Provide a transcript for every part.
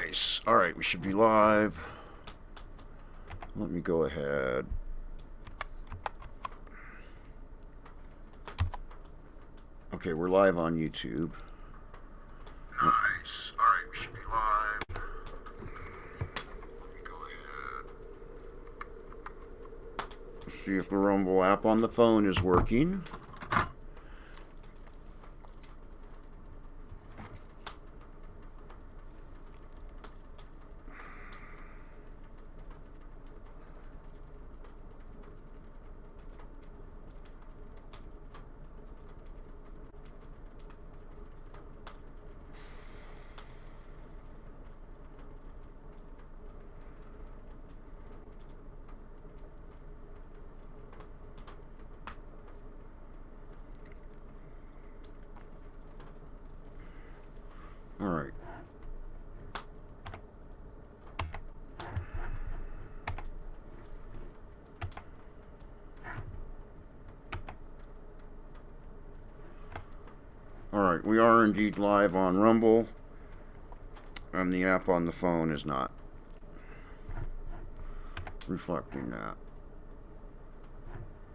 Nice. Alright, we should be live. Let me go ahead. Okay, we're live on YouTube. Nice. Alright, we should be live. Let me go ahead. See if the Rumble app on the phone is working. All right. All right, we are indeed live on Rumble, and the app on the phone is not reflecting that.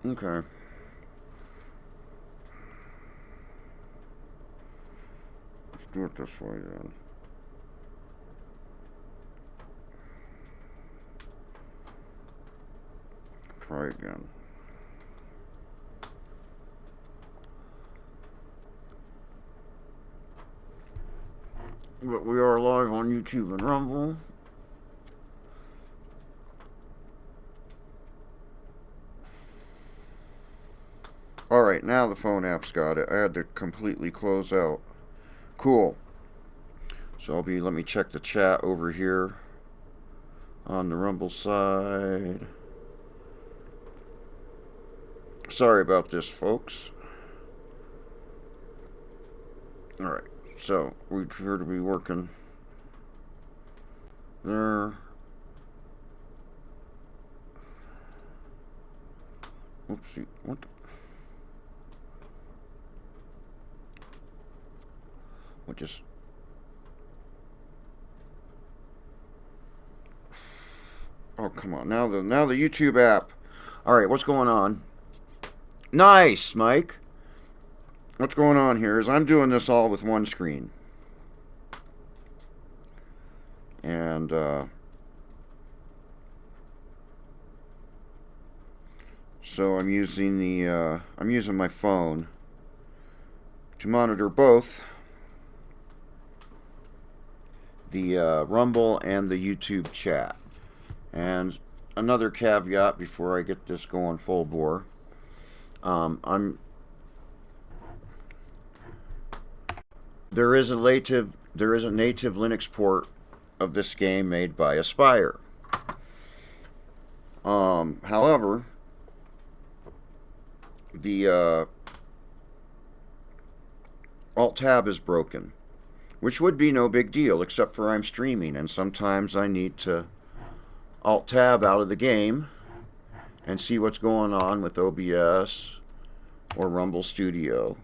Okay. Let's do it this way then. Try again. But we are live on YouTube and Rumble. Alright, now the phone app's got it. I had to completely close out. Cool. So let me check the chat over here on the Rumble side. Sorry about this, folks. Alright, so we appear to be working there. Oopsie, what the? What just? Oh, come on. Now the YouTube app. All right, what's going on? Nice, Mike. What's going on here is I'm doing this all with one screen. And so I'm using my phone to monitor both the Rumble and the YouTube chat. And another caveat before I get this going full bore, there is a native Linux port of this game made by Aspire. However, the Alt tab is broken, which would be no big deal, except for I'm streaming, and sometimes I need to Alt tab out of the game and see what's going on with OBS or Rumble Studio.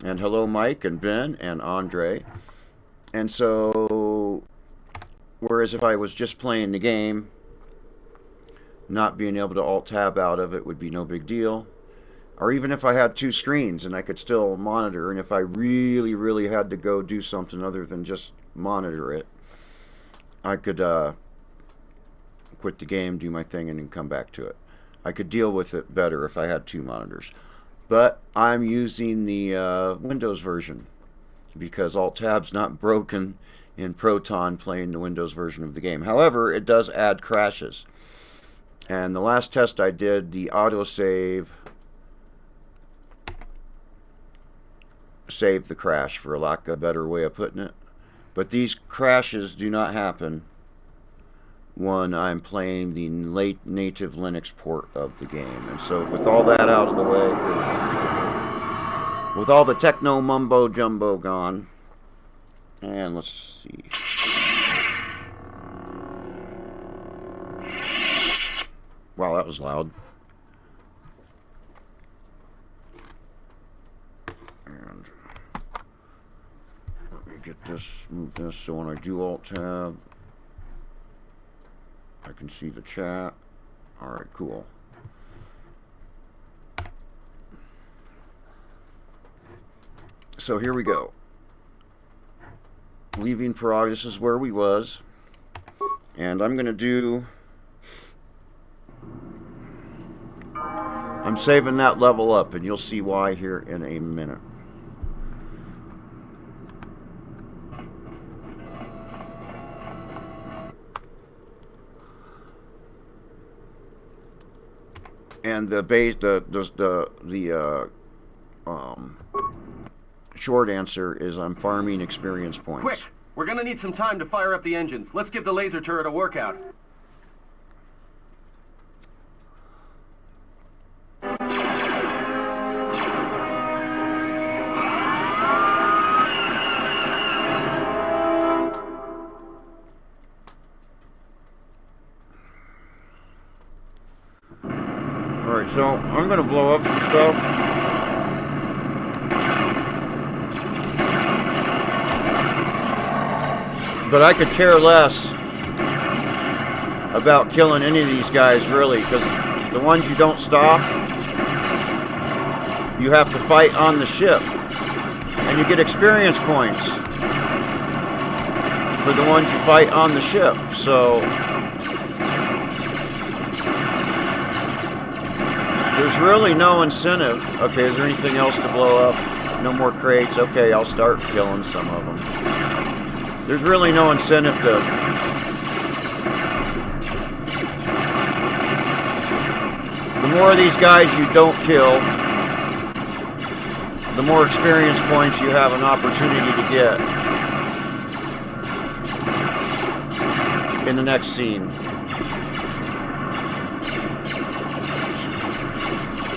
And hello, Mike and Ben and Andre. And so, whereas if I was just playing the game, not being able to Alt tab out of it would be no big deal. Or even if I had two screens and I could still monitor, and if I really, really had to go do something other than just monitor it, I could quit the game, do my thing, and then come back to it. I could deal with it better if I had two monitors. But I'm using the Windows version because Alt-Tab's not broken in Proton playing the Windows version of the game. However, it does add crashes. And the last test I did, the autosave saved the crash, for a lack of a better way of putting it. But these crashes do not happen when I'm playing the late native Linux port of the game. And so with all that out of the way, with all the techno mumbo jumbo gone, and let's see. Wow, that was loud. And let me get this moving. move this so when I do Alt-Tab, I can see the chat. Alright, cool. So here we go. Leaving Peragus, this is where we was. And I'm going to do... I'm saving that level up, and you'll see why here in a minute. And the base, short answer is I'm farming experience points. Quick! We're gonna need some time to fire up the engines. Let's give the laser turret a workout. Alright, so I'm gonna blow up some stuff. But I could care less about killing any of these guys, really, because the ones you don't stop, you have to fight on the ship. And you get experience points for the ones you fight on the ship. So there's really no incentive. Okay, is there anything else to blow up? No more crates. Okay, I'll start killing some of them. There's really no incentive to... The more of these guys you don't kill, the more experience points you have an opportunity to get in the next scene.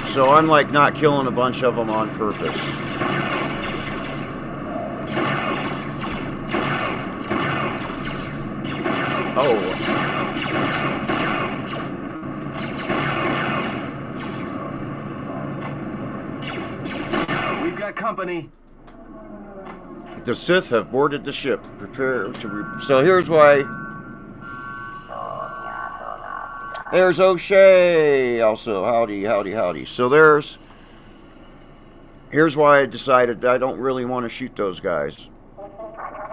So I'm like not killing a bunch of them on purpose. Oh. We've got company. The Sith have boarded the ship. Prepare to... So here's why... There's O'Shea also. Howdy, howdy, howdy. So here's why I decided I don't really want to shoot those guys.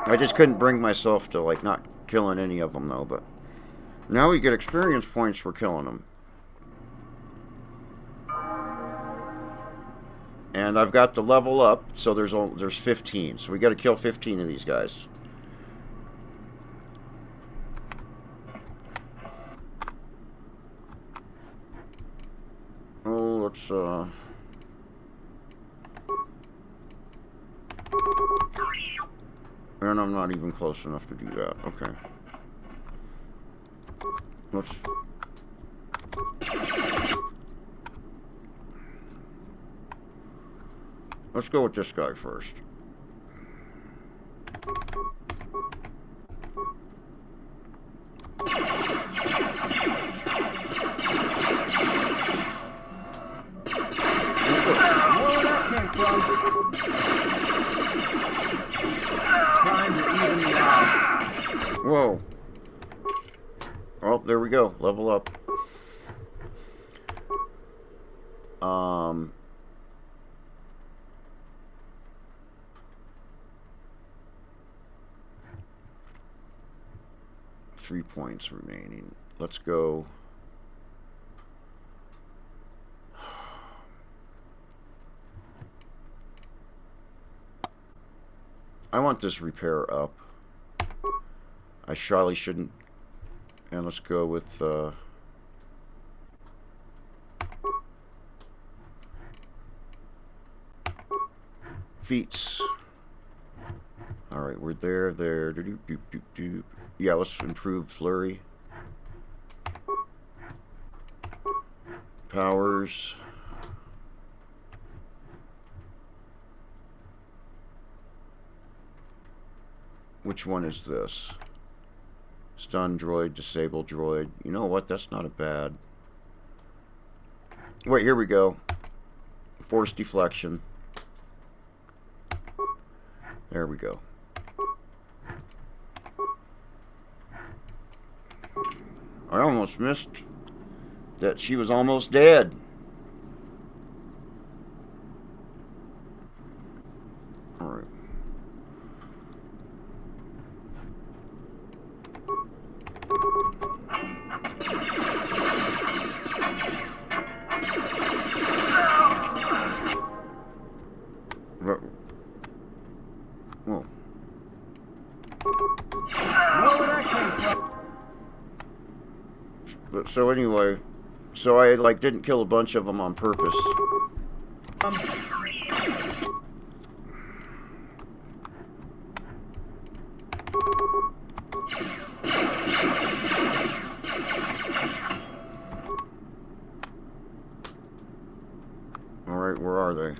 I just couldn't bring myself to, like, not killing any of them, though. But now we get experience points for killing them. And I've got the level up, so there's 15. So we got to kill 15 of these guys. Oh, let's and I'm not even close enough to do that. Okay. Let's go with this guy first. Whoa. Oh, there we go. Level up. 3 points remaining. Let's go. I want this repair up. I surely shouldn't. And let's go with feats. Alright, we're there. Yeah, let's improve flurry. Powers. Which one is this? Stun droid, disable droid. You know what? That's not a bad... Wait, here we go. Force deflection. There we go. I almost missed that she was almost dead. Alright. Whoa. But so anyway, so I like didn't kill a bunch of them on purpose. Alright, where are they?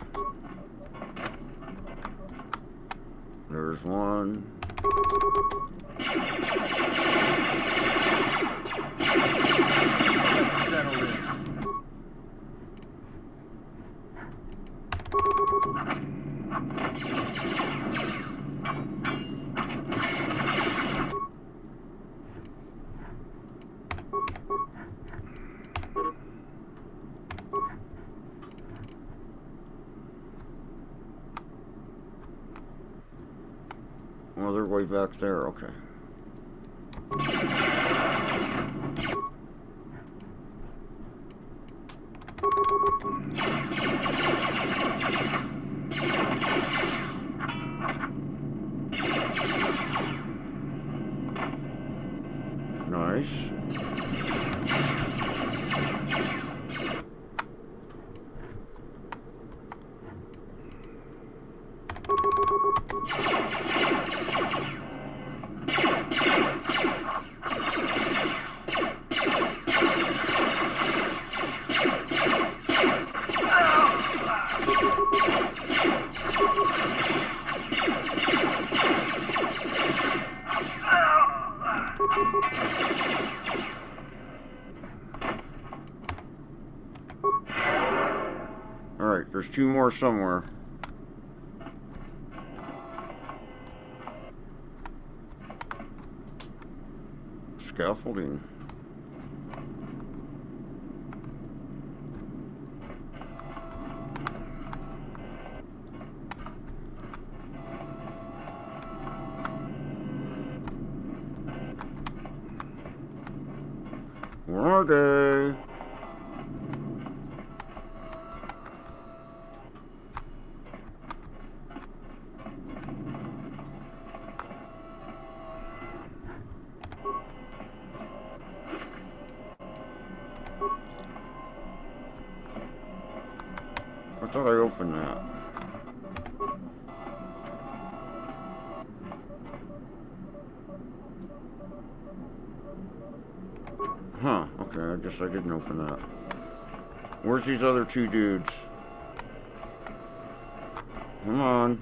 There's one. Oh, they're way back there, okay. Nice. Alright, there's two more somewhere. Scaffolding. Where are they? I thought I opened that. Huh, okay, I guess I didn't open that. Where's these other two dudes? Come on.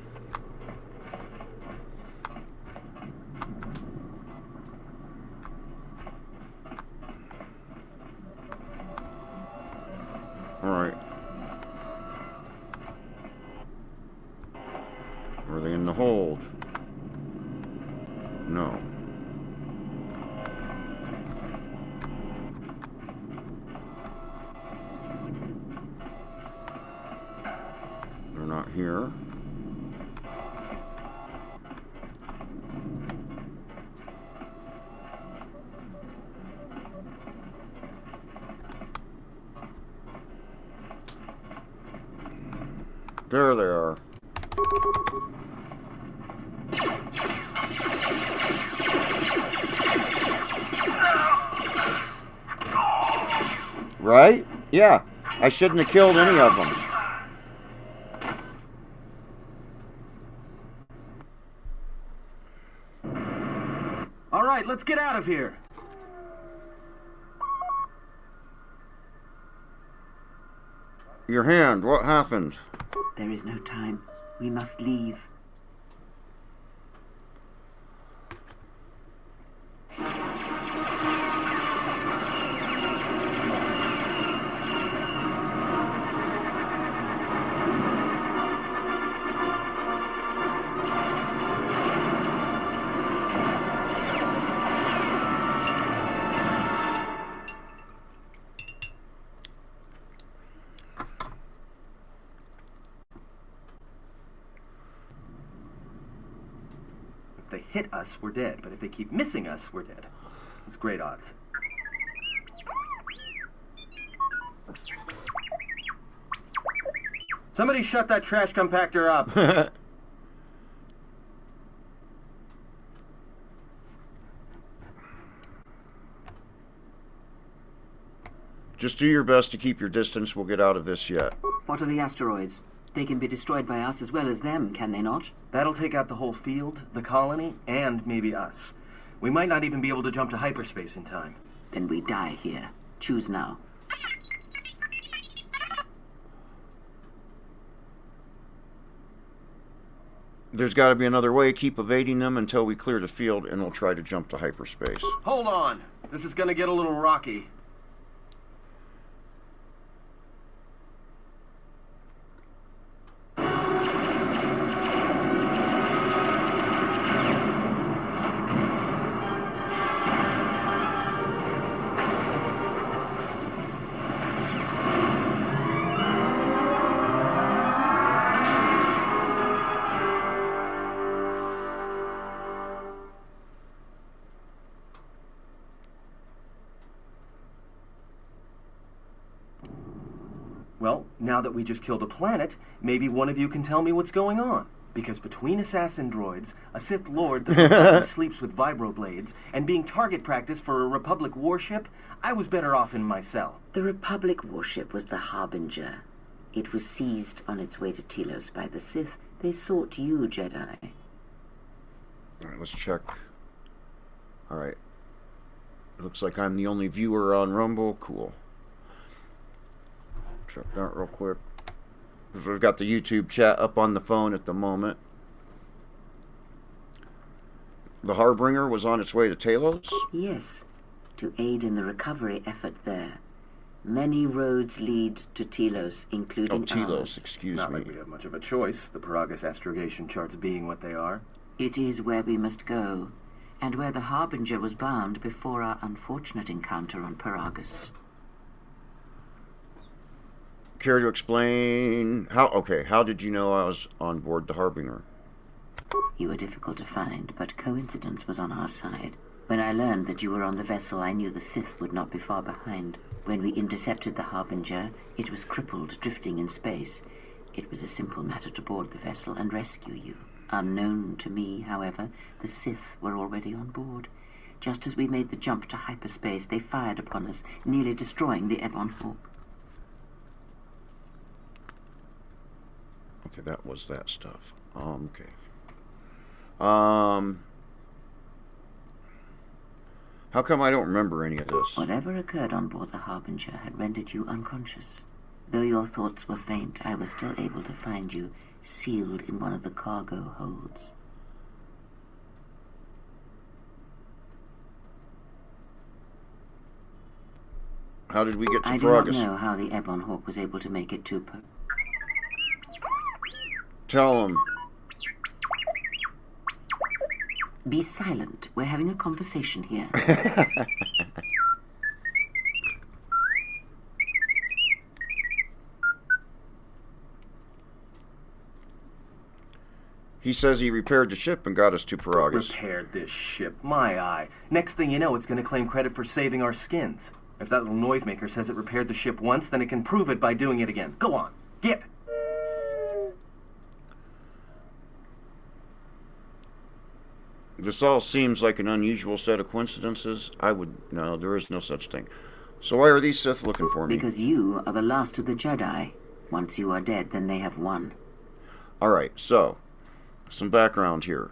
Alright. Are they in the hold? No. They're not here. There they are. Right? Yeah. I shouldn't have killed any of them. All right, let's get out of here. Your hand, what happened? There is no time. We must leave. hit us, we're dead. But if they keep missing us, we're dead. It's great odds. Somebody shut that trash compactor up. Just do your best to keep your distance. We'll get out of this yet. What are the asteroids? They can be destroyed by us as well as them, can they not? That'll take out the whole field, the colony, and maybe us. We might not even be able to jump to hyperspace in time. Then we die here. Choose now. There's got to be another way. Keep evading them until we clear the field, and we'll try to jump to hyperspace. Hold on. This is gonna get a little rocky. Well, now that we just killed a planet, maybe one of you can tell me what's going on. Because between assassin droids, a Sith Lord that sleeps with vibroblades, and being target practice for a Republic warship, I was better off in my cell. The Republic warship was the Harbinger. It was seized on its way to Telos by the Sith. They sought you, Jedi. Alright, let's check. Alright. Looks like I'm the only viewer on Rumble. Cool. Check that real quick. We've got the YouTube chat up on the phone at the moment. The Harbinger was on its way to Talos? Yes, to aid in the recovery effort there. Many roads lead to Telos, including Telos, ours. excuse Not me. like we have much of a choice, the Peragus astrogation charts being what they are. It is where we must go, and where the Harbinger was bound before our unfortunate encounter on Peragus. Care to explain how did you know I was on board the Harbinger? You were difficult to find, but coincidence was on our side. When I learned that you were on the vessel, I knew the Sith would not be far behind. When we intercepted the Harbinger, it was crippled, drifting in space. It was a simple matter to board the vessel and rescue you. Unknown to me, however, the Sith were already on board. Just as we made the jump to hyperspace, they fired upon us, nearly destroying the Ebon Hawk. Okay, that was that stuff. Okay. How come I don't remember any of this? Whatever occurred on board the Harbinger had rendered you unconscious. Though your thoughts were faint, I was still able to find you sealed in one of the cargo holds. How did we get to I do not Peragus? know how the Ebon Hawk was able to make it to Tell him. Be silent. We're having a conversation here. He says he repaired the ship and got us to Peragus. Repaired this ship, my eye. Next thing you know, it's going to claim credit for saving our skins. If that little noisemaker says it repaired the ship once, then it can prove it by doing it again. Go on, get. This all seems like an unusual set of coincidences. No, there is no such thing. So why are these Sith looking for me? Because you are the last of the Jedi. Once you are dead, then they have won. Alright, so, some background here.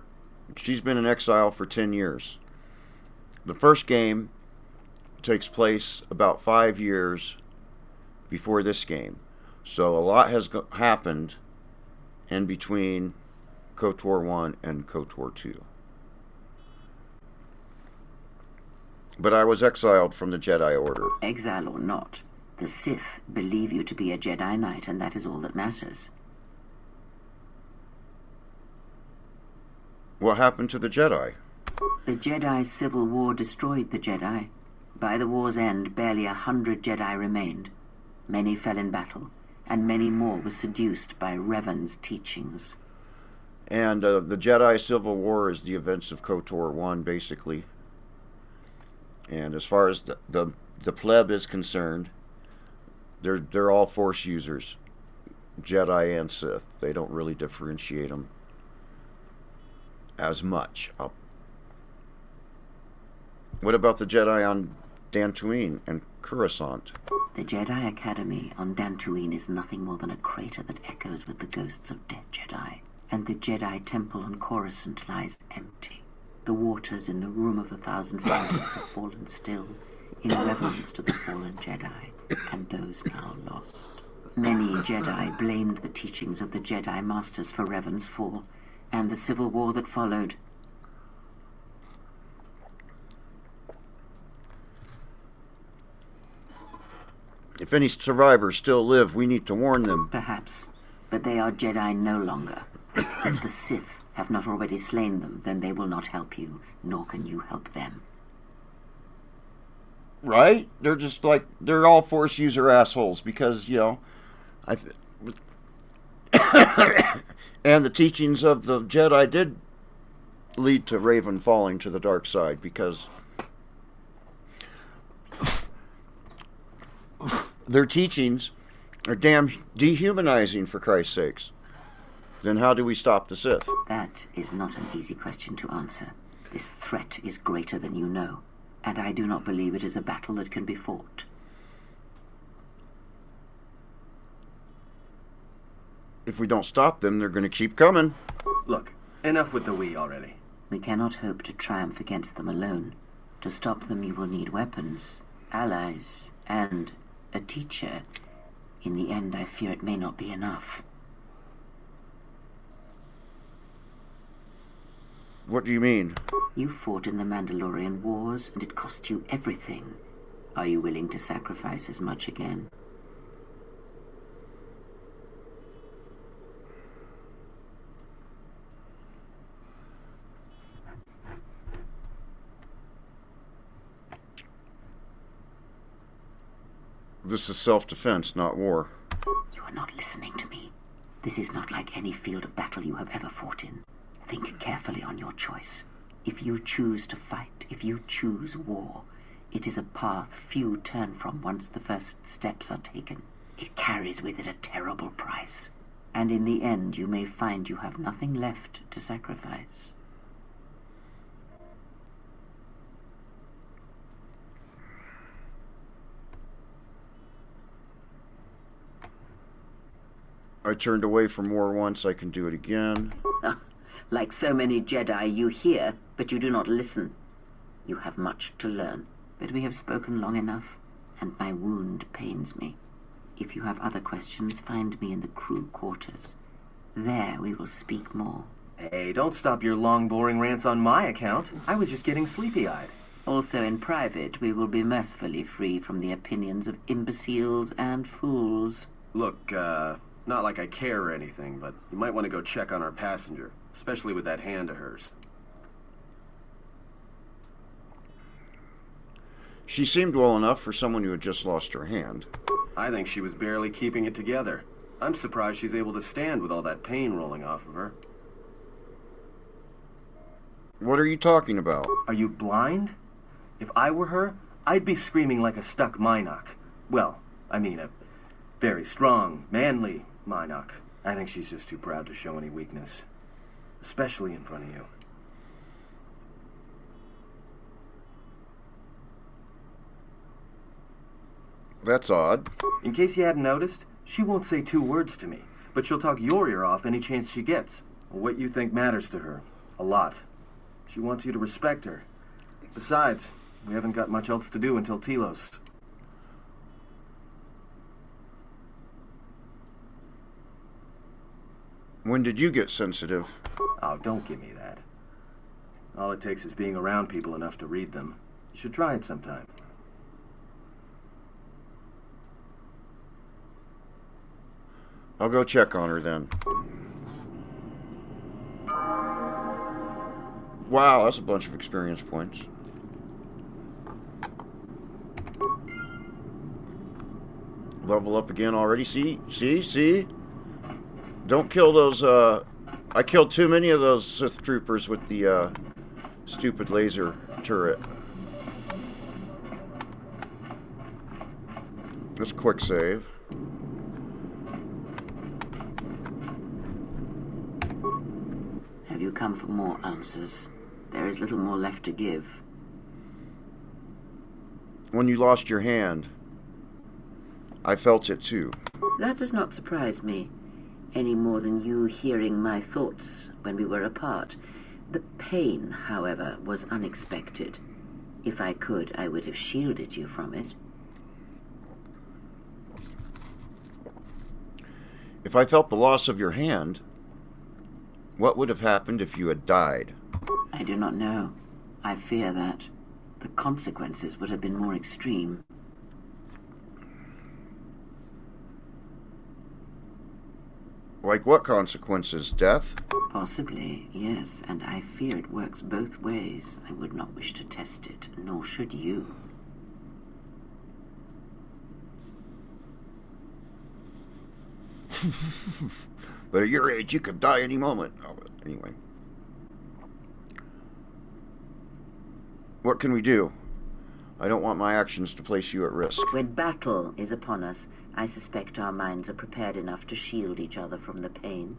She's been in exile for 10 years. The first game takes place about 5 years before this game. So a lot has happened in between KOTOR 1 and KOTOR 2. But I was exiled from the Jedi Order. Exile or not, the Sith believe you to be a Jedi Knight, and that is all that matters. What happened to the Jedi? The Jedi Civil War destroyed the Jedi. By the war's end, barely 100 Jedi remained. Many fell in battle, and many more were seduced by Revan's teachings. And the Jedi Civil War is the events of KOTOR 1, basically. And as far as the pleb is concerned, they're all Force users, Jedi and Sith. They don't really differentiate them as much. What about the Jedi on Dantooine and Coruscant? The Jedi Academy on Dantooine is nothing more than a crater that echoes with the ghosts of dead Jedi. And the Jedi Temple on Coruscant lies empty. The waters in the Room of 1,000 Fountains have fallen still, in reverence to the fallen Jedi, and those now lost. Many Jedi blamed the teachings of the Jedi Masters for Revan's fall, and the civil war that followed. If any survivors still live, we need to warn them. Perhaps, but they are Jedi no longer. If the Sith have not already slain them, then they will not help you, nor can you help them. Right? They're just like, they're all Force user assholes because, and the teachings of the Jedi did lead to Raven falling to the dark side because their teachings are damn dehumanizing, for Christ's sakes. Then how do we stop the Sith? That is not an easy question to answer. This threat is greater than you know, and I do not believe it is a battle that can be fought. If we don't stop them, they're going to keep coming. Look, enough with the we already. We cannot hope to triumph against them alone. To stop them, you will need weapons, allies, and a teacher. In the end, I fear it may not be enough. What do you mean? You fought in the Mandalorian Wars, and it cost you everything. Are you willing to sacrifice as much again? This is self-defense, not war. You are not listening to me. This is not like any field of battle you have ever fought in. Think carefully on your choice. If you choose to fight, if you choose war, it is a path few turn from once the first steps are taken. It carries with it a terrible price. And in the end, you may find you have nothing left to sacrifice. I turned away from war once, I can do it again. Like so many Jedi, you hear, but you do not listen. You have much to learn, but we have spoken long enough, and my wound pains me. If you have other questions, find me in the crew quarters. There we will speak more. Hey, don't stop your long, boring rants on my account. I was just getting sleepy-eyed. Also in private, we will be mercifully free from the opinions of imbeciles and fools. Look, not like I care or anything, but you might want to go check on our passenger, especially with that hand of hers. She seemed well enough for someone who had just lost her hand. I think she was barely keeping it together. I'm surprised she's able to stand with all that pain rolling off of her. What are you talking about? Are you blind? If I were her, I'd be screaming like a stuck Minoc. Well, I mean a very strong, manly Minoc. I think she's just too proud to show any weakness. Especially in front of you. That's odd. In case you hadn't noticed, she won't say 2 words to me, but she'll talk your ear off any chance she gets. What you think matters to her. A lot. She wants you to respect her. Besides, we haven't got much else to do until Telos. When did you get sensitive? Oh, don't give me that. All it takes is being around people enough to read them. You should try it sometime. I'll go check on her then. Wow, that's a bunch of experience points. Level up again already. See? Don't kill those I killed too many of those Sith troopers with the stupid laser turret. Let's quick save. Have you come for more answers? There is little more left to give. When you lost your hand, I felt it too. That does not surprise me, any more than you hearing my thoughts when we were apart. The pain, however, was unexpected. If I could, I would have shielded you from it. If I felt the loss of your hand, what would have happened if you had died? I do not know. I fear that the consequences would have been more extreme. Like what consequences? Death? Possibly, yes, and I fear it works both ways. I would not wish to test it, nor should you. But at your age, you could die any moment. Oh, anyway. What can we do? I don't want my actions to place you at risk. When battle is upon us, I suspect our minds are prepared enough to shield each other from the pain.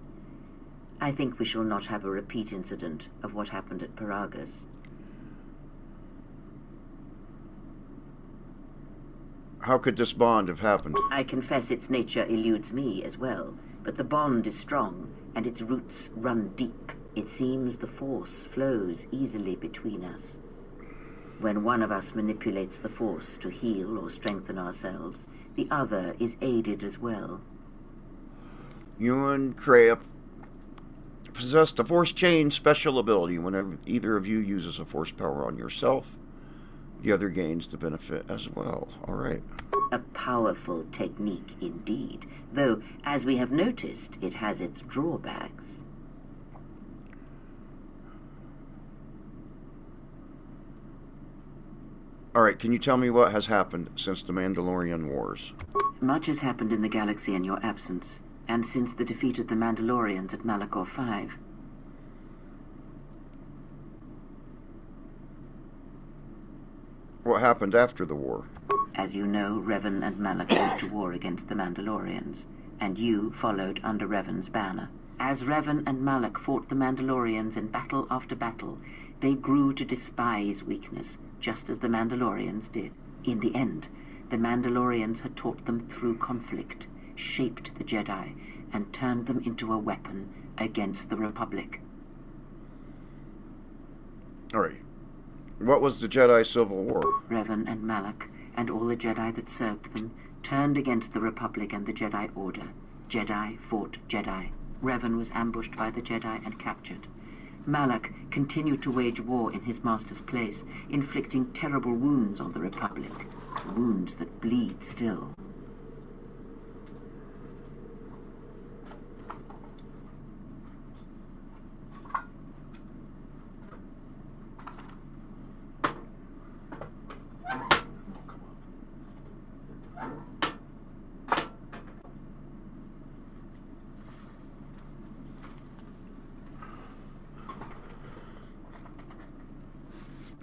I think we shall not have a repeat incident of what happened at Peragus. How could this bond have happened? I confess its nature eludes me as well, but the bond is strong, and its roots run deep. It seems the force flows easily between us. When one of us manipulates the force to heal or strengthen ourselves, the other is aided as well. You and Kreia possessed a force chain special ability. Whenever either of you uses a force power on yourself, the other gains the benefit as well. All right. A powerful technique indeed, though, as we have noticed, it has its drawbacks. All right, can you tell me what has happened since the Mandalorian Wars? Much has happened in the galaxy in your absence, and since the defeat of the Mandalorians at Malachor 5. What happened after the war? As you know, Revan and Malak went to war against the Mandalorians, and you followed under Revan's banner. As Revan and Malak fought the Mandalorians in battle after battle, they grew to despise weakness, just as the Mandalorians did. In the end, the Mandalorians had taught them through conflict, shaped the Jedi, and turned them into a weapon against the Republic. All right. What was the Jedi Civil War? Revan and Malak, and all the Jedi that served them, turned against the Republic and the Jedi Order. Jedi fought Jedi. Revan was ambushed by the Jedi and captured. Malak continued to wage war in his master's place, inflicting terrible wounds on the Republic. Wounds that bleed still.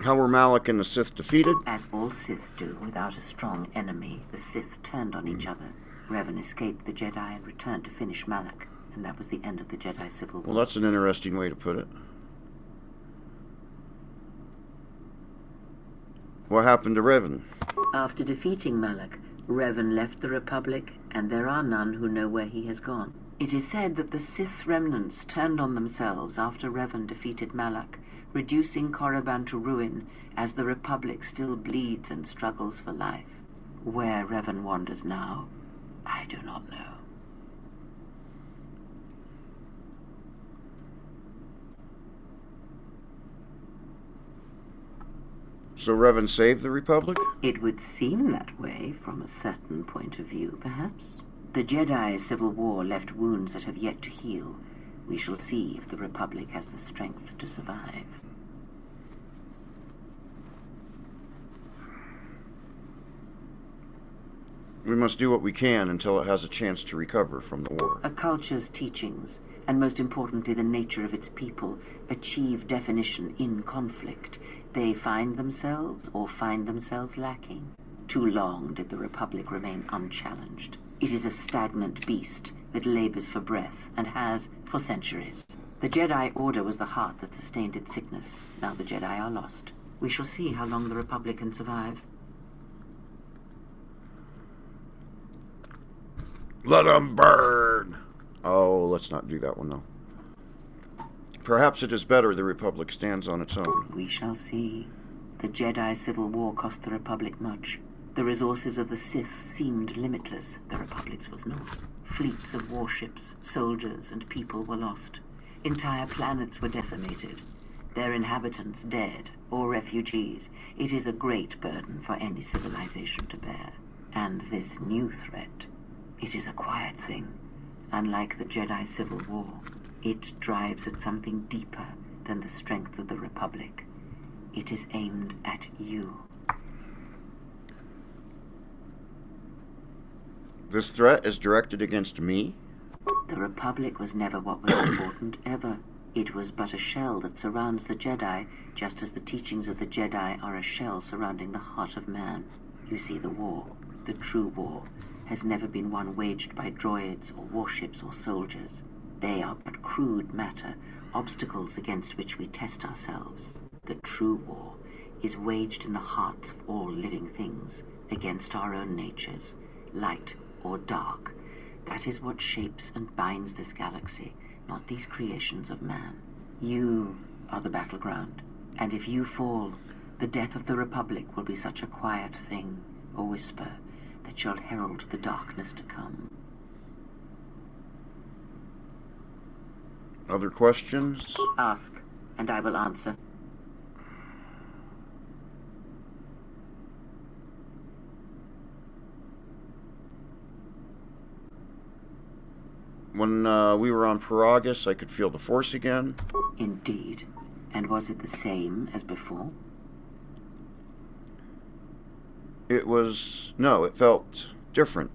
How were Malak and the Sith defeated? As all Sith do, without a strong enemy, the Sith turned on each other. Revan escaped the Jedi and returned to finish Malak, and that was the end of the Jedi Civil War. Well, that's an interesting way to put it. What happened to Revan? After defeating Malak, Revan left the Republic, and there are none who know where he has gone. It is said that the Sith remnants turned on themselves after Revan defeated Malak, reducing Korriban to ruin as the Republic still bleeds and struggles for life. Where Revan wanders now, I do not know. So Revan saved the Republic? It would seem that way from a certain point of view, perhaps. The Jedi Civil War left wounds that have yet to heal. We shall see if the Republic has the strength to survive. We must do what we can until it has a chance to recover from the war. A culture's teachings, and most importantly the nature of its people, achieve definition in conflict, they find themselves or find themselves lacking. Too long did the Republic remain unchallenged. It is a stagnant beast that labors for breath and has for centuries. The Jedi Order was the heart that sustained its sickness. Now the Jedi are lost. We shall see how long the Republic can survive. Let 'em burn! Oh, let's not do that one, though. Perhaps it is better the Republic stands on its own. We shall see. The Jedi Civil War cost the Republic much. The resources of the Sith seemed limitless. The Republic's was not. Fleets of warships, soldiers, and people were lost. Entire planets were decimated. Their inhabitants dead or refugees. It is a great burden for any civilization to bear. And this new threat, it is a quiet thing. Unlike the Jedi Civil War, it drives at something deeper than the strength of the Republic. It is aimed at you. This threat is directed against me? The Republic was never what was important, ever. It was but a shell that surrounds the Jedi, just as the teachings of the Jedi are a shell surrounding the heart of man. You see, the war, the true war, has never been one waged by droids or warships or soldiers. They are but crude matter, obstacles against which we test ourselves. The true war is waged in the hearts of all living things, against our own natures, light or dark. That is what shapes and binds this galaxy, not these creations of man. You are the battleground, and if you fall, the death of the Republic will be such a quiet thing, a whisper, that shall herald the darkness to come. Other questions? Ask, and I will answer. When we were on Peragus, I could feel the Force again. Indeed. And was it the same as before? No, it felt different,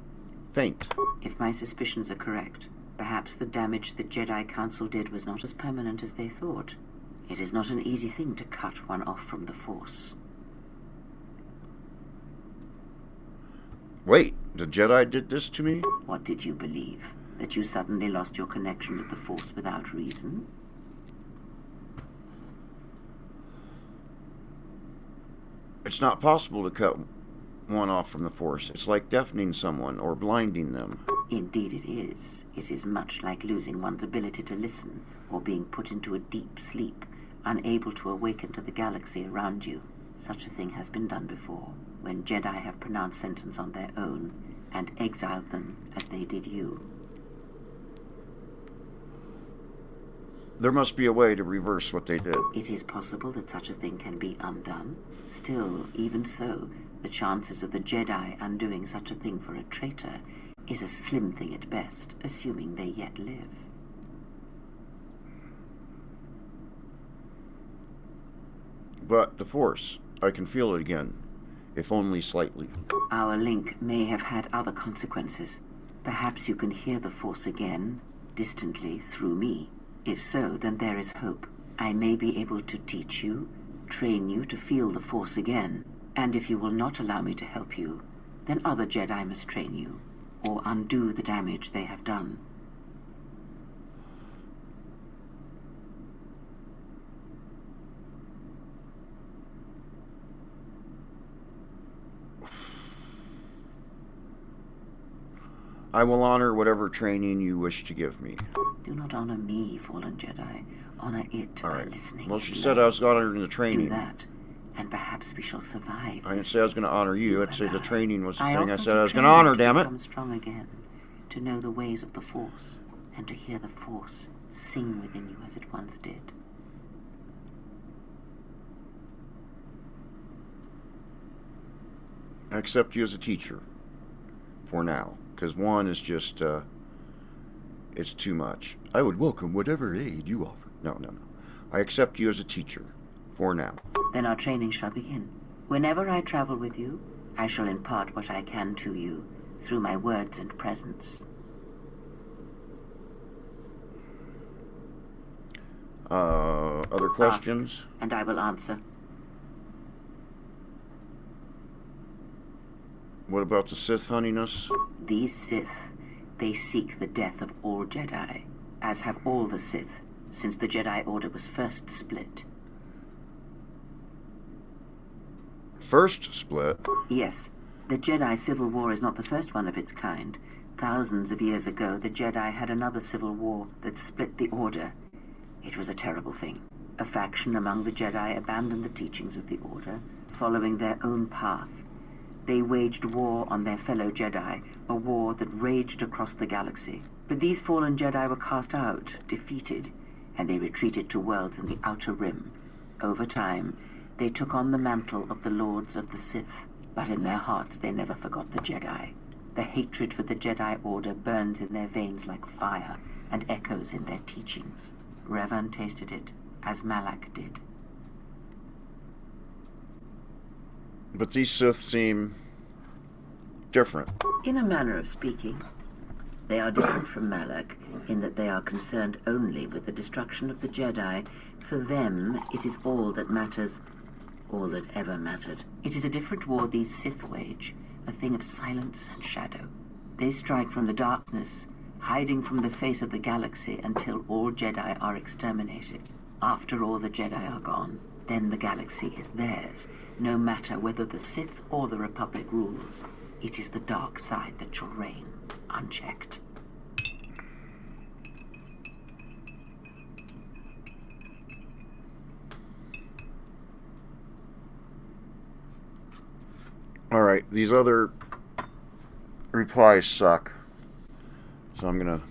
faint. If my suspicions are correct, perhaps the damage the Jedi Council did was not as permanent as they thought. It is not an easy thing to cut one off from the Force. Wait, the Jedi did this to me? What did you believe? That you suddenly lost your connection with the Force without reason? It's not possible to cut one off from the Force. It's like deafening someone or blinding them. Indeed it is. It is much like losing one's ability to listen or being put into a deep sleep, unable to awaken to the galaxy around you. Such a thing has been done before, when Jedi have pronounced sentence on their own and exiled them as they did you. There must be a way to reverse what they did. It is possible that such a thing can be undone. Still, even so, the chances of the Jedi undoing such a thing for a traitor is a slim thing at best, assuming they yet live. But the Force, I can feel it again, if only slightly. Our link may have had other consequences. Perhaps you can hear the Force again, distantly, through me. If so, then there is hope. I may be able to teach you, train you to feel the Force again. And if you will not allow me to help you, then other Jedi must train you, or undo the damage they have done. I will honor whatever training you wish to give me. Do not honor me, fallen Jedi. Honor it by listening. Well, she said I was honoring the training. Do that, and perhaps we shall survive. I didn't say I was going to honor you. I'd say the training was the thing I said I was going to honor, damn it. Become strong again, to know the ways of the Force, and to hear the Force sing within you as it once did. I accept you as a teacher. For now. Because one is just, it's too much. I would welcome whatever aid you offer. No. I accept you as a teacher. For now. Then our training shall begin. Whenever I travel with you, I shall impart what I can to you, through my words and presence. Other questions? Ask, and I will answer. What about the Sith hunting us? These Sith, they seek the death of all Jedi, as have all the Sith, since the Jedi Order was first split. First split? Yes, the Jedi Civil War is not the first one of its kind. Thousands of years ago, the Jedi had another civil war that split the Order. It was a terrible thing. A faction among the Jedi abandoned the teachings of the Order, following their own path. They waged war on their fellow Jedi, a war that raged across the galaxy. But these fallen Jedi were cast out, defeated, and they retreated to worlds in the Outer Rim. Over time, they took on the mantle of the Lords of the Sith, but in their hearts they never forgot the Jedi. The hatred for the Jedi Order burns in their veins like fire and echoes in their teachings. Revan tasted it, as Malak did. But these Sith seem different. In a manner of speaking, they are different from Malak in that they are concerned only with the destruction of the Jedi. For them, it is all that matters, all that ever mattered. It is a different war these Sith wage, a thing of silence and shadow. They strike from the darkness, hiding from the face of the galaxy until all Jedi are exterminated. After all the Jedi are gone, then the galaxy is theirs, no matter whether the Sith or the Republic rules. It is the dark side that shall reign, unchecked. Alright, these other replies suck. So I'm gonna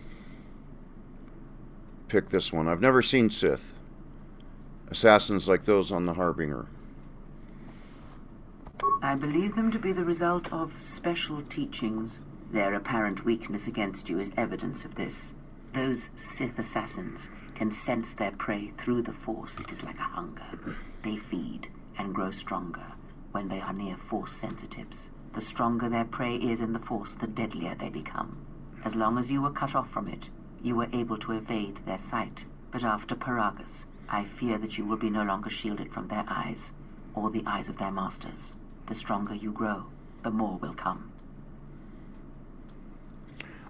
pick this one. I've never seen Sith. Assassins like those on the Harbinger. I believe them to be the result of special teachings. Their apparent weakness against you is evidence of this. Those Sith assassins can sense their prey through the Force. It is like a hunger. They feed and grow stronger when they are near Force sensitives. The stronger their prey is in the Force, the deadlier they become. As long as you were cut off from it, you were able to evade their sight. But after Peragus, I fear that you will be no longer shielded from their eyes, or the eyes of their masters. The stronger you grow, the more will come.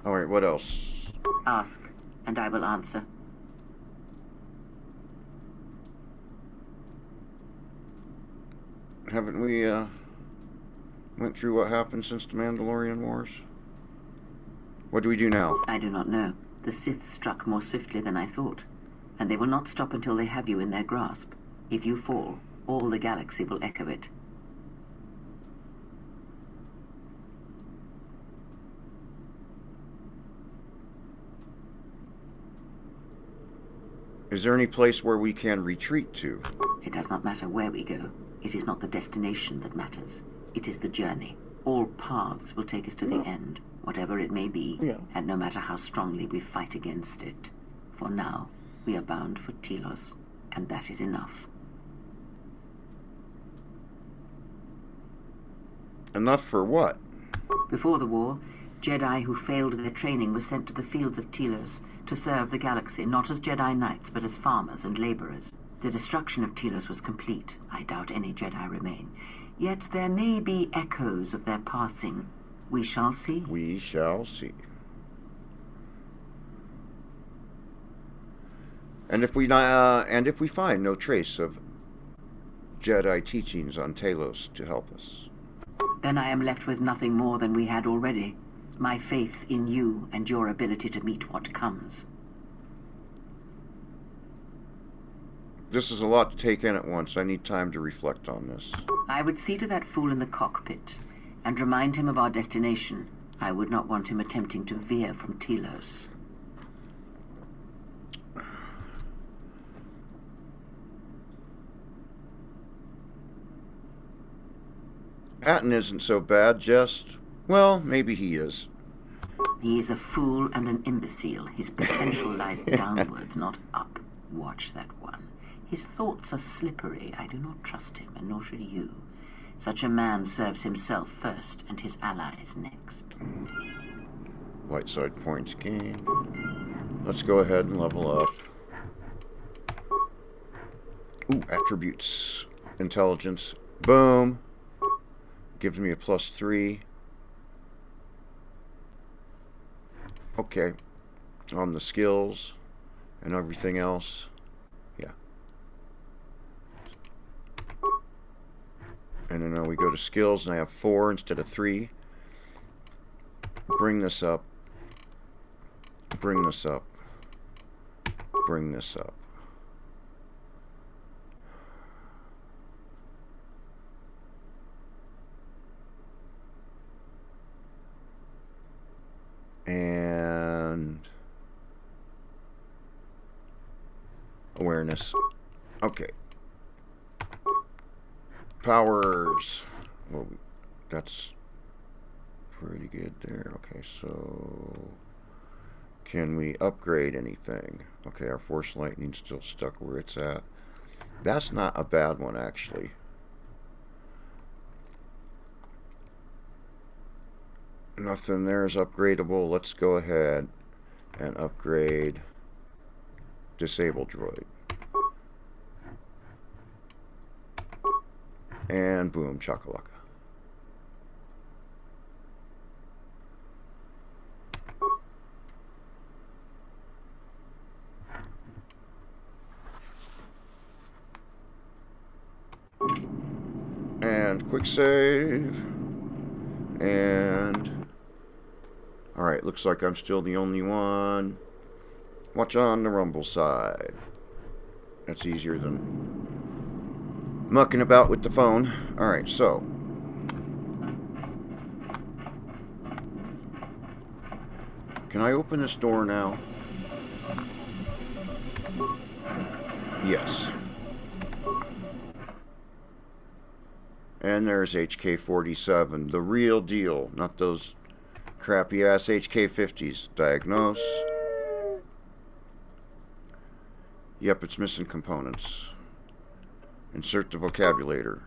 Alright, what else? Ask, and I will answer. Haven't we, went through what happened since the Mandalorian Wars? What do we do now? I do not know. The Sith struck more swiftly than I thought, and they will not stop until they have you in their grasp. If you fall, all the galaxy will echo it. Is there any place where we can retreat to? It does not matter where we go. It is not the destination that matters. It is the journey. All paths will take us to the end, whatever it may be, and no matter how strongly we fight against it. For now, we are bound for Telos, and that is enough. Enough for what? Before the war, Jedi who failed their training were sent to the fields of Telos to serve the galaxy, not as Jedi Knights, but as farmers and laborers. The destruction of Telos was complete. I doubt any Jedi remain. Yet there may be echoes of their passing. We shall see. We shall see. And if we find no trace of Jedi teachings on Telos to help us, then I am left with nothing more than we had already. My faith in you and your ability to meet what comes. this is a lot to take in at once. I need time to reflect on this. I would see to that fool in the cockpit and remind him of our destination. I would not want him attempting to veer from Telos. Hatton isn't so bad, just... well, maybe he is. He is a fool and an imbecile. His potential lies downwards, not up. Watch that one. His thoughts are slippery. I do not trust him, and nor should you. Such a man serves himself first, and his allies next. Light side points gained. Let's go ahead and level up. Ooh, attributes. Intelligence. Boom. Gives me a +3. Okay. On the skills and everything else. Yeah. And then now we go to skills and I have 4 instead of 3. Bring this up. Bring this up. Bring this up. And awareness. Okay. Powers. Well, that's pretty good there. Okay, so can we upgrade anything? Okay, our force lightning's still stuck where it's at. That's not a bad one, actually. Nothing there is upgradable. Let's go ahead and upgrade Disable Droid. And boom, chakalaka. And quick save. And alright, looks like I'm still the only one. Watch on the rumble side. That's easier than mucking about with the phone. Alright, so can I open this door now? Yes. And there's HK-47, the real deal, not those crappy-ass HK-50s. Diagnose. Yep, it's missing components. Insert the vocabulator.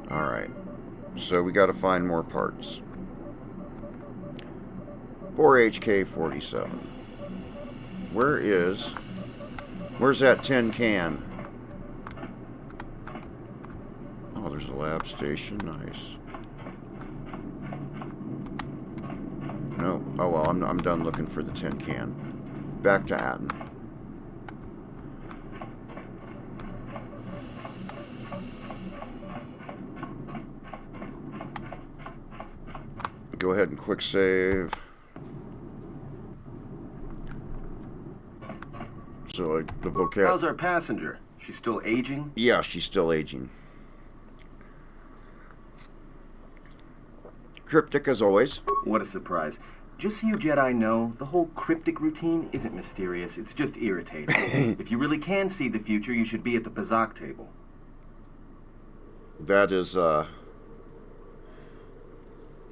Alright. So we gotta find more parts. For HK-47. Where's that tin can? Oh, there's a lab station. Nice. No. Oh, well, I'm done looking for the tin can. Back to Atten. Go ahead and quick save. So, the vocab... How's our passenger? She's still aging? Yeah, she's still aging. Cryptic as always. What a surprise. Just so you Jedi know, the whole cryptic routine isn't mysterious, it's just irritating. If you really can see the future, you should be at the Pazak table. That is,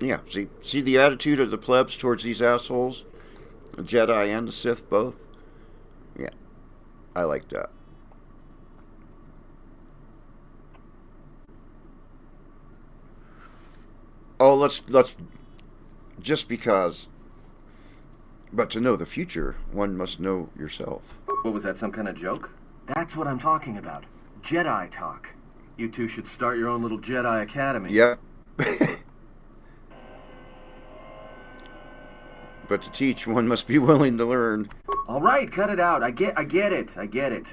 yeah, see the attitude of the plebs towards these assholes? The Jedi and the Sith both? Yeah, I like that. Oh, let's just because. But to know the future, one must know yourself. What was that, some kind of joke? That's what I'm talking about. Jedi talk. You two should start your own little Jedi academy. Yep. But to teach, one must be willing to learn. All right, cut it out. I get it.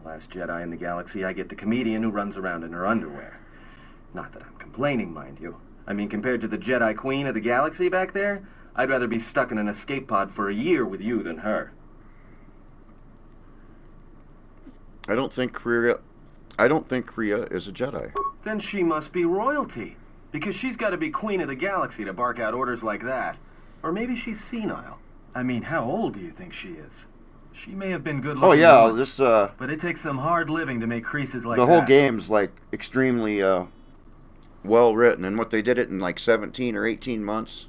Last Jedi in the galaxy, I get the comedian who runs around in her underwear. Not that I'm complaining, mind you. I mean, compared to the Jedi Queen of the galaxy back there, I'd rather be stuck in an escape pod for a year with you than her. I don't think Kriya is a Jedi. Then she must be royalty. Because she's got to be Queen of the Galaxy to bark out orders like that. Or maybe she's senile. I mean, how old do you think she is? She may have been good looking. Oh yeah, once, but it takes some hard living to make creases like that. The whole game's like extremely well written, and what they did it in like 17 or 18 months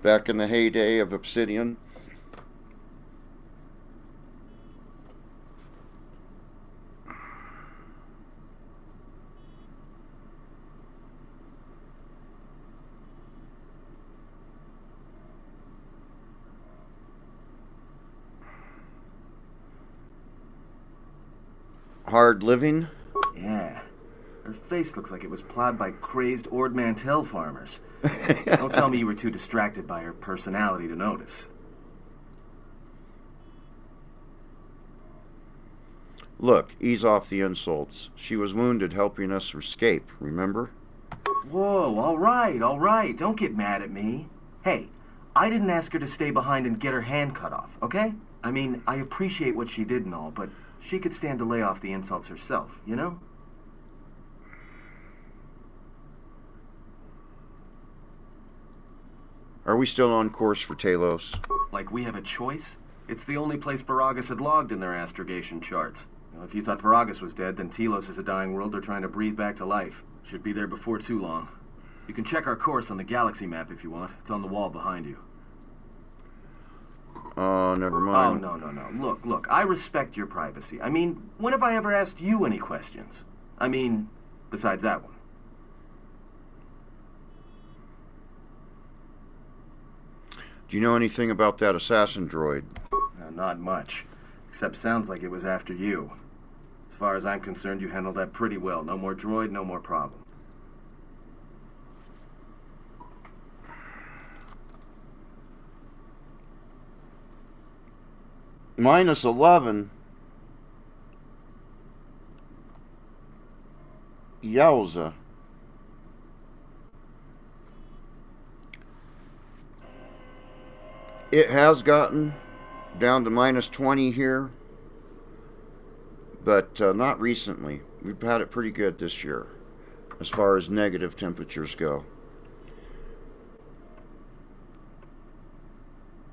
back in the heyday of Obsidian. hard living? Yeah. Her face looks like it was plowed by crazed Ord Mantell farmers. Don't tell me you were too distracted by her personality to notice. Look, ease off the insults. She was wounded helping us escape, remember? Whoa, all right. Don't get mad at me. Hey, I didn't ask her to stay behind and get her hand cut off, okay? I mean, I appreciate what she did and all, but she could stand to lay off the insults herself, you know? Are we still on course for Talos? Like we have a choice? It's the only place Peragus had logged in their astrogation charts. You know, if you thought Peragus was dead, then Telos is a dying world they're trying to breathe back to life. Should be there before too long. You can check our course on the galaxy map if you want. It's on the wall behind you. Oh, never mind. Oh, no. Look, I respect your privacy. I mean, when have I ever asked you any questions? I mean, besides that one. Do you know anything about that assassin droid? No, not much. Except sounds like it was after you. As far as I'm concerned, you handled that pretty well. No more droid, no more problem. -11. Yowza. It has gotten down to -20 here, but not recently. We've had it pretty good this year as far as negative temperatures go.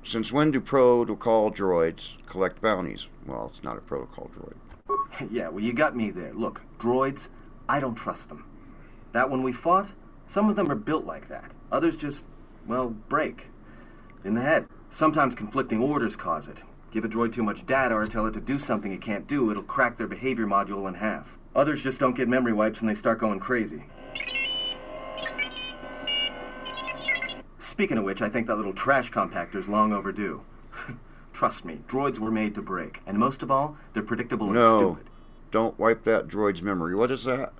Since when do protocol droids collect bounties? Well, it's not a protocol droid. Yeah, well, you got me there. Look, droids, I don't trust them. That one we fought, some of them are built like that. Others just, well, break. In the head. Sometimes conflicting orders cause it. Give a droid too much data or tell it to do something it can't do, it'll crack their behavior module in half. Others just don't get memory wipes and they start going crazy. Speaking of which, I think that little trash compactor's long overdue. Trust me, droids were made to break. And most of all, they're predictable and stupid. Don't wipe that droid's memory. What is that?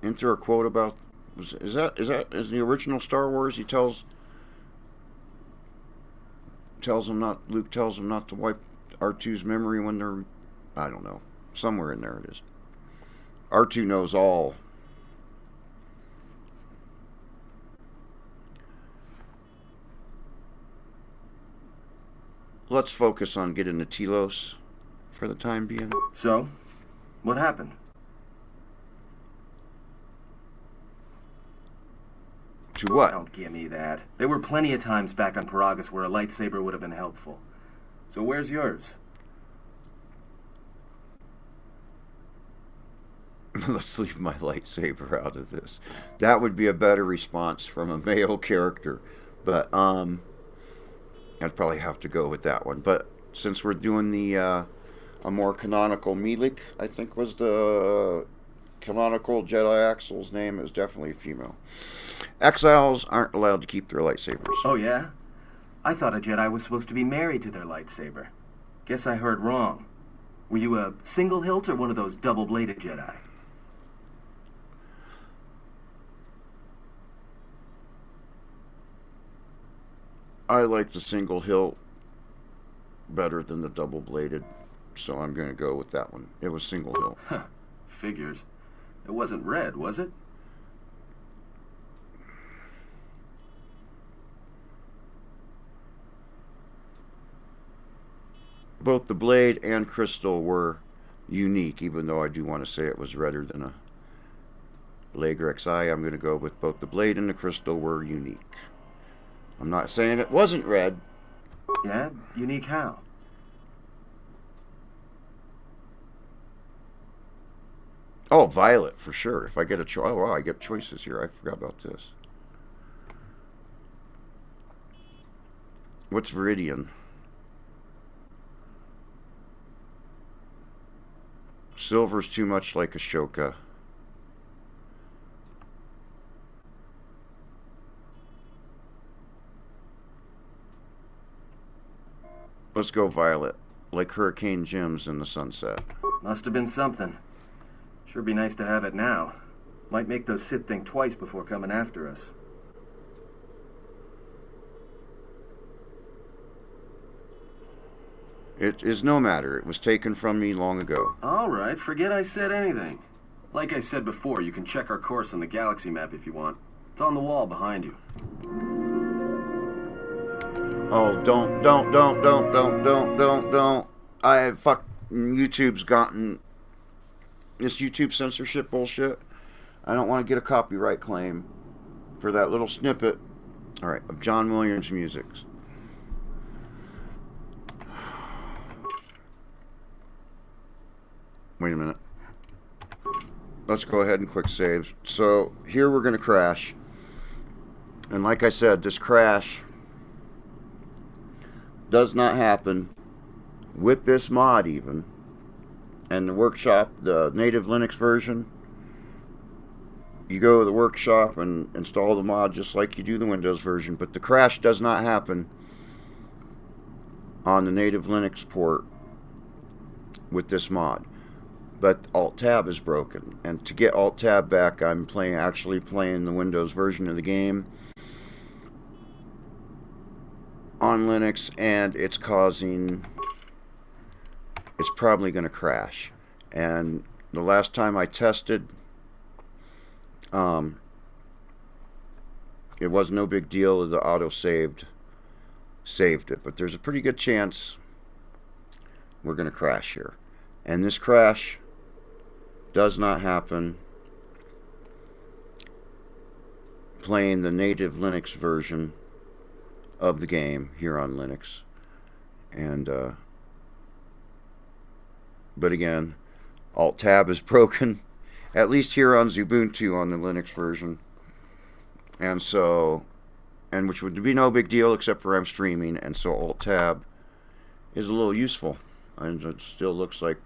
Enter a quote about... Is the original Star Wars? He tells him not... Luke tells him not to wipe R2's memory when they're... I don't know. Somewhere in there it is. R2 knows all. Let's focus on getting to Telos for the time being. So, what happened? To what? Don't give me that. There were plenty of times back on Peragus where a lightsaber would have been helpful. So where's yours? Let's leave my lightsaber out of this. That would be a better response from a male character. But, I'd probably have to go with that one. But since we're doing the, a more canonical Melik, I think was the canonical Jedi Axel's name, is definitely female. Exiles aren't allowed to keep their lightsabers. Oh, yeah? I thought a Jedi was supposed to be married to their lightsaber. Guess I heard wrong. Were you a single hilt or one of those double-bladed Jedi? I like the single hilt better than the double-bladed, so I'm going to go with that one. It was single hilt. Huh. Figures. It wasn't red, was it? Both the blade and crystal were unique, even though I do want to say it was redder than a Lager XI. I'm going to go with both the blade and the crystal were unique. I'm not saying it wasn't red. Yeah? Unique how? Oh, violet, for sure. If I get a choice... Oh, wow, I get choices here. I forgot about this. What's Viridian? Silver's too much like Ashoka. Let's go violet, like Hurricane Jim's in the sunset. Must have been something. Sure be nice to have it now. Might make those Sith think twice before coming after us. It is no matter. It was taken from me long ago. All right, forget I said anything. Like I said before, you can check our course on the galaxy map if you want. It's on the wall behind you. Oh, don't. YouTube's gotten this YouTube censorship bullshit. I don't want to get a copyright claim for that little snippet. All right, of John Williams' music. Wait a minute. Let's go ahead and quick save. So here we're going to crash. And like I said, this crash does not happen with this mod even. And the workshop, the native Linux version, you go to the workshop and install the mod just like you do the Windows version. But the crash does not happen on the native Linux port with this mod. But Alt-Tab is broken. And to get Alt-Tab back, I'm actually playing the Windows version of the game on Linux, and it's probably going to crash. And the last time I tested, it was no big deal. The auto saved it, but there's a pretty good chance we're going to crash here. And this crash does not happen playing the native Linux version of the game here on Linux. And but again, Alt-Tab is broken, at least here on Ubuntu on the Linux version. And which would be no big deal except for I'm streaming, and so Alt-Tab is a little useful. And it still looks like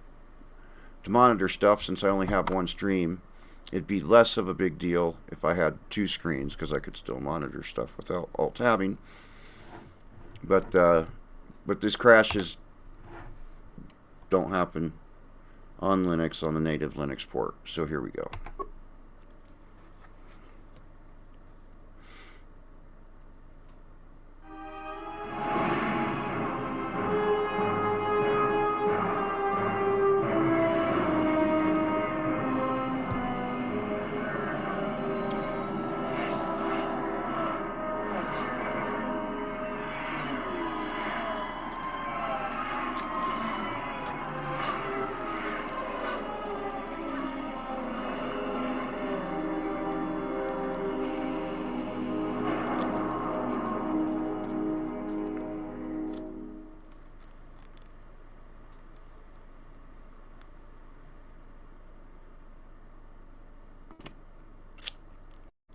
to monitor stuff, since I only have one stream, it'd be less of a big deal if I had two screens, because I could still monitor stuff without Alt-Tabbing. But these crashes don't happen on Linux, on the native Linux port. So here we go.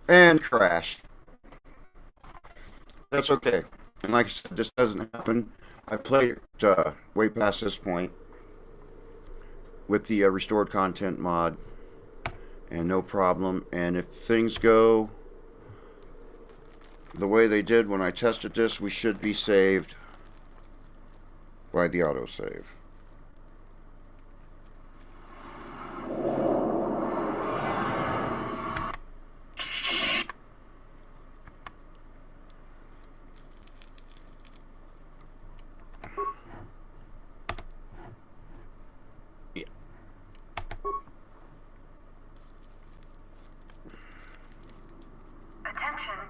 And crashed. That's okay. And like I said, this doesn't happen. I played it way past this point with the restored content mod, and no problem. And if things go the way they did when I tested this, we should be saved by the autosave.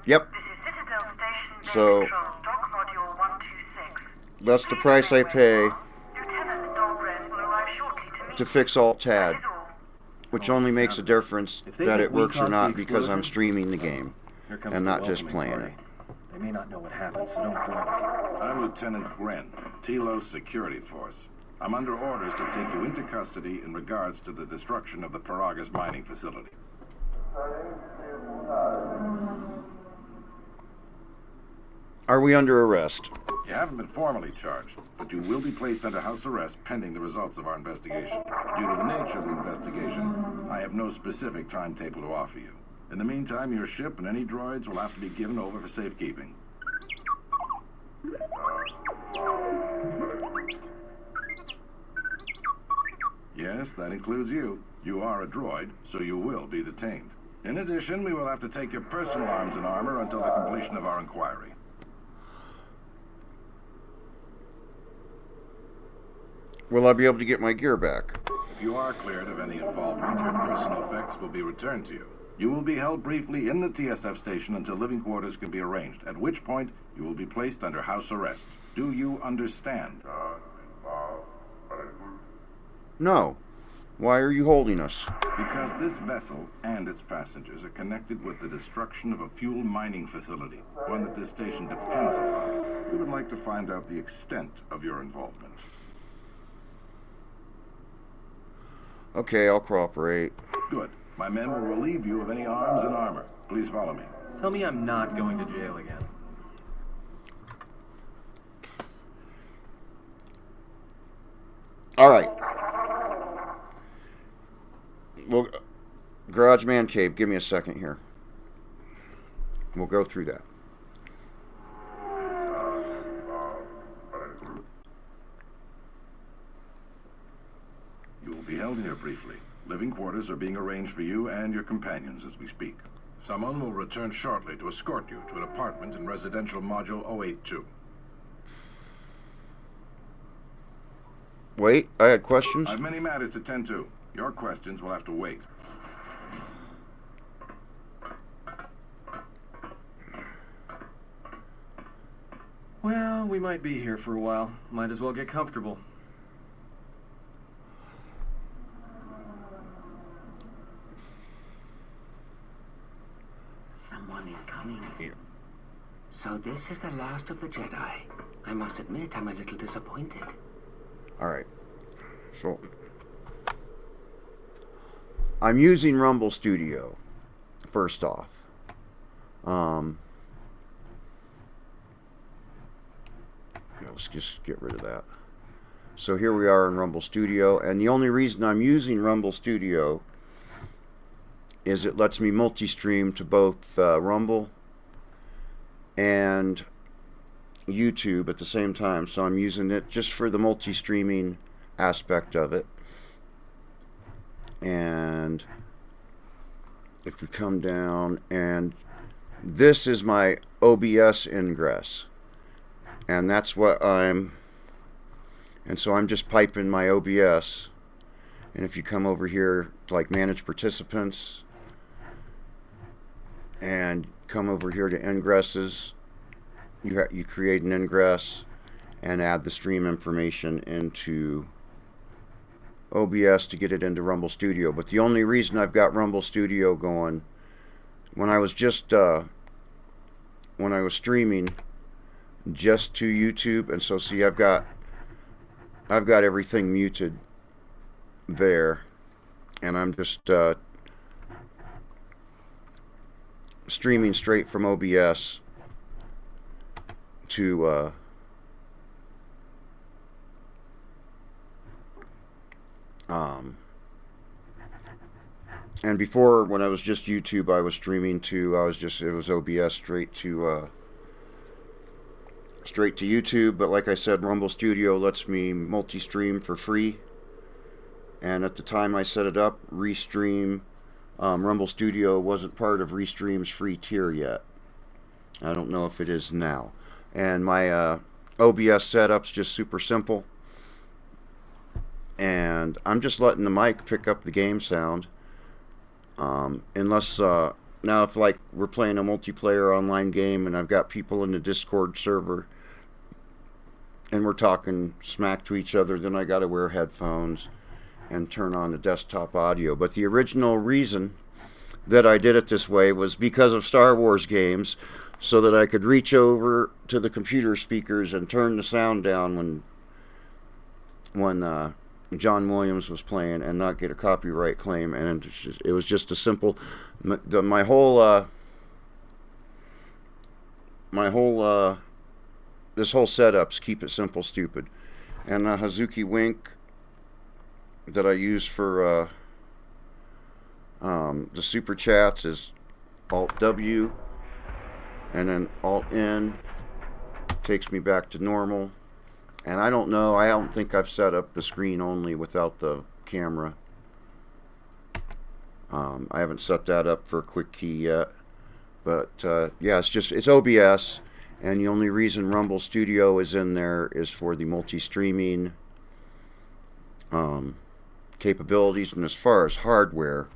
Yep. This is Citadel Station. So Control, Dock Module 126. that's the price I pay Lieutenant Dahlgren will arrive shortly to meet to fix Alt-Tab, That is all. which only makes a difference If they that think it we works or caused not the because I'm explosion, streaming the game Here comes and the not just welcoming playing it. party. They may not know what happened, so don't blow it. I'm Lieutenant Gren, Telos Security Force. I'm under orders to take you into custody in regards to the destruction of the Peragus mining facility. Are we under arrest? You haven't been formally charged, but you will be placed under house arrest pending the results of our investigation. Due to the nature of the investigation, I have no specific timetable to offer you. In the meantime, your ship and any droids will have to be given over for safekeeping. Yes, that includes you. You are a droid, so you will be detained. In addition, we will have to take your personal arms and armor until the completion of our inquiry. Will I be able to get my gear back? If you are cleared of any involvement, your personal effects will be returned to you. You will be held briefly in the TSF station until living quarters can be arranged, at which point you will be placed under house arrest. Do you understand? No. Why are you holding us? Because this vessel and its passengers are connected with the destruction of a fuel mining facility, one that this station depends upon. We would like to find out the extent of your involvement. Okay, I'll cooperate. Good. My men will relieve you of any arms and armor. Please follow me. Tell me I'm not going to jail again. All right. Well, Garage Man Cave, give me a second here. We'll go through that. You will be held here briefly. Living quarters are being arranged for you and your companions as we speak. Someone will return shortly to escort you to an apartment in residential module 082. Wait, I had questions. I have many matters to tend to. Your questions will have to wait. Well, we might be here for a while. Might as well get comfortable. Someone is coming. So this is the last of the Jedi. I must admit, I'm a little disappointed. All right. So I'm using Rumble Studio first off. Let's just get rid of that. So here we are in Rumble Studio, and the only reason I'm using Rumble Studio is it lets me multi-stream to both Rumble and YouTube at the same time. So I'm using it just for the multi-streaming aspect of it. And if we come down, and this is my OBS ingress, and that's what and so I'm just piping my OBS. And if you come over here to like manage participants and come over here to ingresses, you create an ingress and add the stream information into OBS to get it into Rumble Studio. But the only reason I've got Rumble Studio going, when I was just when I was streaming just to YouTube, and so see I've got everything muted there, and I'm just streaming straight from OBS to and before, when I was just YouTube, I was streaming to it was OBS straight to YouTube. But like I said, Rumble Studio lets me multi-stream for free, and at the time I set it up, Restream Rumble Studio wasn't part of Restream's free tier yet. I don't know if it is now. And my OBS setup's just super simple, and I'm just letting the mic pick up the game sound. Unless now if like we're playing a multiplayer online game and I've got people in the Discord server and we're talking smack to each other, then I got to wear headphones and turn on the desktop audio. But the original reason that I did it this way was because of Star Wars games, so that I could reach over to the computer speakers and turn the sound down when John Williams was playing and not get a copyright claim. And it was just a simple, my whole this whole setup's keep it simple, stupid. And the Hazuki Wink that I use for the super chats is Alt W, and then Alt N takes me back to normal. And I don't know, I don't think I've set up the screen only without the camera. I haven't set that up for a quick key yet. But yeah, it's OBS, and the only reason Rumble Studio is in there is for the multi-streaming capabilities. And as far as hardware,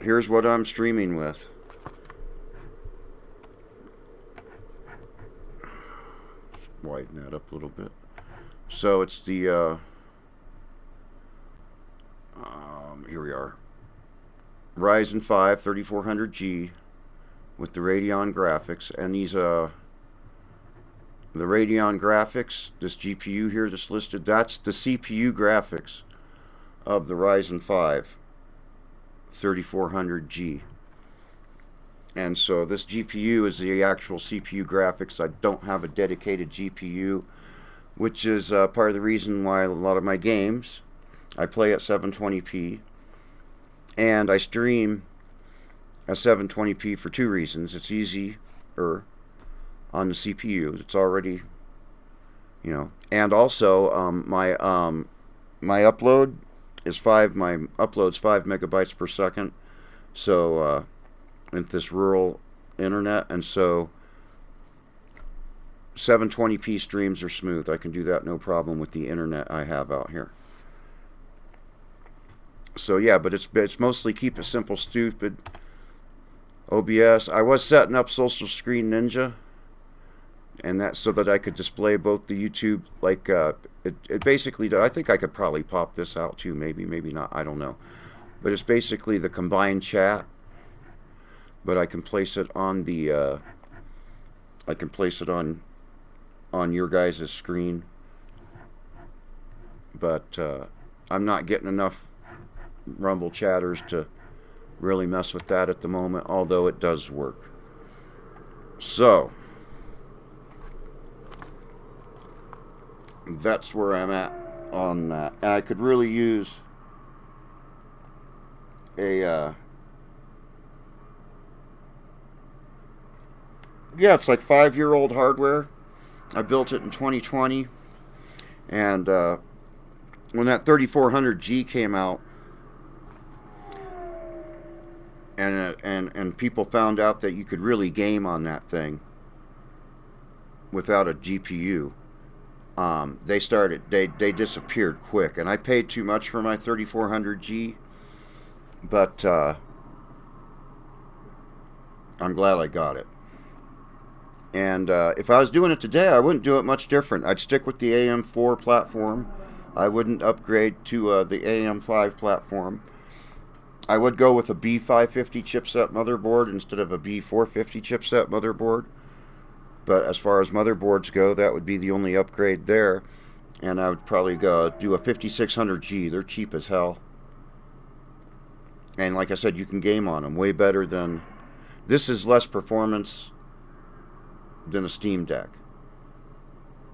here's what I'm streaming with. Widen that up a little bit. So it's the here we are, Ryzen 5 3400G with the Radeon graphics, and these the Radeon graphics, this GPU here that's listed, that's the CPU graphics of the Ryzen 5 3400G. And so this GPU is the actual CPU graphics. I don't have a dedicated GPU, which is part of the reason why a lot of my games I play at 720p, and I stream at 720p for two reasons. It's easier on the CPU. It's already, you know, and also my upload is my upload's 5 megabytes per second. So with this rural internet, and so 720p streams are smooth. I can do that no problem with the internet I have out here. So yeah, but it's mostly keep it simple, stupid. OBS. I was setting up Social Screen Ninja, and that's so that I could display both the YouTube, like it basically. I think I could probably pop this out too. Maybe not. I don't know. But it's basically the combined chat. But I can place it on the. I can place it on your guys' screen. But I'm not getting enough Rumble chatters to really mess with that at the moment, although it does work. So that's where I'm at on that. And I could really use a yeah, it's like 5-year-old hardware. I built it in 2020, and when that 3400G came out, and people found out that you could really game on that thing without a GPU, they disappeared quick. And I paid too much for my 3400G, but I'm glad I got it. And if I was doing it today, I wouldn't do it much different. I'd stick with the AM4 platform. I wouldn't upgrade to the AM5 platform. I would go with a B550 chipset motherboard instead of a B450 chipset motherboard. But as far as motherboards go, that would be the only upgrade there. And I would probably go do a 5600G. They're cheap as hell. And like I said, you can game on them way better than... This is less performance than a Steam Deck,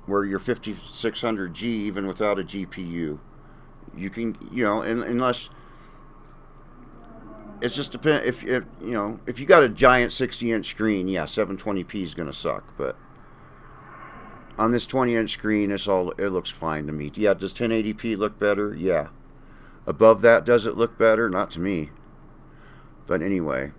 where your 5600G, even without a GPU, you can, you know, unless it's just depend if you know, if you got a giant 60-inch screen, yeah, 720p is gonna suck, but on this 20-inch screen, it looks fine to me. Yeah, does 1080p look better? Yeah. Above that, does it look better? Not to me. But anyway,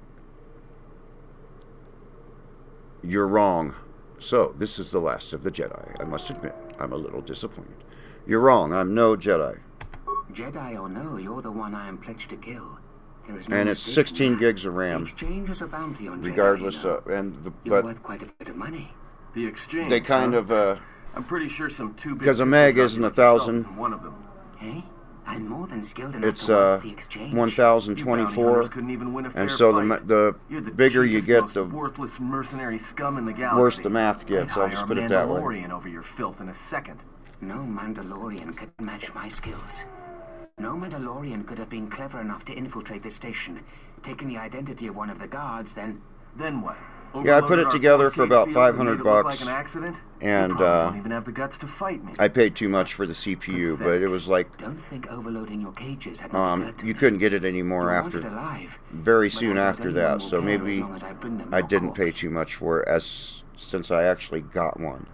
you're wrong. So, this is the last of the Jedi. I must admit, I'm a little disappointed. You're wrong. I'm no Jedi. Jedi or no, you're the one I am pledged to kill. There is no and it's 16 gigs of RAM. The exchange is a bounty on regardless Jedi, you know. You're worth quite a bit of money. The exchange. They kind of I'm pretty sure some too big. Because a meg isn't 1,000. One of them. Hey, I'm more than skilled enough it's to work the exchange. 1,024, and so the bigger you get, the worthless mercenary scum in the galaxy. Worse the math gets. I'll just put it that way. Mandalorian over your filth in a second. No Mandalorian could match my skills. No Mandalorian could have been clever enough to infiltrate this station, taking the identity of one of the guards, then what? Yeah, I put it together for about $500 like an accident? And don't even have the guts to fight me. I paid too much for the CPU, but it was like don't think overloading your cages had occurred to you me. couldn't get it anymore very soon after that, so maybe I didn't pay too much for it, as since I actually got one.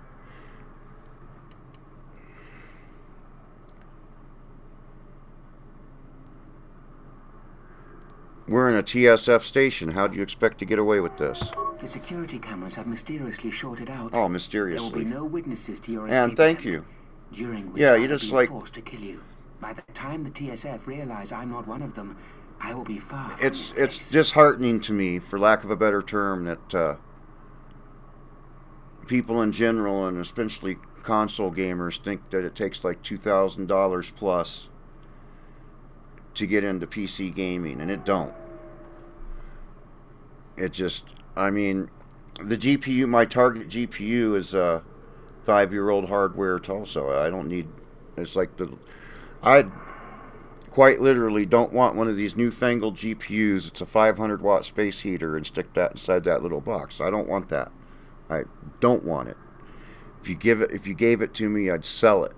We're in a TSF station. How do you expect to get away with this? The security cameras have mysteriously shorted out. Oh, There mysteriously. will be no witnesses to your And escape thank attempt, you. during which Yeah, I you have just been like... forced to kill you. By the time the TSF realize I'm not one of them, I will be far from It's this place. disheartening to me, for lack of a better term, that people in general, and especially console gamers, think that it takes like $2,000 plus to get into PC gaming, and it don't. It just, I mean, the GPU, my target GPU is 5-year-old hardware also. I don't need, it's like I quite literally don't want one of these newfangled GPUs. It's a 500 watt space heater and stick that inside that little box. I don't want that. I don't want it. If you gave it to me, I'd sell it.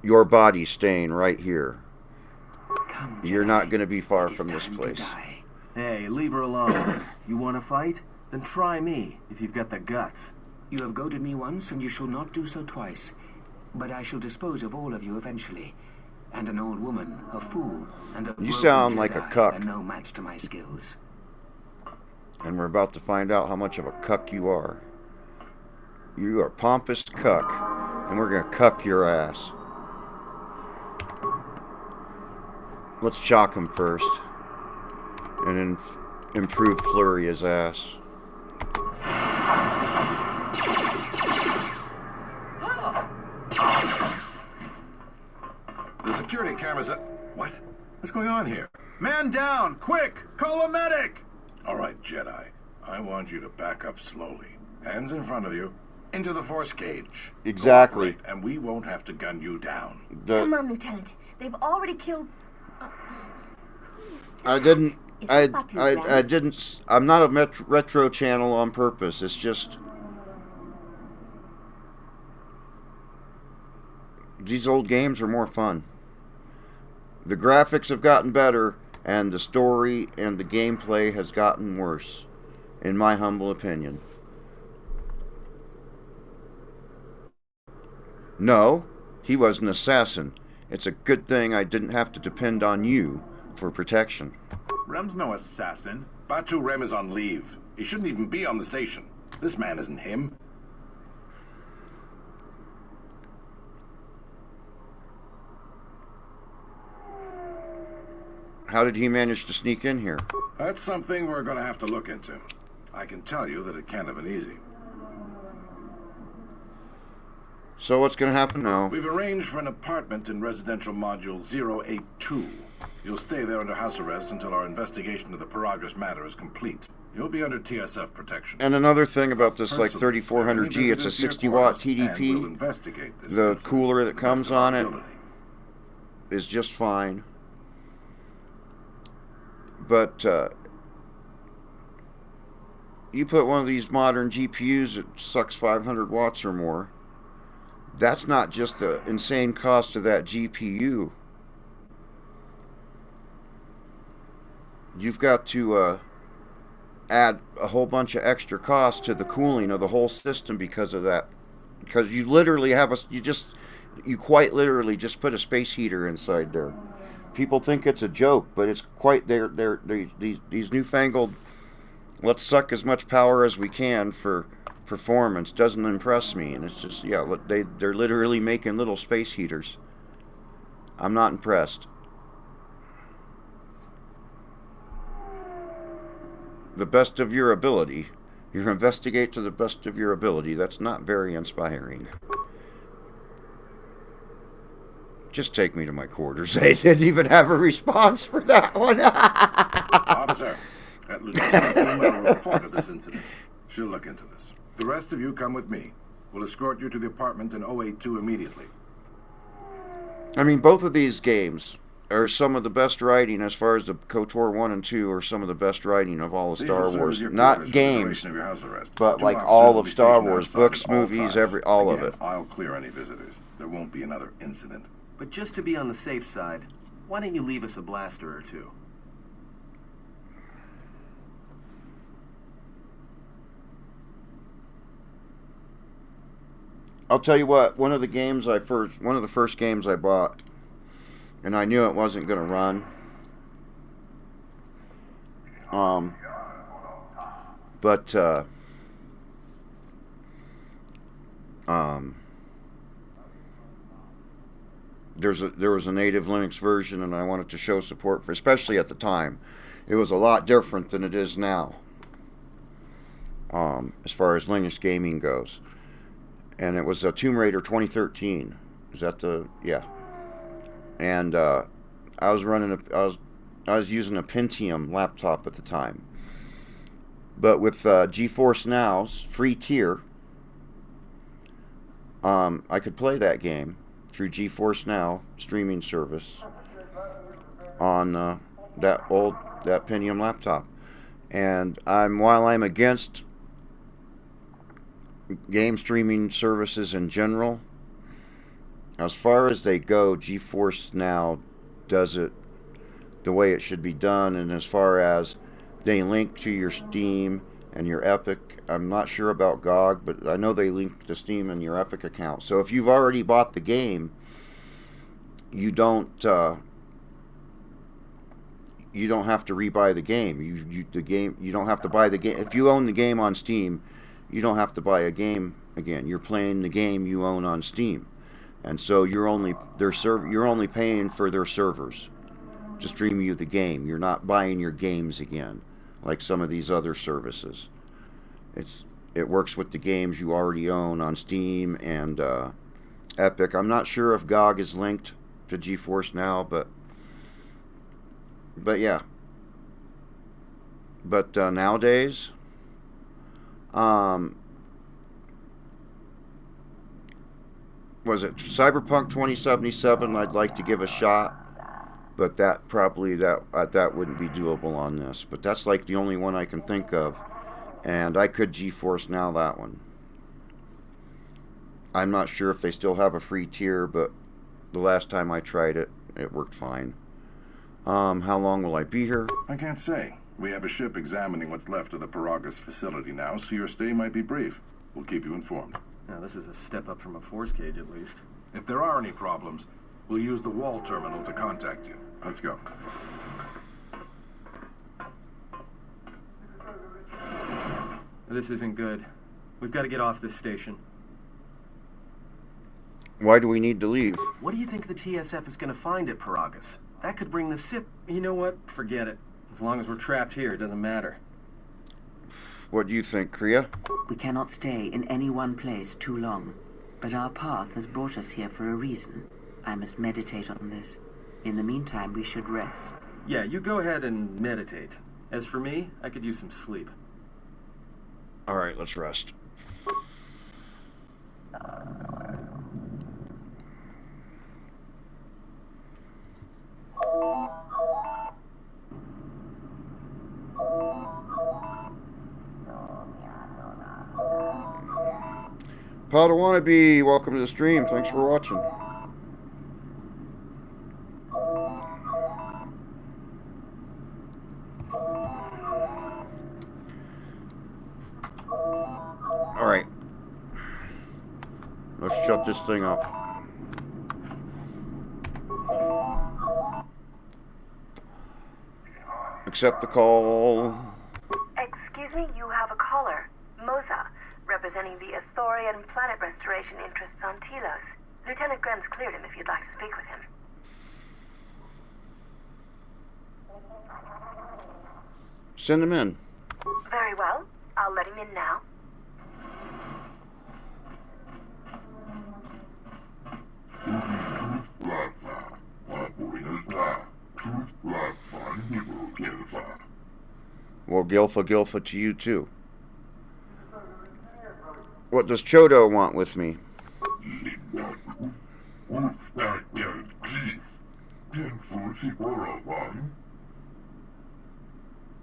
Your body's staying right here. Come, You're Jedi. not going to be far It is from this time to place. die. Hey, leave her alone. You want to fight? Then try me, if you've got the guts. You have goaded me once, and you shall not do so twice. But I shall dispose of all of you eventually. And an old woman, a fool, and a broken sound like a Jedi cuck. are no match to my skills. And we're about to find out how much of a cuck you are. You are a pompous cuck, and we're going to cuck your ass. Let's chalk him first, and then improve flurry his ass. The security cameras are... What? What's going on here? Man down! Quick! Call a medic! All right, Jedi. I want you to back up slowly. Hands in front of you. Into the force cage. Exactly. Cooperate, and we won't have to gun you down. Come on, Lieutenant. They've already killed... I didn't. Is I that Batu, I right? didn't. I'm not a retro channel on purpose. It's just these old games are more fun. The graphics have gotten better, and the story and the gameplay has gotten worse, in my humble opinion. No, he was an assassin. It's a good thing I didn't have to depend on you for protection. Rem's no assassin. Batu Rem is on leave. He shouldn't even be on the station. This man isn't him. How did he manage to sneak in here? That's something we're going to have to look into. I can tell you that it can't have been easy. So what's going to happen now? We've arranged for an apartment in residential module 082. You'll stay there under house arrest until our investigation of the Peragus matter is complete. You'll be under TSF protection. And another thing about this, like Personally, 3400G, it's a visitors to your 60 watt quarters, and we'll TDP. investigate this The incident cooler that to the comes best of our on it ability. is just fine. But you put one of these modern GPUs that sucks 500 watts or more, that's not just the insane cost of that GPU. You've got to add a whole bunch of extra costs to the cooling of the whole system because of that. Because you literally have you quite literally just put a space heater inside there. People think it's a joke, but it's quite these newfangled, let's suck as much power as we can for performance doesn't impress me. And it's just, yeah, they're literally making little space heaters. I'm not impressed. The best of your ability. You investigate to the best of your ability. That's not very inspiring. Just take me to my quarters. They didn't even have a response for that one. Officer, that Lieutenant Blumer reported this incident. She'll look into this. The rest of you come with me. We'll escort you to the apartment in 082 immediately. I mean, both of these games are some of the best writing as far as the KOTOR 1 and 2 are some of the best writing of all of These Star will serve Wars. as your Not quarters for the games, duration of your house arrest. but Two like officers all will of be Star stationed Wars, outside books, at all movies, times. all of Again, it. I'll clear any visitors. There won't be another incident. But just to be on the safe side, why don't you leave us a blaster or two? I'll tell you what, one of the first games I bought, and I knew it wasn't going to run. There was a native Linux version, and I wanted to show support for, especially at the time. It was a lot different than it is now, as far as Linux gaming goes. And it was a Tomb Raider 2013. Is that the And I was using a Pentium laptop at the time. But with GeForce Now's free tier, I could play that game through GeForce Now streaming service on that Pentium laptop. And while I'm against game streaming services in general, as far as they go, GeForce Now does it the way it should be done. And as far as they link to your Steam and your Epic, I'm not sure about GOG, but I know they link to Steam and your Epic account. So if you've already bought the game, you don't have to rebuy the game. You don't have to buy the game. If you own the game on Steam, you don't have to buy a game again. You're playing the game you own on Steam, and so you're only paying for their servers to stream you the game. You're not buying your games again, like some of these other services. It works with the games you already own on Steam and Epic. I'm not sure if GOG is linked to GeForce Now, but yeah. But nowadays, was it Cyberpunk 2077? I'd like to give a shot, but that wouldn't be doable on this. But that's like the only one I can think of, and I could GeForce Now that one. I'm not sure if they still have a free tier, but the last time I tried it, it worked fine. How long will I be here? I can't say. We have a ship examining what's left of the Peragus facility now, so your stay might be brief. We'll keep you informed. Now, this is a step up from a force cage, at least. If there are any problems, we'll use the wall terminal to contact you. Let's go. This isn't good. We've got to get off this station. Why do we need to leave? What do you think the TSF is going to find at Peragus? That could bring the Sith... You know what? Forget it. As long as we're trapped here, it doesn't matter. What do you think, Kriya? We cannot stay in any one place too long. But our path has brought us here for a reason. I must meditate on this. In the meantime, we should rest. Yeah, you go ahead and meditate. As for me, I could use some sleep. All right, let's rest. Padawannabe, welcome to the stream. Thanks for watching. All right. Let's shut this thing up. Accept the call. Excuse me, you have a caller. Moza, representing the Athorian planet restoration interests on Telos. Lieutenant Grant's cleared him if you'd like to speak with him. Send him in. Very well. I'll let him in now. Well, Gilfa to you too. What does Chodo want with me?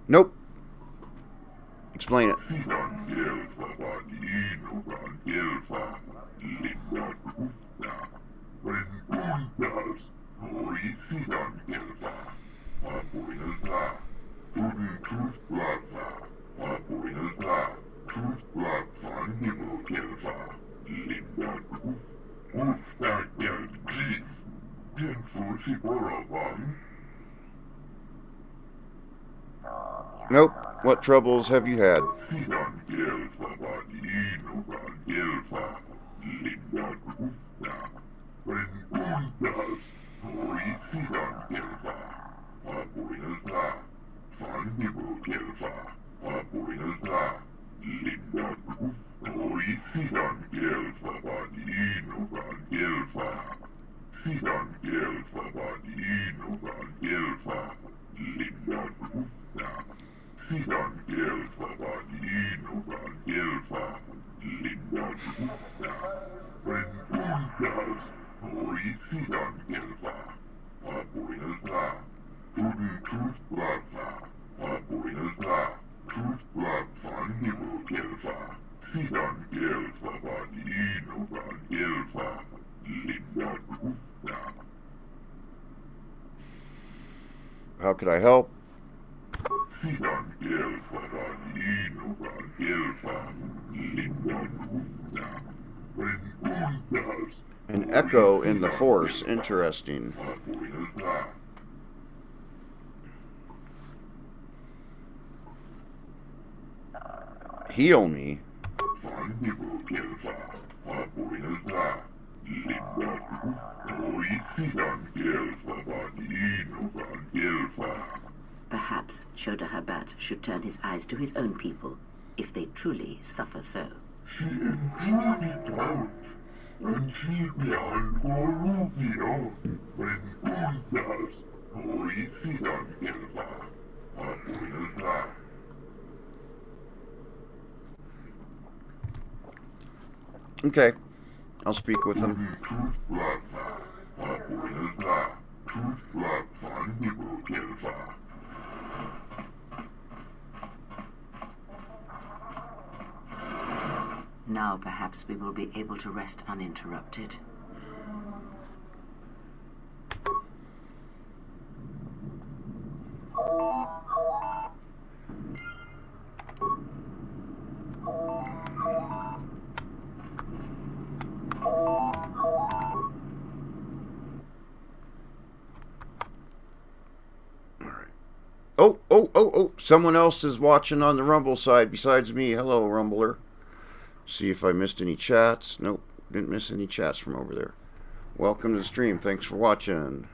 Nope. Explain it. Nope. What troubles have you had? How could I help? An echo in the force. Interesting. Heal me. Perhaps Shodahabat should turn his eyes to his own people, if they truly suffer so. Okay, I'll speak with him. Now perhaps we will be able to rest uninterrupted. Oh, someone else is watching on the Rumble side besides me. Hello, Rumbler. See if I missed any chats. Nope, didn't miss any chats from over there. Welcome to the stream. Thanks for watching.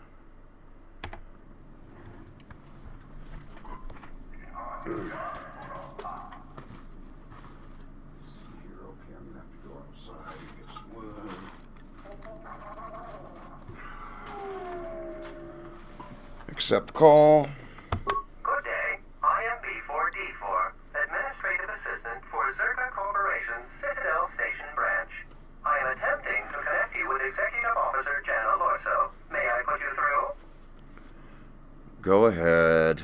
Accept call. Good day. I am B4D4, Administrative Assistant for Zerka Corporation's Citadel Station branch. I am attempting to connect you with Executive Officer Jana Lorso. May I put you through? Go ahead.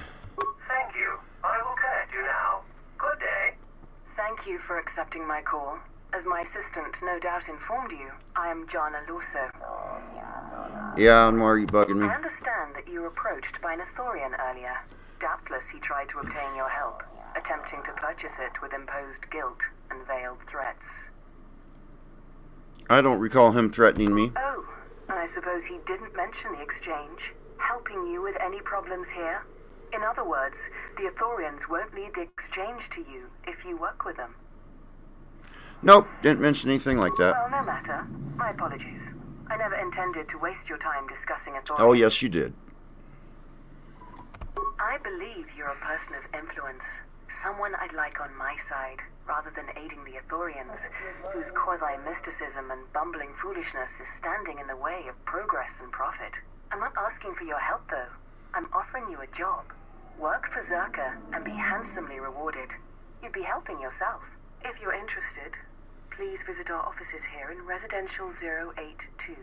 Thank you. I will connect you now. Good day. Thank you for accepting my call. As my assistant no doubt informed you, I am Jana Lorso. Yeah, and why are you bugging me? I understand that you were approached by an Ithorian earlier. Doubtless he tried to obtain your help, attempting to purchase it with imposed guilt and veiled threats. I don't recall him threatening me. Oh, and I suppose he didn't mention the exchange, helping you with any problems here? In other words, the Ithorians won't need the exchange to you if you work with them. Nope, didn't mention anything like that. Well, no matter. My apologies. I never intended to waste your time discussing Ithorians. Oh, yes, you did. I believe you're a person of influence. Someone I'd like on my side, rather than aiding the Ithorians, whose quasi-mysticism and bumbling foolishness is standing in the way of progress and profit. I'm not asking for your help, though. I'm offering you a job. Work for Zerka and be handsomely rewarded. You'd be helping yourself. If you're interested, please visit our offices here in Residential 082.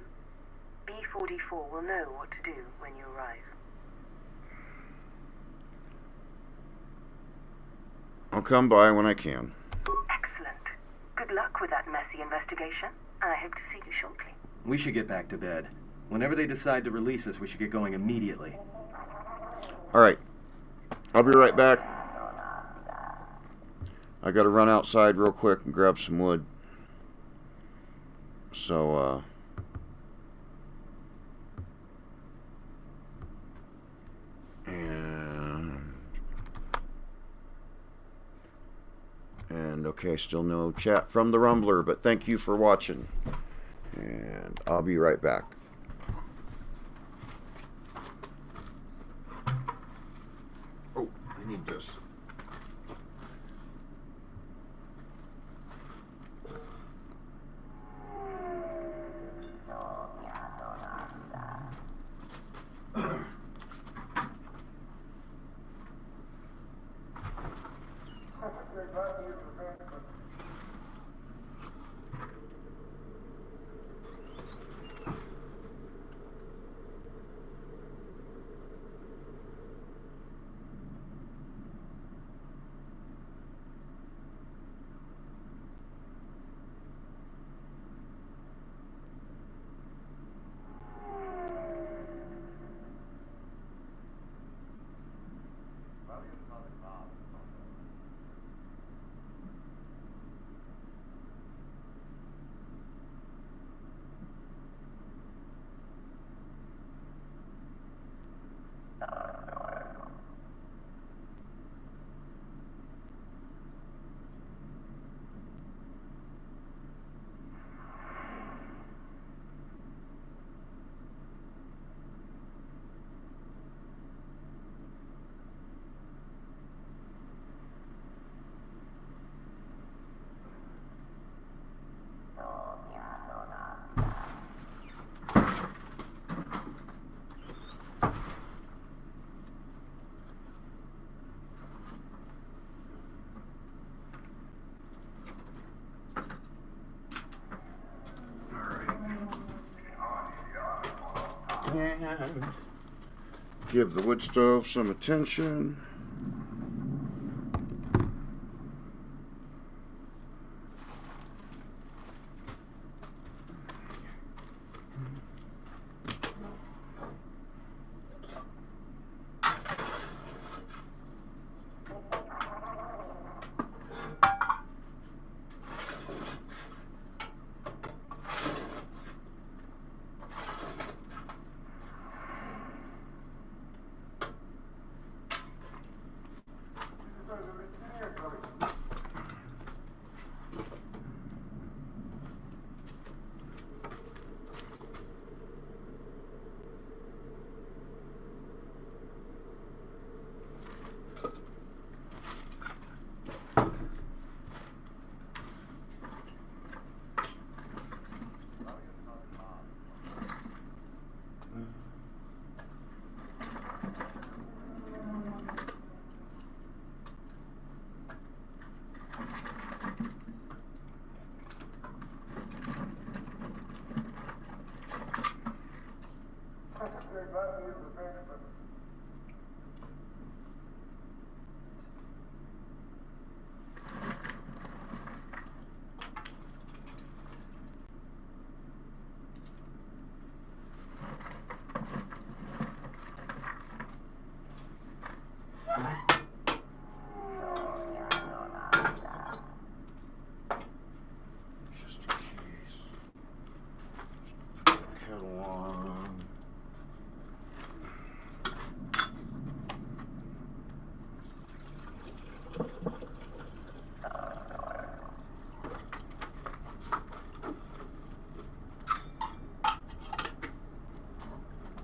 B44 will know what to do when you arrive. I'll come by when I can. Excellent. Good luck with that messy investigation, and I hope to see you shortly. We should get back to bed. Whenever they decide to release us, we should get going immediately. All right. I'll be right back. I got to run outside real quick and grab some wood. So, and okay, still no chat from the Rumbler, but thank you for watching. And I'll be right back. Oh, I need this. And give the wood stove some attention.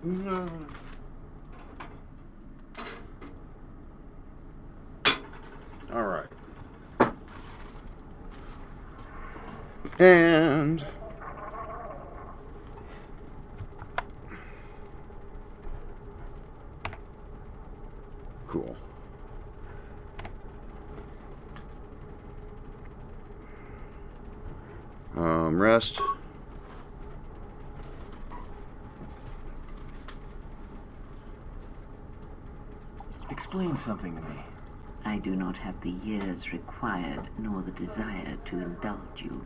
No. All right. And cool. Rest. Explain something to me. I do not have the years required, nor the desire to indulge you.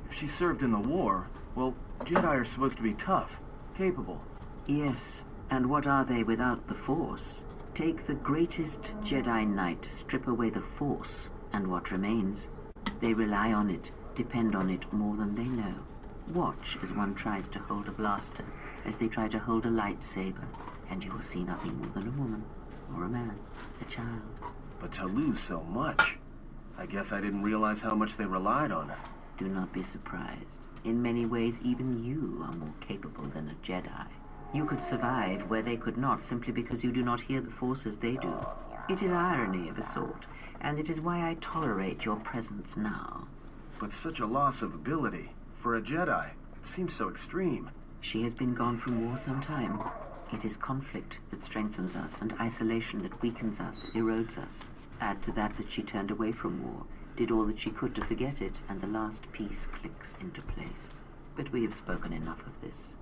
If she served in the war, well, Jedi are supposed to be tough. capable. Yes, and what are they without the Force? Take the greatest Jedi Knight, strip away the Force, and what remains? They rely on it, depend on it more than they know. Watch as one tries to hold a blaster, as they try to hold a lightsaber, and you will see nothing more than a woman, or a man, a child. But to lose so much, I guess I didn't realize how much they relied on it. Do not be surprised. In many ways, even you are more capable than a Jedi. You could survive where they could not simply because you do not hear the Force as they do. It is irony of a sort, and it is why I tolerate your presence now. But such a loss of ability. For a Jedi, it seems so extreme. She has been gone from war some time. It is conflict that strengthens us, and isolation that weakens us, erodes us. Add to that she turned away from war, did all that she could to forget it, and the last piece clicks into place. But we have spoken enough of this,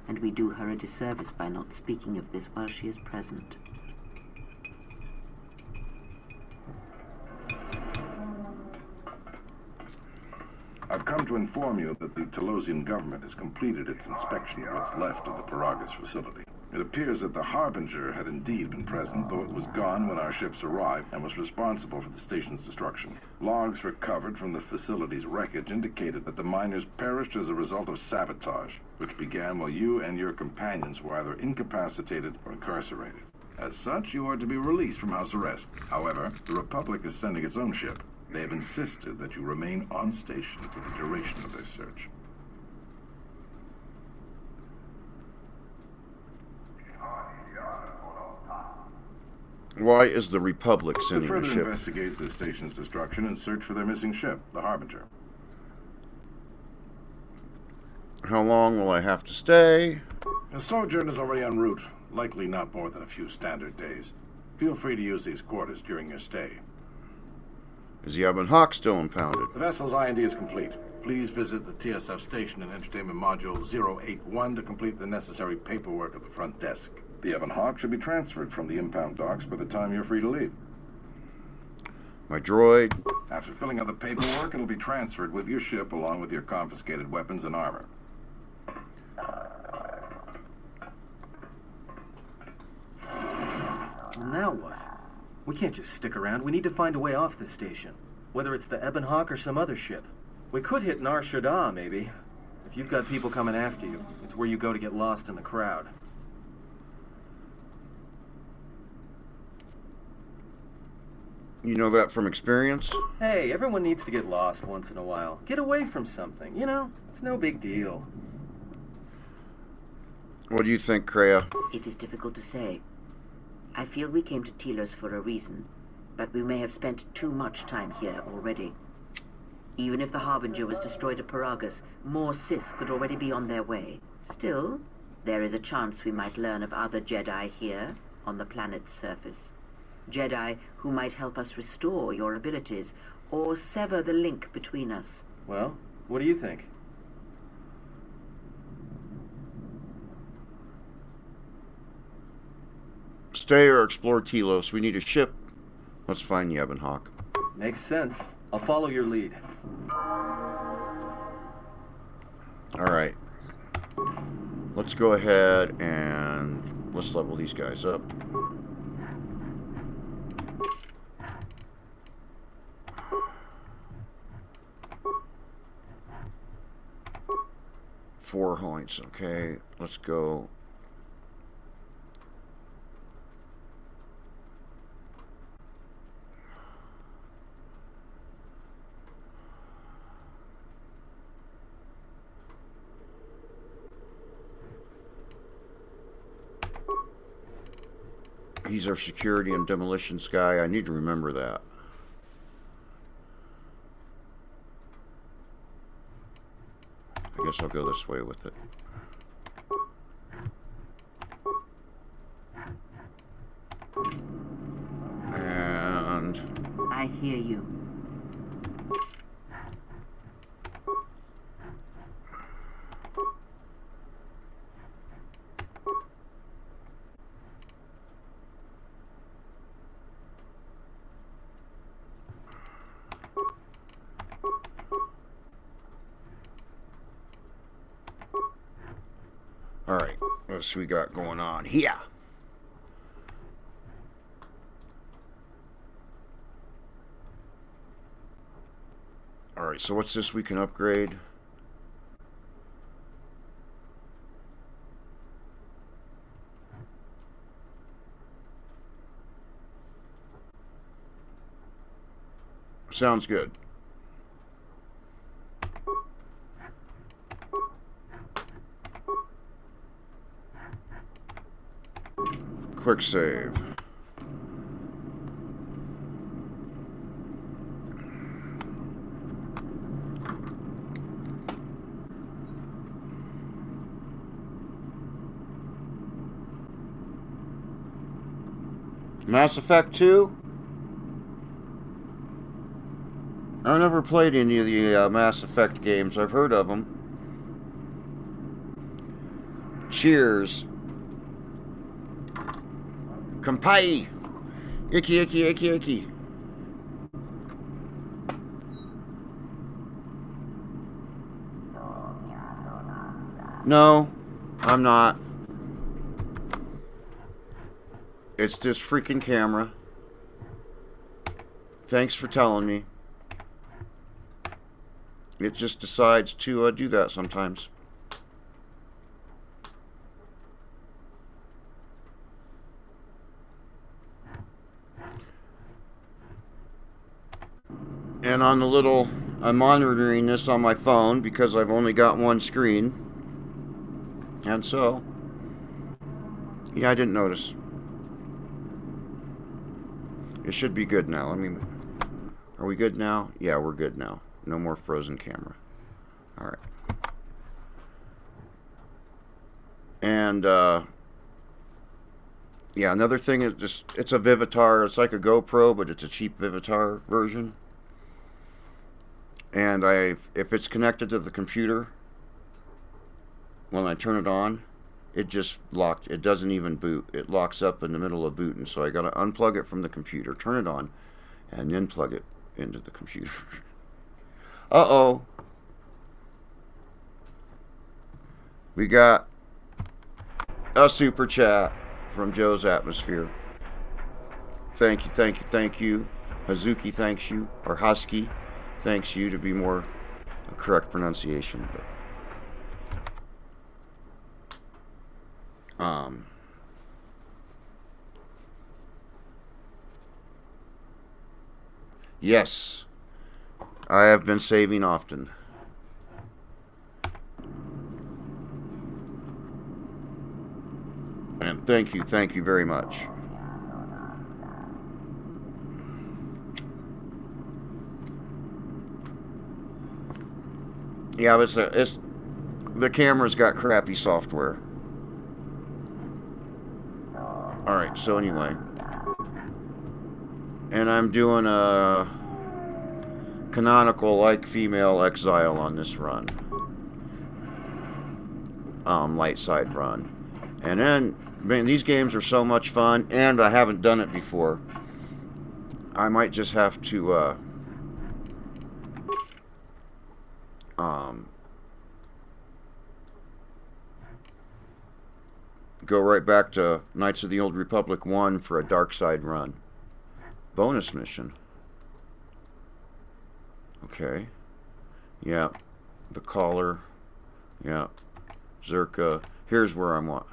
and we do her a disservice by not speaking of this while she is present. I've come to inform you that the Telosian government has completed its inspection of what's left of the Peragus facility. It appears that the Harbinger had indeed been present, though it was gone when our ships arrived and was responsible for the station's destruction. Logs recovered from the facility's wreckage indicated that the miners perished as a result of sabotage, which began while you and your companions were either incapacitated or incarcerated. As such, you are to be released from house arrest. However, the Republic is sending its own ship. They have insisted that you remain on station for the duration of their search. Why is the Republic To sending a further ship? investigate the station's destruction and search for their missing ship, the Harbinger. How long will I have to stay? The sojourn is already en route, likely not more than a few standard days. Feel free to use these quarters during your stay. Is the Ebon Hawk still impounded? The vessel's IND is complete. Please visit the TSF station in Entertainment Module 081 to complete the necessary paperwork at the front desk. The Ebon Hawk should be transferred from the impound docks by the time you're free to leave. My droid? After filling out the paperwork, it'll be transferred with your ship along with your confiscated weapons and armor. Now what? We can't just stick around. We need to find a way off this station. Whether it's the Ebon Hawk or some other ship. We could hit Nar Shaddaa, maybe. If you've got people coming after you, it's where you go to get lost in the crowd. You know that from experience? Hey, everyone needs to get lost once in a while. Get away from something, you know? It's no big deal. What do you think, Kreia? It is difficult to say. I feel we came to Telos for a reason, but we may have spent too much time here already. Even if the Harbinger was destroyed at Peragus, more Sith could already be on their way. Still, there is a chance we might learn of other Jedi here, on the planet's surface. Jedi who might help us restore your abilities, or sever the link between us. Well, what do you think? Stay or explore Telos. We need a ship. Let's find the Ebon Hawk. Makes sense. I'll follow your lead. Alright. Let's go ahead and let's level these guys up. Four points. Okay, let's go. He's our security and demolitions guy. I need to remember that. I guess I'll go this way with it. And I hear you. all right. else we got going on here? Alright, so what's this we can upgrade? Sounds good. Quick save. Mass Effect 2? I've never played any of the Mass Effect games. I've heard of them. Cheers. Kampai. Icky, icky, icky, icky. No, I'm not. It's this freaking camera. Thanks for telling me. It just decides to do that sometimes. And on the little, I'm monitoring this on my phone because I've only got one screen. And so, yeah, I didn't notice. It should be good now. Are we good now? Yeah, we're good now. No more frozen camera. All right. And, yeah, another thing is just, it's a Vivitar. It's like a GoPro, but it's a cheap Vivitar version. And if it's connected to the computer, when I turn it on, it just locked. It doesn't even boot. It locks up in the middle of booting. So I got to unplug it from the computer, turn it on, and then plug it into the computer. Uh-oh. We got a super chat from Joe's Atmosphere. Thank you, thank you, thank you. Hazuki thanks you, or Husky thanks you, to be more a correct pronunciation. But yes, I have been saving often. And thank you very much. Yeah, it's the camera's got crappy software. Alright, so anyway. And I'm doing a canonical like female exile on this run. Light side run. And then, man, these games are so much fun, and I haven't done it before. I might just have to go right back to Knights of the Old Republic 1 for a dark side run. Bonus mission. Okay. Yeah. The Caller. Yeah. Zerka. Here's where I'm at.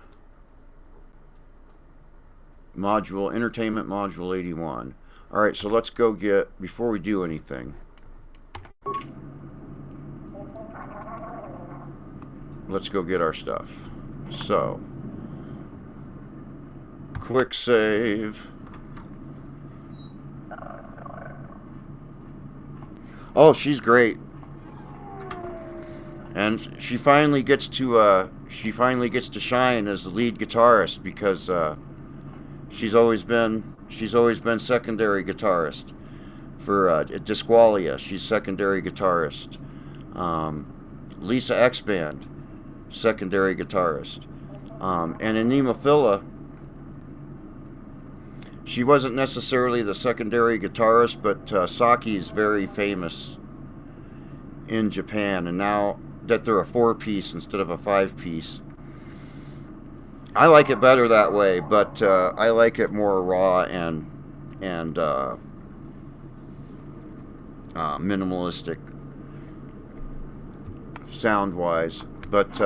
Module, Entertainment Module 81. Alright, so let's go get, before we do anything, let's go get our stuff. So, quick save. Oh, she's great. And she finally gets to shine as the lead guitarist, because she's always been secondary guitarist for Disqualia. She's secondary guitarist. Lisa X Band, secondary guitarist. And in Nemophila, she wasn't necessarily the secondary guitarist, but Saki's very famous in Japan, and now that they're a 4-piece instead of a 5-piece, I like it better that way, but I like it more raw and minimalistic sound wise. But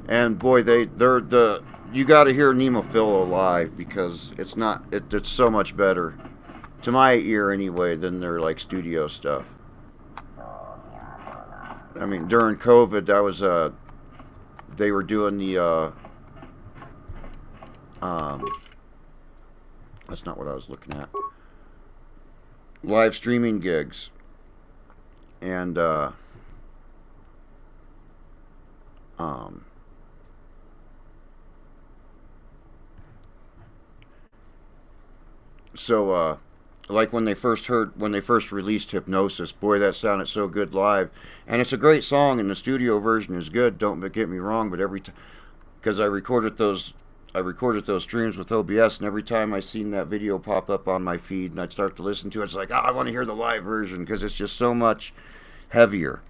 and boy, you got to hear Nemophila live, because it's so much better to my ear anyway than their like studio stuff. I mean, during COVID, that was they were doing the that's not what I was looking at. Live streaming gigs, and so like when they first released Hypnosis, boy, that sounded so good live, and it's a great song, and the studio version is good. Don't get me wrong, but every time, because I recorded those streams with OBS, and every time I seen that video pop up on my feed, and I'd start to listen to it, it's like, I want to hear the live version, because it's just so much heavier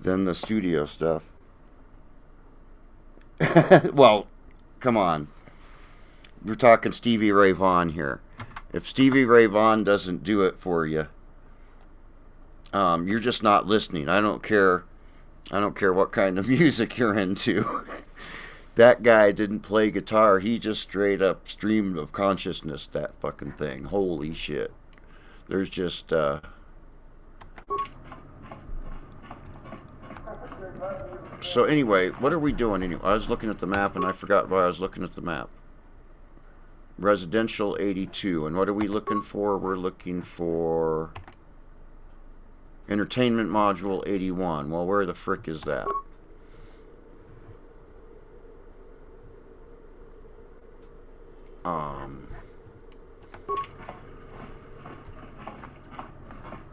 than the studio stuff. Well, come on, we're talking Stevie Ray Vaughan here. If Stevie Ray Vaughan doesn't do it for you, you're just not listening. I don't care what kind of music you're into. That guy didn't play guitar. He just straight up streamed of consciousness, that fucking thing. Holy shit. There's just so anyway, what are we doing anyway? I was looking at the map and I forgot why I was looking at the map. Residential 82. And what are we looking for? We're looking for entertainment module 81. Well, where the frick is that?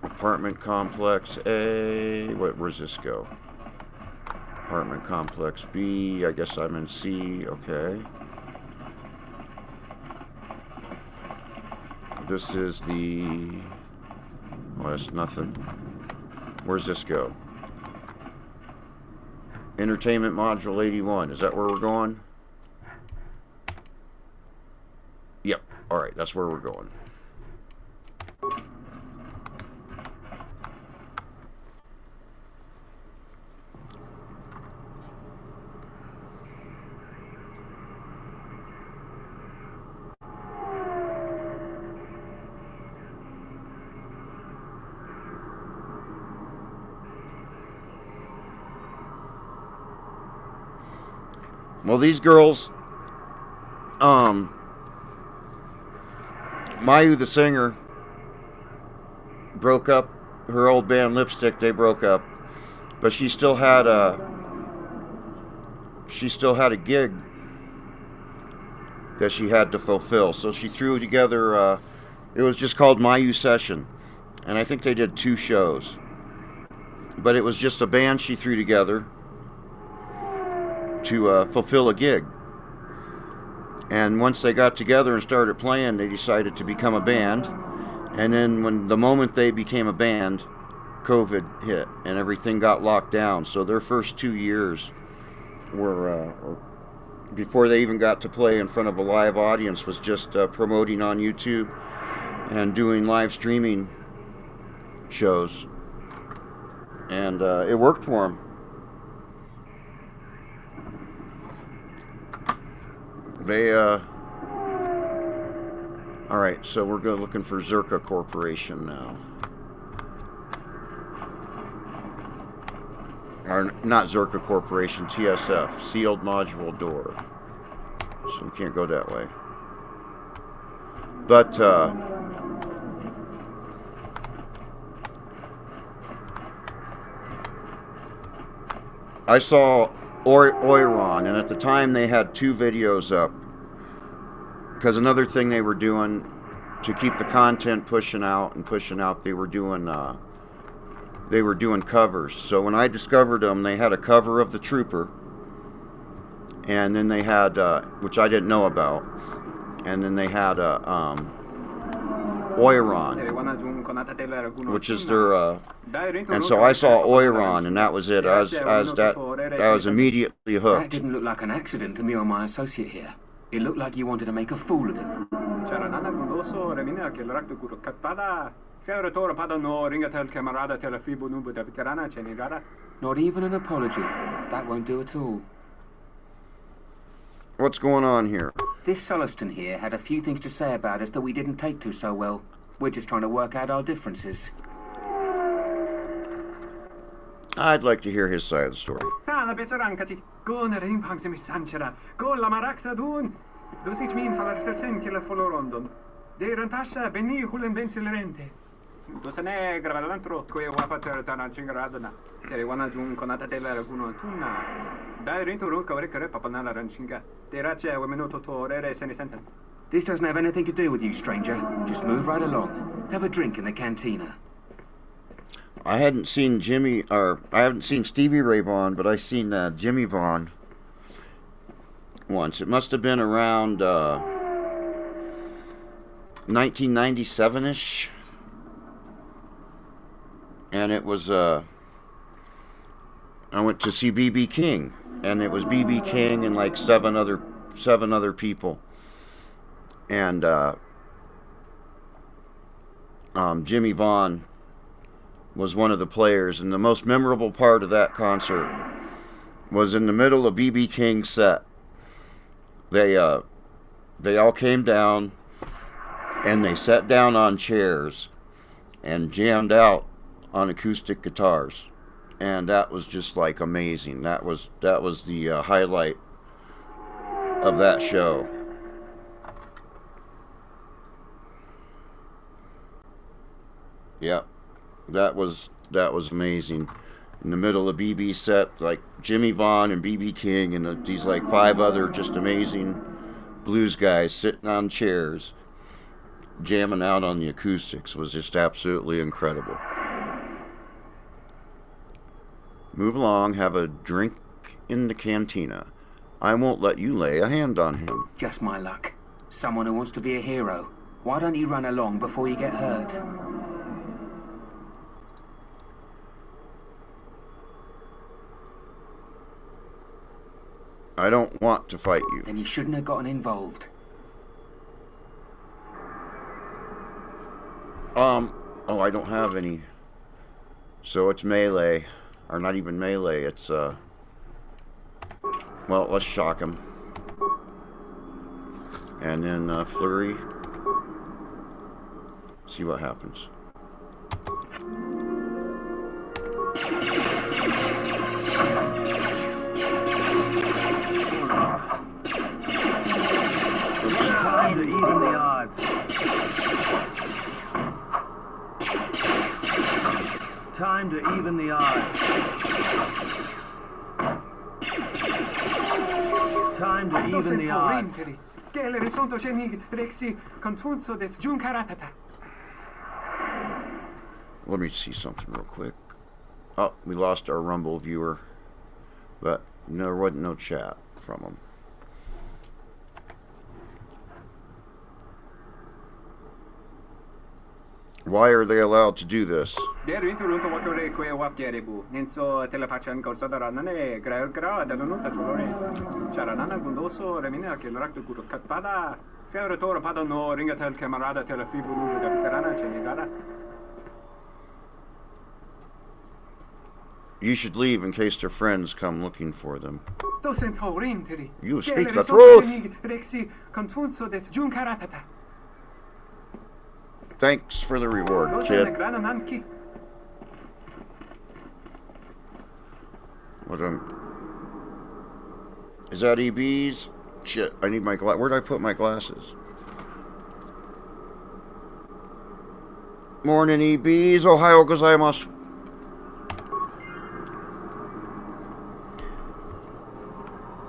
Apartment complex A. Where's this go? Apartment complex B. I guess I'm in C. Okay. This is the... Oh, that's nothing. Where's this go? Entertainment module 81. Is that where we're going? Yep. Alright, that's where we're going. Well, these girls, Mayu the singer broke up. Her old band Lipstick, they broke up, but she still had a gig that she had to fulfill. So she threw together. It was just called Mayu Session, and I think they did 2 shows. But it was just a band she threw together to fulfill a gig. And once they got together and started playing, they decided to become a band. And then the moment they became a band, COVID hit and everything got locked down. So their first 2 years were, before they even got to play in front of a live audience, was just promoting on YouTube and doing live streaming shows. And it worked for them. Alright, so we're looking for Zerka Corporation now. Or, not Zerka Corporation, TSF. Sealed module door. So we can't go that way. But, I saw Oiron, and at the time they had 2 videos up, because another thing they were doing to keep the content pushing out, they were doing covers. So when I discovered them, they had a cover of The Trooper, and then they had which I didn't know about, and then they had Oiron, which is their. And so I saw Oiron, and that was it. I was immediately That hooked. didn't look like an accident to me or my associate here. It looked like you wanted to make a fool of him. Not even an apology. That won't do at all. What's going on here? This Sulluston here had a few things to say about us that we didn't take to so well. We're just trying to work out our differences. I'd like to hear his side of the story. This doesn't have anything to do with you, stranger. Just move right along. Have a drink in the cantina. I hadn't seen Stevie Ray Vaughan, but I seen Jimmy Vaughan once. It must have been around 1997-ish. And it was, I went to see B.B. King. And it was B.B. King and like seven other people. And Jimmy Vaughan was one of the players, and the most memorable part of that concert was in the middle of B.B. King's set. They all came down, and they sat down on chairs and jammed out on acoustic guitars, and that was just like amazing. That was the highlight of that show. Yep. That was amazing. In the middle of BB's set, like Jimmy Vaughan and BB King and these like 5 other just amazing blues guys sitting on chairs, jamming out on the acoustics was just absolutely incredible. Move along, have a drink in the cantina. I won't let you lay a hand on him. Just my luck. Someone who wants to be a hero. Why don't you run along before you get hurt? I don't want to fight you. Then you shouldn't have gotten involved. Oh, I don't have any. So it's melee. Or not even melee, it's, well, let's shock him. And then, flurry. See what happens. Time to even the odds. Time to even the odds. Time to even the odds. Let me see something real quick. Oh, we lost our Rumble viewer. But there wasn't no chat from him. Why are they allowed to do this? You should leave in case their friends come looking for them. You speak the truth! Thanks for the reward, kid. Is that EB's? Shit, I need my where'd I put my glasses? Morning, EB's. Ohio gozaimasu.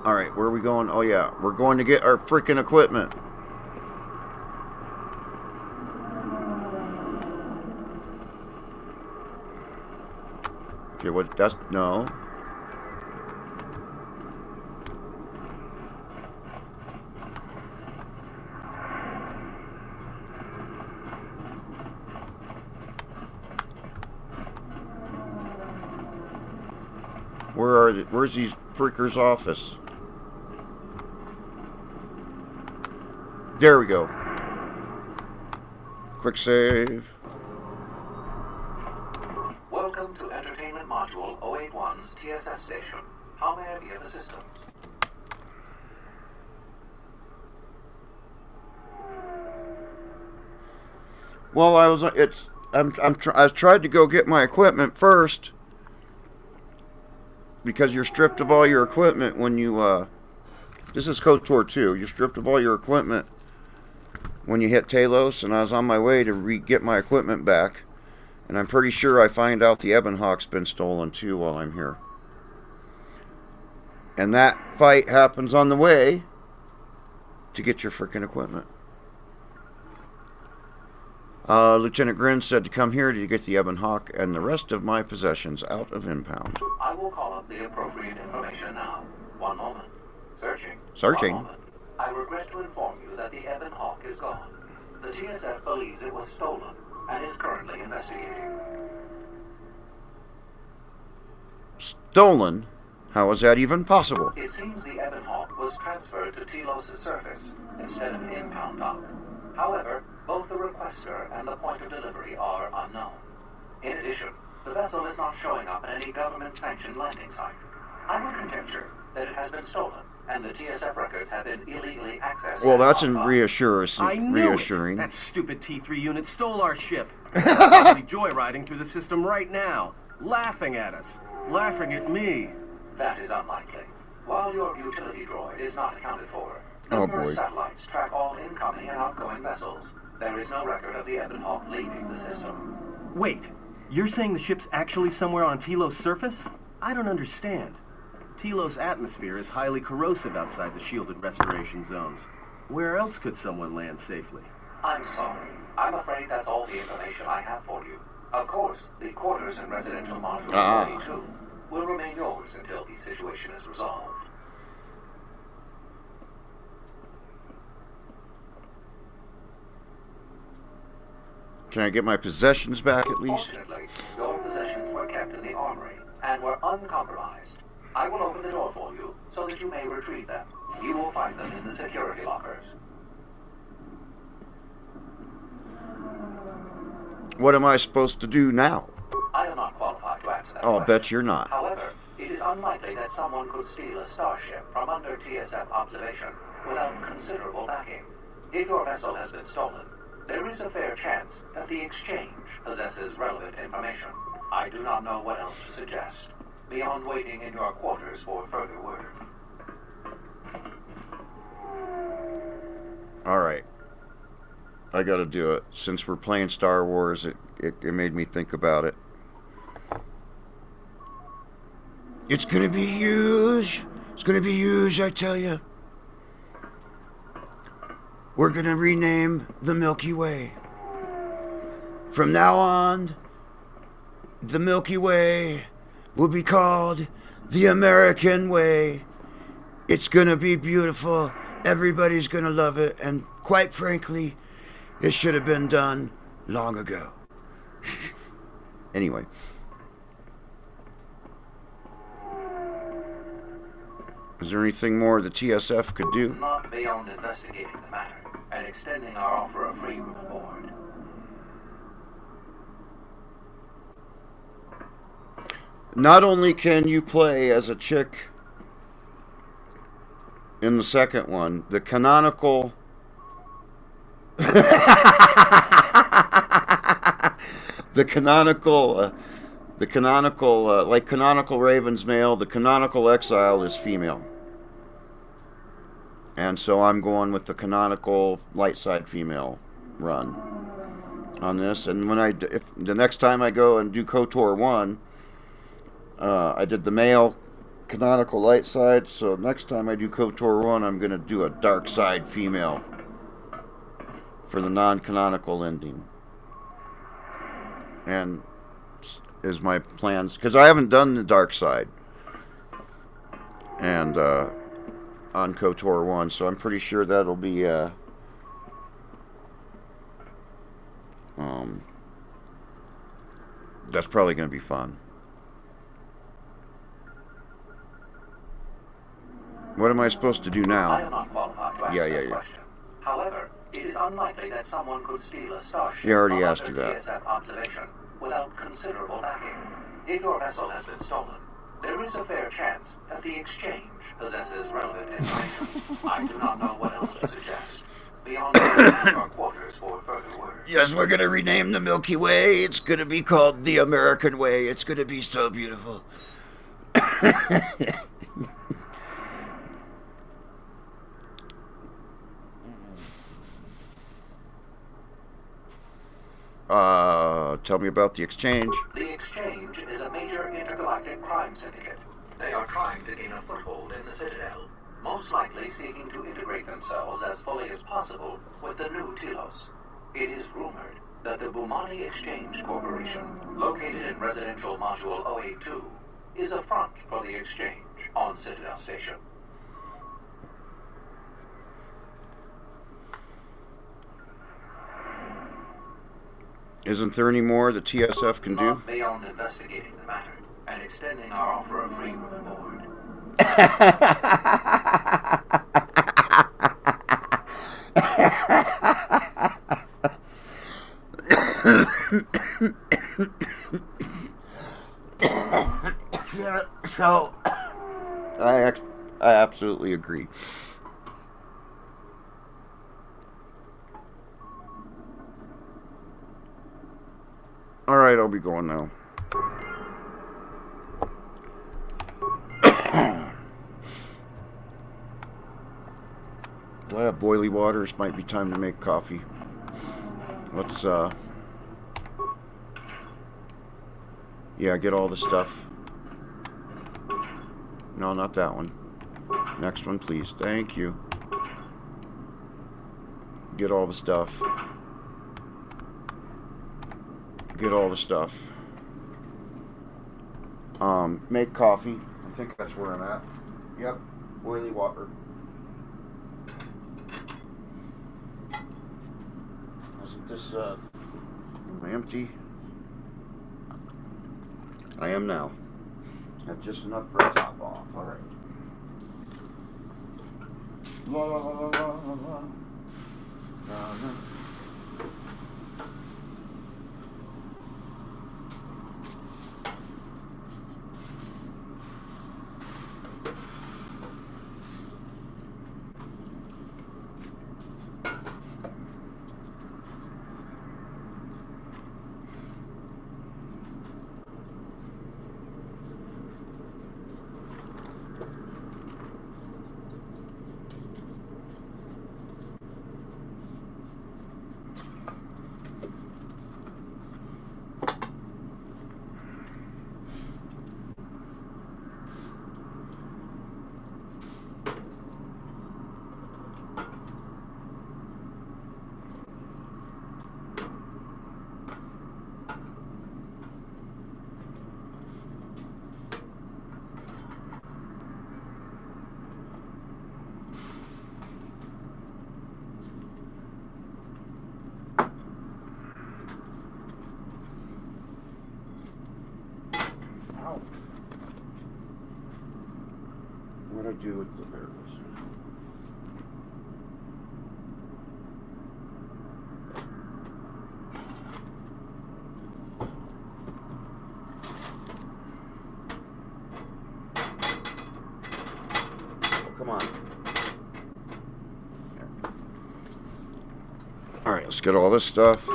Alright, where are we going? Oh yeah, we're going to get our freaking equipment. Okay, what? That's no. Where's these freakers' office? There we go. Quick save. Welcome to Entertainment Module 081's TSF station. How may I be of assistance? Well, I tried to go get my equipment first because you're stripped of all your equipment when you this is KOTOR 2. You're stripped of all your equipment when you hit Talos, and I was on my way to get my equipment back, and I'm pretty sure I find out the Ebon Hawk's been stolen too while I'm here. And that fight happens on the way to get your freaking equipment. Lieutenant Grin said to come here to get the Ebon Hawk and the rest of my possessions out of impound. I will call up the appropriate information now. One moment. Searching. Searching. One moment. I regret to inform you that the Ebon Hawk is gone. The TSF believes it was stolen and is currently investigating. Stolen? How is that even possible? It seems the Ebon Hawk was transferred to Telos' surface instead of an impound dock. However, both the requester and the point of delivery are unknown. In addition, the vessel is not showing up at any government-sanctioned landing site. I would conjecture that it has been stolen, and the TSF records have been illegally accessed. Well, that's reassuring. I knew it. That stupid T3 unit stole our ship. Probably joyriding through the system right now, laughing at us, laughing at me. That is unlikely. While your utility droid is not accounted for, oh numerous boy. Satellites track all incoming and outgoing vessels. There is no record of the Ebon Hawk leaving the system. Wait, you're saying the ship's actually somewhere on Telos' surface? I don't understand. Telos' atmosphere is highly corrosive outside the shielded restoration zones. Where else could someone land safely? I'm sorry. I'm afraid that's all the information I have for you. Of course, the quarters and residential module 42 will remain yours until the situation is resolved. Can I get my possessions back at least? Fortunately, your possessions were kept in the armory and were uncompromised. I will open the door for you so that you may retrieve them. You will find them in the security lockers. What am I supposed to do now? I am not qualified to answer that I'll question. bet you're not. However, it is unlikely that someone could steal a starship from under TSF observation without considerable backing. If your vessel has been stolen, there is a fair chance that the exchange possesses relevant information. I do not know what else to suggest, beyond waiting in your quarters for further word. Alright. I gotta do it. Since we're playing Star Wars, it made me think about it. It's gonna be huge. It's gonna be huge, I tell you. We're gonna rename the Milky Way. From now on, the Milky Way will be called the American Way. It's gonna be beautiful. Everybody's gonna love it. And quite frankly, it should have been done long ago. Anyway. Is there anything more the TSF could do? Not beyond investigating the matter and extending our offer of free room aboard. Not only can you play as a chick in the second one, the canonical like canonical Raven's male, the canonical Exile is female. And so I'm going with the canonical light side female run on this. And when if the next time I go and do KOTOR 1, I did the male canonical light side, so next time I do KOTOR 1, I'm going to do a dark side female for the non-canonical ending. And is my plans, because I haven't done the dark side and on KOTOR 1, so I'm pretty sure that'll be that's probably going to be fun. What am I supposed to do now? I am not qualified to answer Yeah. that question. However, it is unlikely that someone could steal a starship You already from asked under you that. TSF observation without considerable backing. If your vessel has been stolen, there is a fair chance that the exchange possesses relevant information. I do not know what else to suggest. Beyond that, our quarters for further word. Yes, we're going to rename the Milky Way. It's going to be called the American Way. It's going to be so beautiful. Tell me about the exchange. The exchange is a major intergalactic crime syndicate. They are trying to gain a foothold in the Citadel, most likely seeking to integrate themselves as fully as possible with the new Telos. It is rumored that the Bumani Exchange Corporation, located in Residential Module 082, is a front for the exchange on Citadel Station. Isn't there any more the TSF can do? Not beyond investigating the matter and extending our offer of free room and board. So, I absolutely agree. All right, I'll be going now. Do I have boiling water? It might be time to make coffee. Let's, yeah, get all the stuff. No, not that one. Next one, please. Thank you. Get all the stuff. Get all the stuff. Make coffee. I think that's where I'm at. Yep. Boiling water. Isn't this, am I empty? I am now. That's just enough for a top off. Alright. La la la la la la. La la. What'd I do with the Peragus? Oh, come on. There. All right, let's get all this stuff.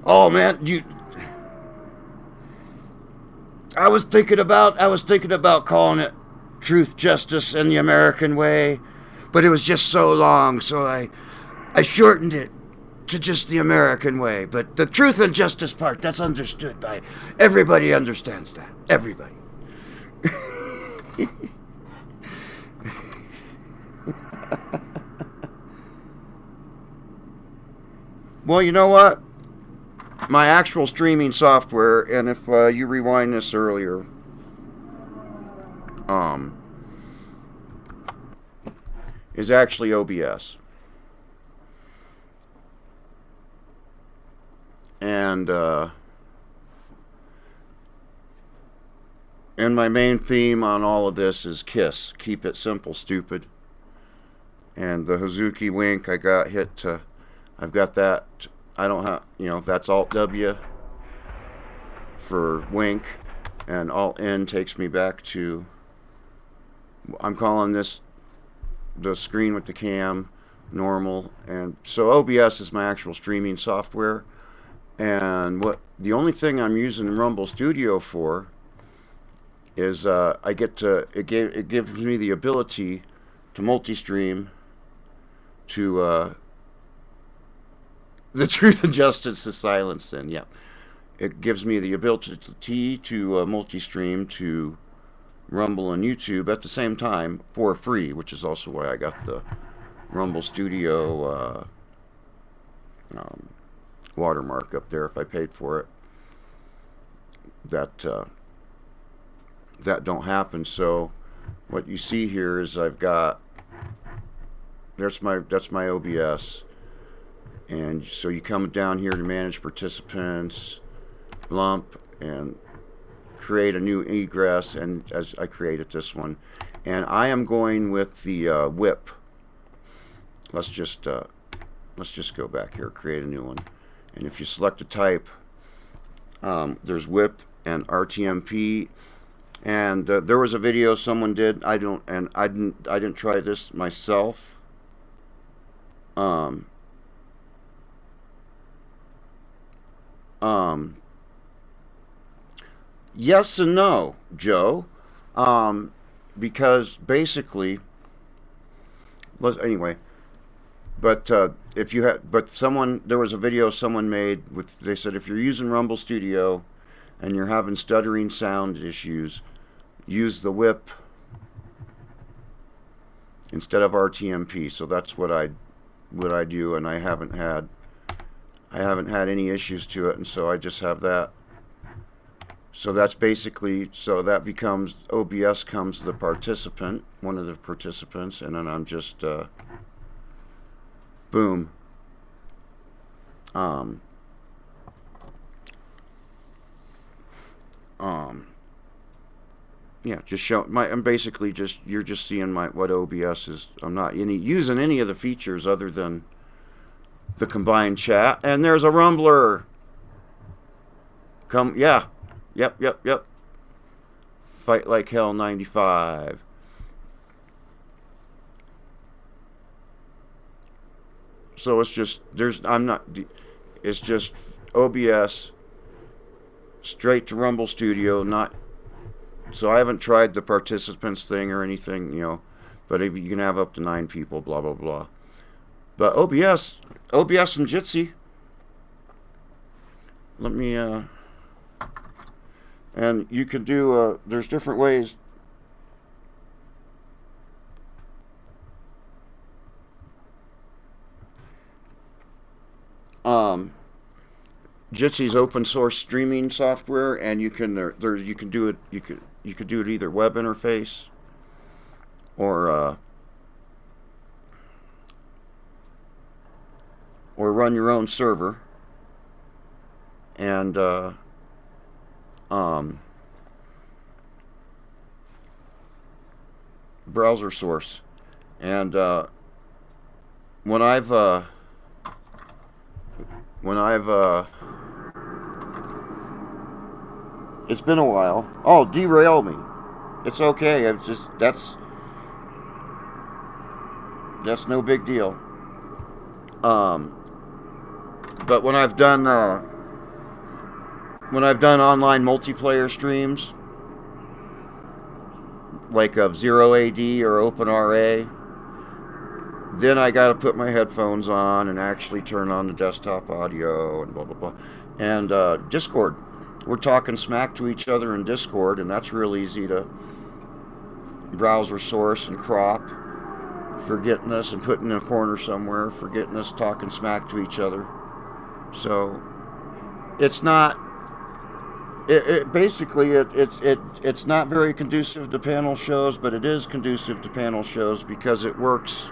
Oh man, I was thinking about calling it Truth, Justice, and the American Way, but it was just so long, so I shortened it to just the American Way. But the truth and justice part, that's understood by everybody. Understands that. Everybody. Well, you know what? my actual streaming software, and if you rewind this earlier, is actually OBS. And my main theme on all of this is KISS, keep it simple, stupid. And the Hazuki Wink, I've got that, I don't have, that's Alt W for Wink, and Alt N takes me back to, I'm calling this the screen with the cam, normal. And so OBS is my actual streaming software. And the only thing I'm using Rumble Studio for is it gives me the ability to multi-stream to The Truth and Justice is Silenced in, yeah. It gives me the ability to multi-stream to Rumble and YouTube at the same time for free, which is also why I got the Rumble Studio watermark up there. If I paid for it, that don't happen. So what you see here is I've got that's my OBS, and so you come down here to manage participants, lump, and create a new egress, and as I created this one, and I am going with the whip. Let's just go back here, create a new one, and if you select a type, there's whip and RTMP, and there was a video someone did. I didn't try this myself. Yes and no, Joe, because basically, anyway. But if you had, there was a video someone made with. They said if you're using Rumble Studio and you're having stuttering sound issues, use the whip instead of RTMP. So that's what I do, and I haven't had any issues to it, and so I just have that. So that's basically, so that becomes, OBS comes the participant, one of the participants, and then I'm just, boom. Yeah, just show I'm basically just, you're just seeing what OBS is. I'm not using any of the features other than the combined chat. And there's a Rumbler. Yeah. Yep. Fight Like Hell 95. So it's just, it's just OBS straight to Rumble Studio, so I haven't tried the participants thing or anything, but if you can have up to 9 people, blah, blah, blah. But OBS and Jitsi, let me, and you can do, there's different ways. Jitsi's open source streaming software, and you can do it. You could do it either web interface or run your own server, and browser source. And when I've it's been a while. Oh, derail me. It's okay. It's just that's no big deal. But when I've done online multiplayer streams, like of Zero AD or OpenRA, then I got to put my headphones on and actually turn on the desktop audio and blah blah blah. And Discord, we're talking smack to each other in Discord, and that's real easy to browser source and crop, forgetting us and putting in a corner somewhere, forgetting us talking smack to each other. So it's not. It's not very conducive to panel shows, but it is conducive to panel shows because it works.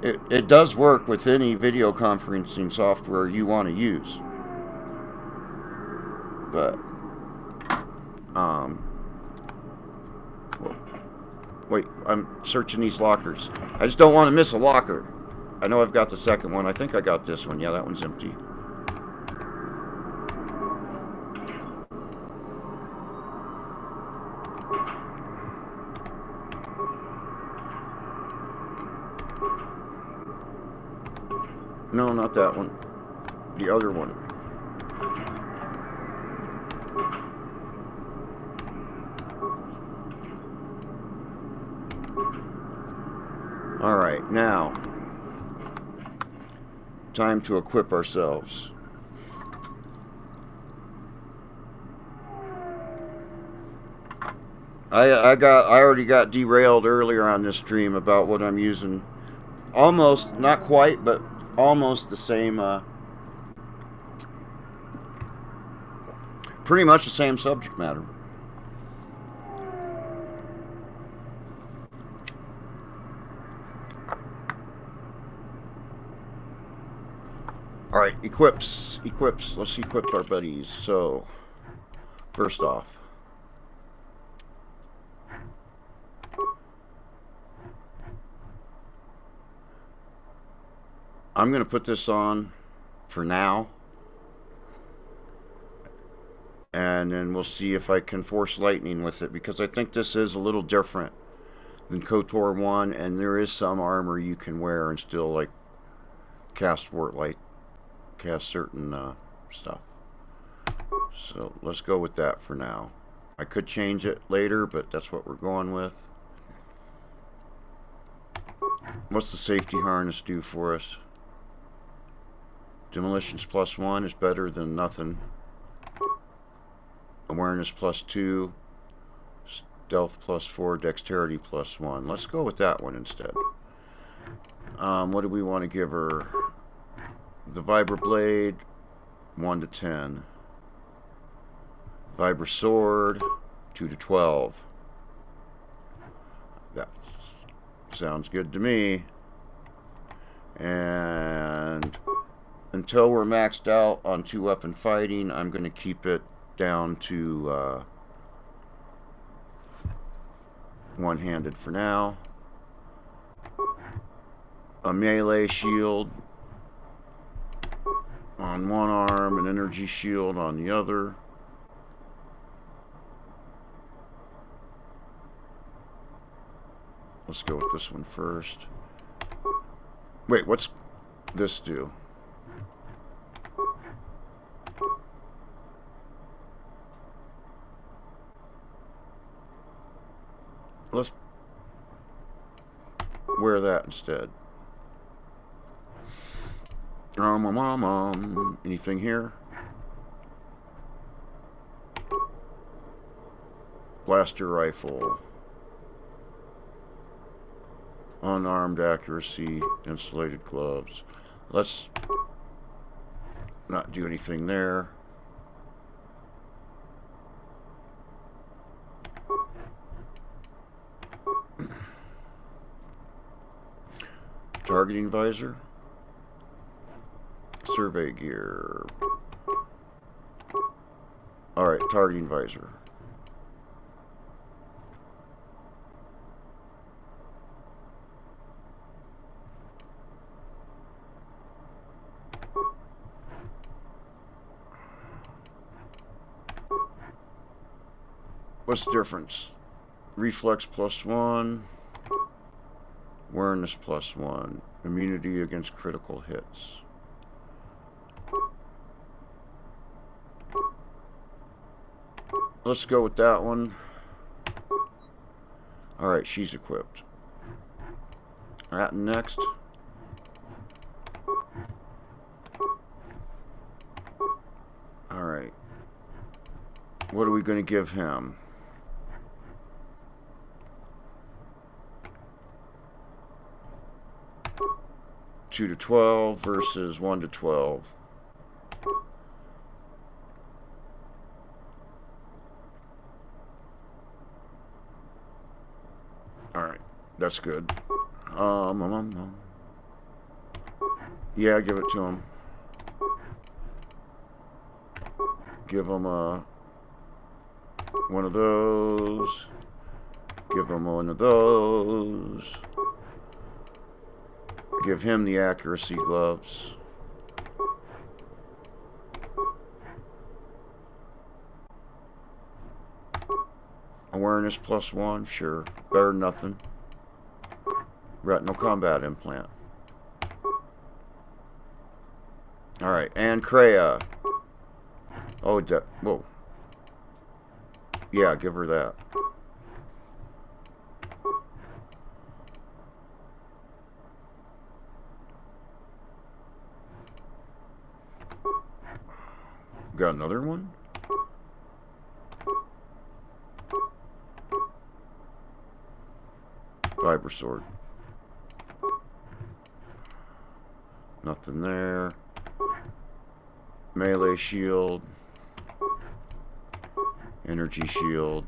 It does work with any video conferencing software you want to use. But wait, I'm searching these lockers. I just don't want to miss a locker. I know I've got the second one. I think I got this one. Yeah, that one's empty. No, not that one. The other one. All right, now time to equip ourselves. I already got derailed earlier on this stream about what I'm using. Almost, not quite, but almost the same, pretty much the same subject matter. Alright, equips. Let's equip our buddies. So, first off, I'm going to put this on for now, and then we'll see if I can force lightning with it, because I think this is a little different than KOTOR 1, and there is some armor you can wear and still like cast certain stuff. So let's go with that for now. I could change it later, but that's what we're going with. What's the safety harness do for us? Demolitions +1 is better than nothing. Awareness +2. Stealth +4. Dexterity +1. Let's go with that one instead. What do we want to give her? The Vibra Blade, 1 to 10. Vibra Sword, 2 to 12. That sounds good to me. And until we're maxed out on 2-weapon fighting, I'm going to keep it down to one-handed for now. A melee shield on one arm, an energy shield on the other. Let's go with this one first. Wait, what's this do? Let's wear that instead. Anything here? Blaster rifle. Unarmed accuracy. Insulated gloves. Let's not do anything there. Targeting visor. Survey gear. Alright, targeting visor. What's the difference? Reflex +1. Awareness +1. Immunity against critical hits. Let's go with that one. Alright, she's equipped. Alright, next. Alright. What are we going to give him? (2 to 12) versus 1 to 12. Alright, that's good. Yeah, give it to him. Give him one of those. Give him one of those. Give him the accuracy gloves. Awareness +1, sure. Better than nothing. Retinal combat implant. Alright, and Kreia. Oh, whoa. Yeah, give her that. Got another one? Fiber sword. Nothing there. Melee shield. Energy shield.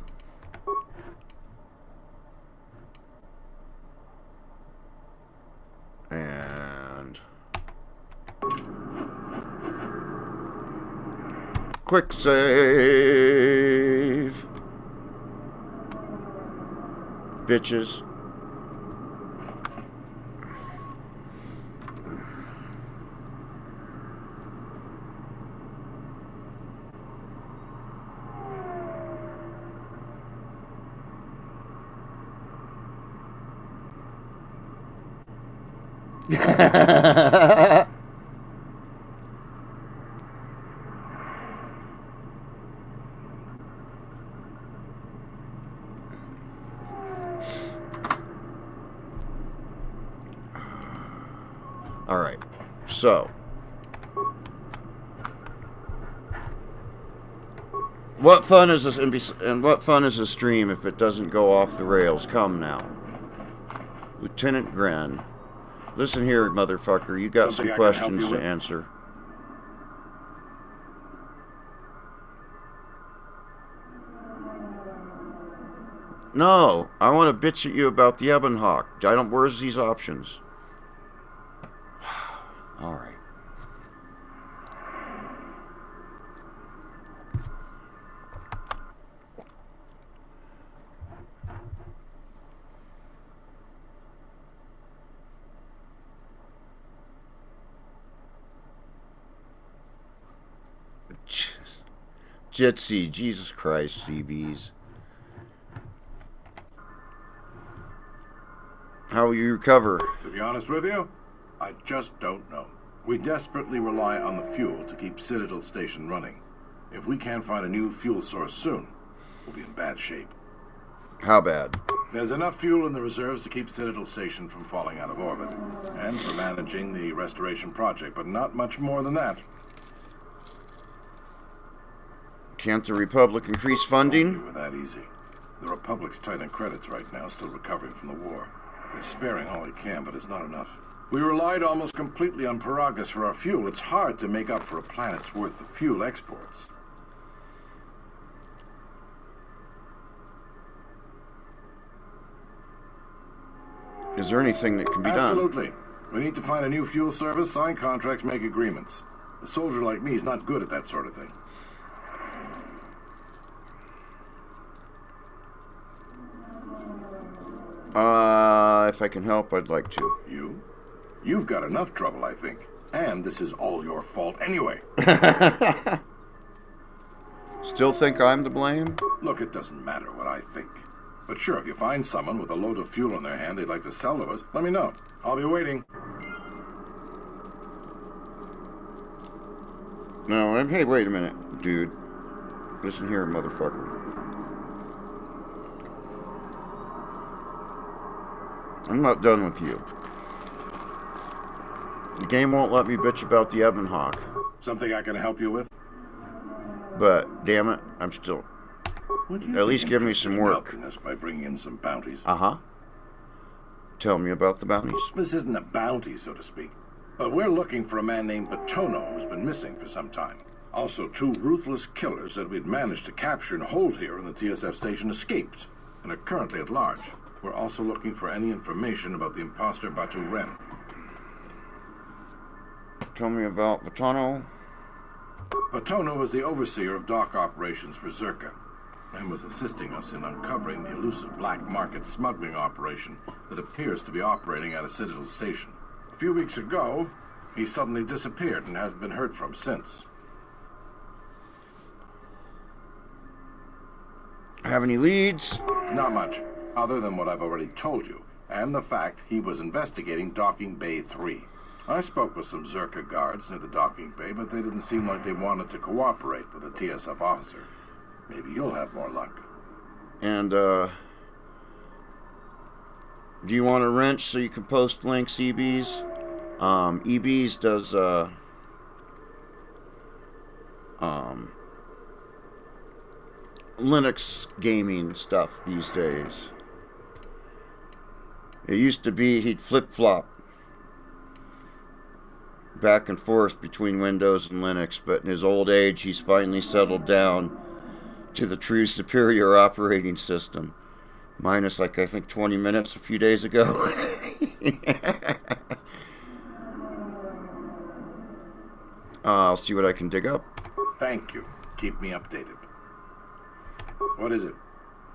And quick save. Bitches. All right, so what fun is this? And what fun is this stream if it doesn't go off the rails? Come now, Lieutenant Gren. Listen here, motherfucker. You got some questions to answer. No, I want to bitch at you about the Ebonhawk. Where's these options? All right. Jitsi, Jesus Christ, CBs. How will you recover? To be honest with you, I just don't know. We desperately rely on the fuel to keep Citadel Station running. If we can't find a new fuel source soon, we'll be in bad shape. How bad? There's enough fuel in the reserves to keep Citadel Station from falling out of orbit, and for managing the restoration project, but not much more than that. Can't the Republic increase funding? It won't be that easy. The Republic's tight on credits right now, still recovering from the war. They're sparing all they can, but it's not enough. We relied almost completely on Peragus for our fuel. It's hard to make up for a planet's worth of fuel exports. Is there anything that can be done? Absolutely. We need to find a new fuel service, sign contracts, make agreements. A soldier like me is not good at that sort of thing. If I can help, I'd like to. You? You've got enough trouble, I think. And this is all your fault anyway. Still think I'm to blame? Look, it doesn't matter what I think. But sure, if you find someone with a load of fuel in their hand they'd like to sell to us, let me know. I'll be waiting. No, hey, wait a minute, dude. Listen here, motherfucker. I'm not done with you. The game won't let me bitch about the Ebonhawk. Something I can help you with? But, damn it, I'm still... At least give me some work. Helping us by bringing in some bounties. Uh-huh. Tell me about the bounties. This isn't a bounty, so to speak. But we're looking for a man named Patono who's been missing for some time. Also, 2 ruthless killers that we'd managed to capture and hold here in the TSF station escaped and are currently at large. We're also looking for any information about the imposter Batu Rem. Tell me about Batano. Batono was the overseer of dock operations for Zerka and was assisting us in uncovering the elusive black market smuggling operation that appears to be operating at a Citadel station. A few weeks ago, he suddenly disappeared and hasn't been heard from since. Have any leads? Not much, other than what I've already told you, and the fact he was investigating Docking Bay 3. I spoke with some Zerka guards near the docking bay, but they didn't seem like they wanted to cooperate with a TSF officer. Maybe you'll have more luck. And, do you want a wrench so you can post links, EBs? EBs does, Linux gaming stuff these days. It used to be he'd flip-flop back and forth between Windows and Linux, but in his old age he's finally settled down to the true superior operating system. Minus, like, I think 20 minutes a few days ago. I'll see what I can dig up. Thank you. Keep me updated. What is it?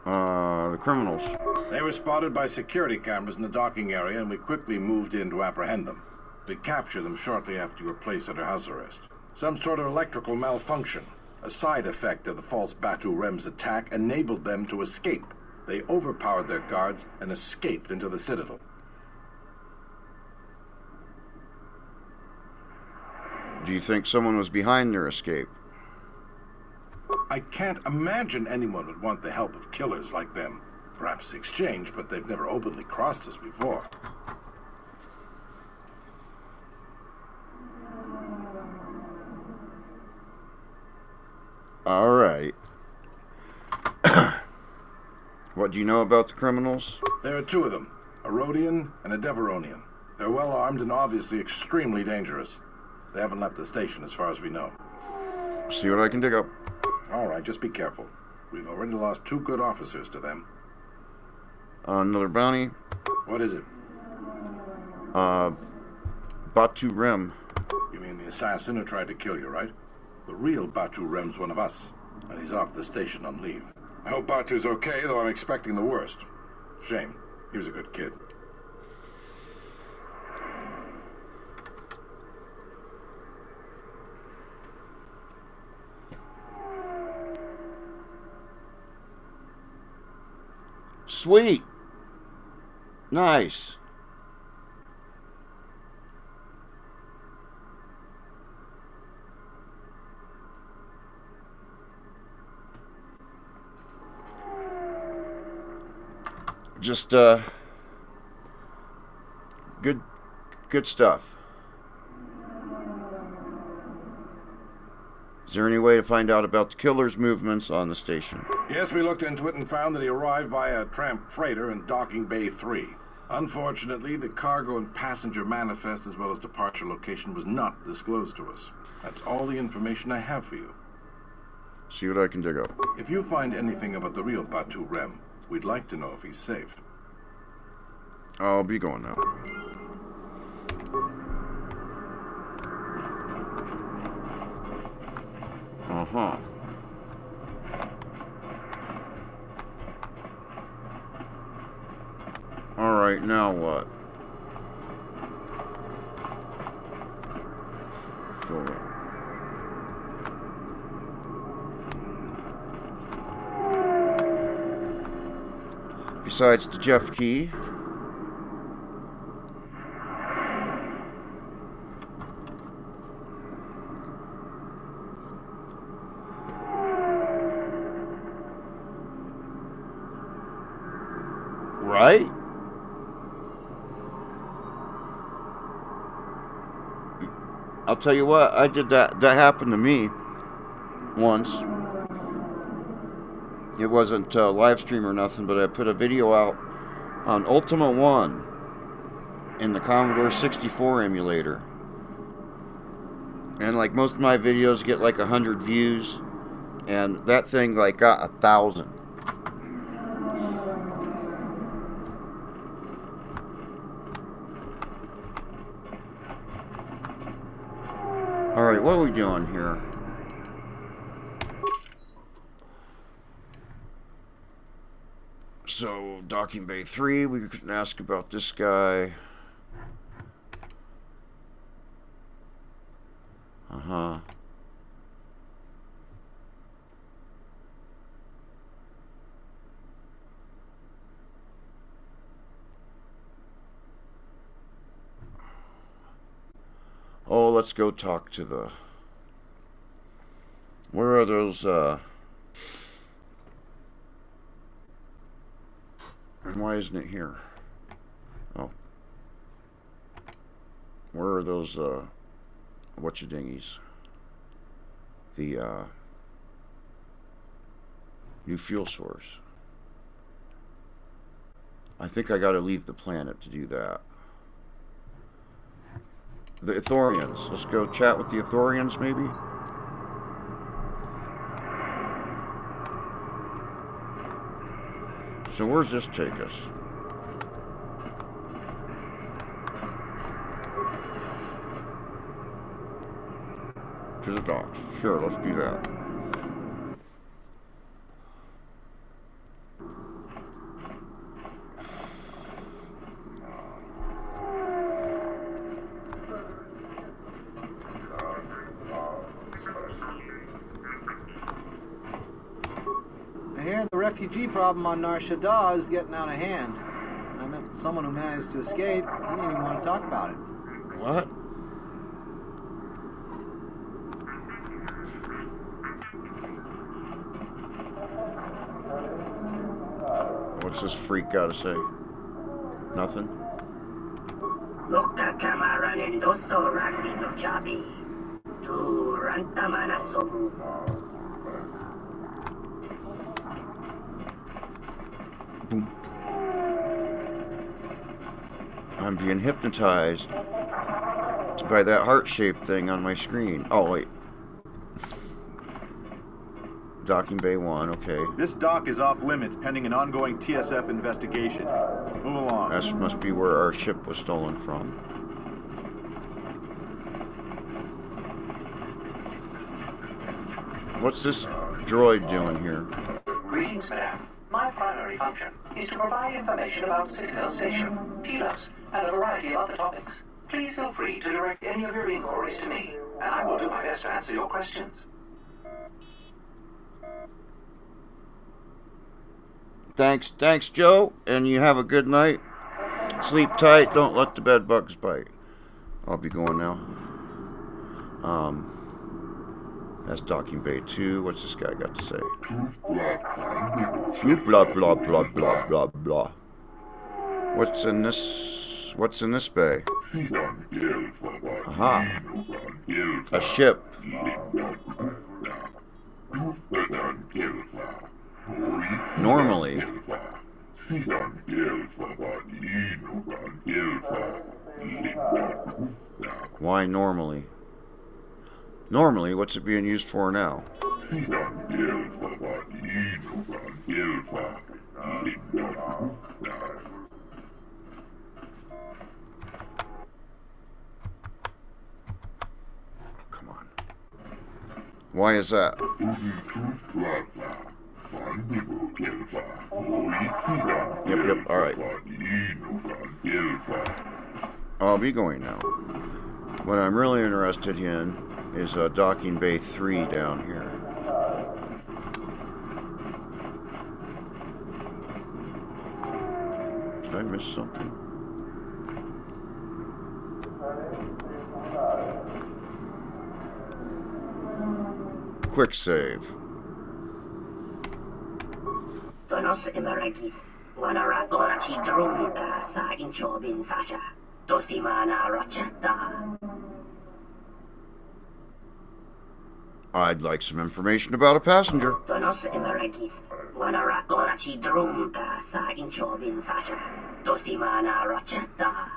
The criminals. They were spotted by security cameras in the docking area, and we quickly moved in to apprehend them. We captured them shortly after you were placed under house arrest. Some sort of electrical malfunction, a side effect of the false Batu Rem's attack, enabled them to escape. They overpowered their guards and escaped into the Citadel. Do you think someone was behind their escape? I can't imagine anyone would want the help of killers like them. Perhaps the exchange, but they've never openly crossed us before. All right. What do you know about the criminals? There are two of them, a Rhodian and a Deveronian. They're well armed and obviously extremely dangerous. They haven't left the station as far as we know. See what I can dig up. All right, just be careful. We've already lost 2 good officers to them. Another bounty. What is it? Batu Rem. You mean the assassin who tried to kill you, right? The real Batu Rem's one of us, and he's off the station on leave. I hope Batu's okay, though I'm expecting the worst. Shame. He was a good kid. Sweet. Nice. Just good stuff. Is there any way to find out about the killer's movements on the station? Yes, we looked into it and found that he arrived via a tramp freighter in Docking Bay 3. Unfortunately, the cargo and passenger manifest as well as departure location was not disclosed to us. That's all the information I have for you. See what I can dig up. If you find anything about the real Batu Rem, we'd like to know if he's safe. I'll be going now. Uh-huh. All right, now what? So, besides the Jeff key, right? I'll tell you what, I did that. That happened to me once. It wasn't a live stream or nothing, but I put a video out on Ultima 1 in the Commodore 64 emulator. And like most of my videos get like 100 views, and that thing like got 1,000. Alright, what are we doing here? So, Docking Bay 3, we can ask about this guy. Uh-huh. Oh, let's go talk to the... Where are those, And why isn't it here? Oh. Where are those, whatcha-dingies? The, new fuel source. I think I gotta leave the planet to do that. The Ithorians. Let's go chat with the Ithorians, maybe? So where's this take us? To the docks. Sure, let's do that. I hear the refugee problem on Nar Shaddaa is getting out of hand. I met someone who managed to escape. He didn't even want to talk about it. What? What's this freak got to say? Nothing? Boom. I'm being hypnotized by that heart-shaped thing on my screen. Oh, wait. Docking Bay 1, okay. This dock is off limits pending an ongoing TSF investigation. Move along. That must be where our ship was stolen from. What's this droid doing here? Greetings, madam. My primary function is to provide information about Citadel Station, Telos, and a variety of other topics. Please feel free to direct any of your inquiries to me, and I will do my best to answer your questions. Thanks, Joe, and you have a good night. Sleep tight, don't let the bed bugs bite. I'll be going now. That's Docking Bay 2. What's this guy got to say? Floop blah blah blah blah blah blah. What's in this bay? Aha. A ship. Normally. Why normally? Normally, what's it being used for now? Come on. Why is that? Yep, alright. I'll be going now. What I'm really interested in is Docking Bay 3 down here. Did I miss something? Quick save. Donos Emeragith, Wanara Chi Drunka Sa Inchobin Sasha, Dosimana Rachata. I'd like some information about a passenger. Donos Emeragith, Wanara Chi Drunka Sa Inchobin Sasha, Dosimana Rachata.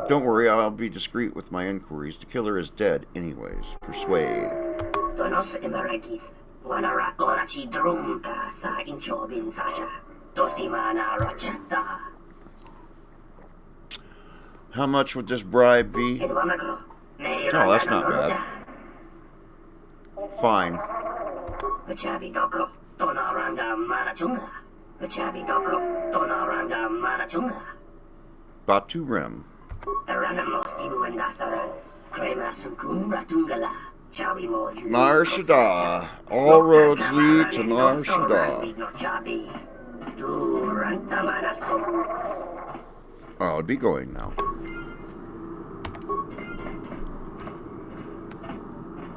Don't worry, I'll be discreet with my inquiries. The killer is dead anyways. Persuade. Donos Emeragith, Wanara Chi Drunka Sa Inchobin Sasha, Dosimana Rachata. How much would this bribe be? Oh, that's not bad. Fine. Batu Rim. Nar Shaddaa. All roads lead to Nar Shaddaa. Oh, I'll be going now.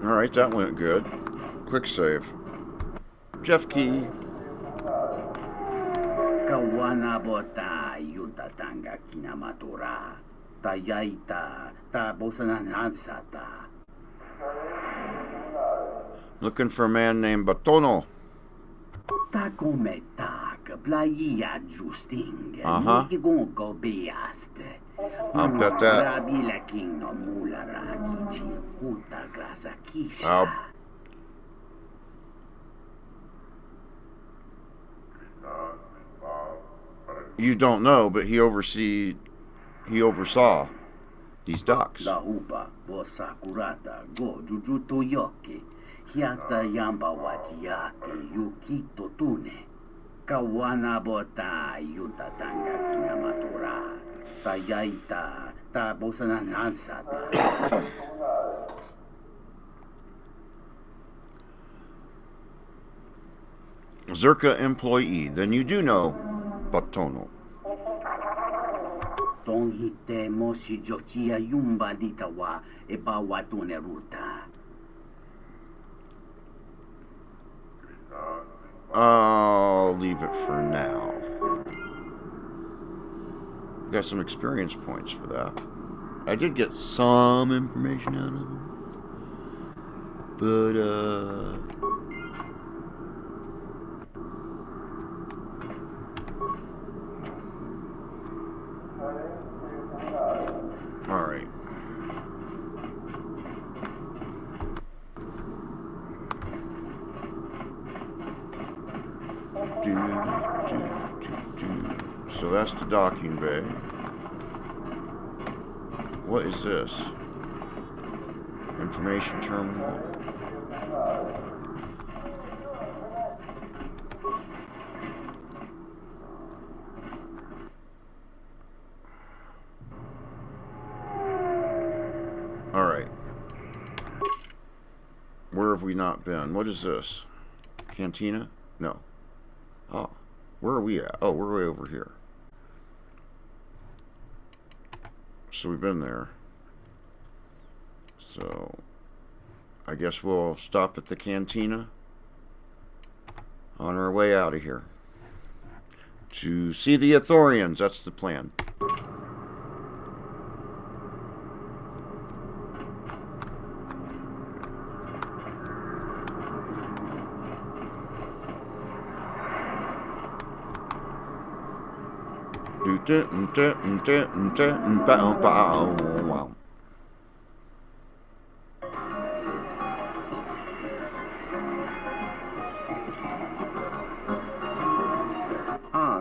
Alright, that went good. Quick save. Jeff Key. Kawanabota yuta tanga kinamatura. Tayaita ta bosananansata. Looking for a man named Batono. Ta cometa playa justing. Uh-huh. I'll bet that. You don't know, but he oversaw these docks. La upa bosa curata go jujuto yoke. Hiata yamba wajiake yukito tune. Kawana bota yuta tanga kinamatura. Tayaita ta bosananansata. Zerka employee. Then you do know Batono. Don hite mosi jochia yumba ditawa e bawatune ruta. I'll leave it for now. Got some experience points for that. I did get some information out of them. But, alright. So that's the docking bay. What is this? Information terminal. Alright. Where have we not been? What is this? Cantina? No. Oh. Where are we at? Oh, we're way over here. So we've been there. So I guess we'll stop at the cantina on our way out of here to see the Ithorians. That's the plan.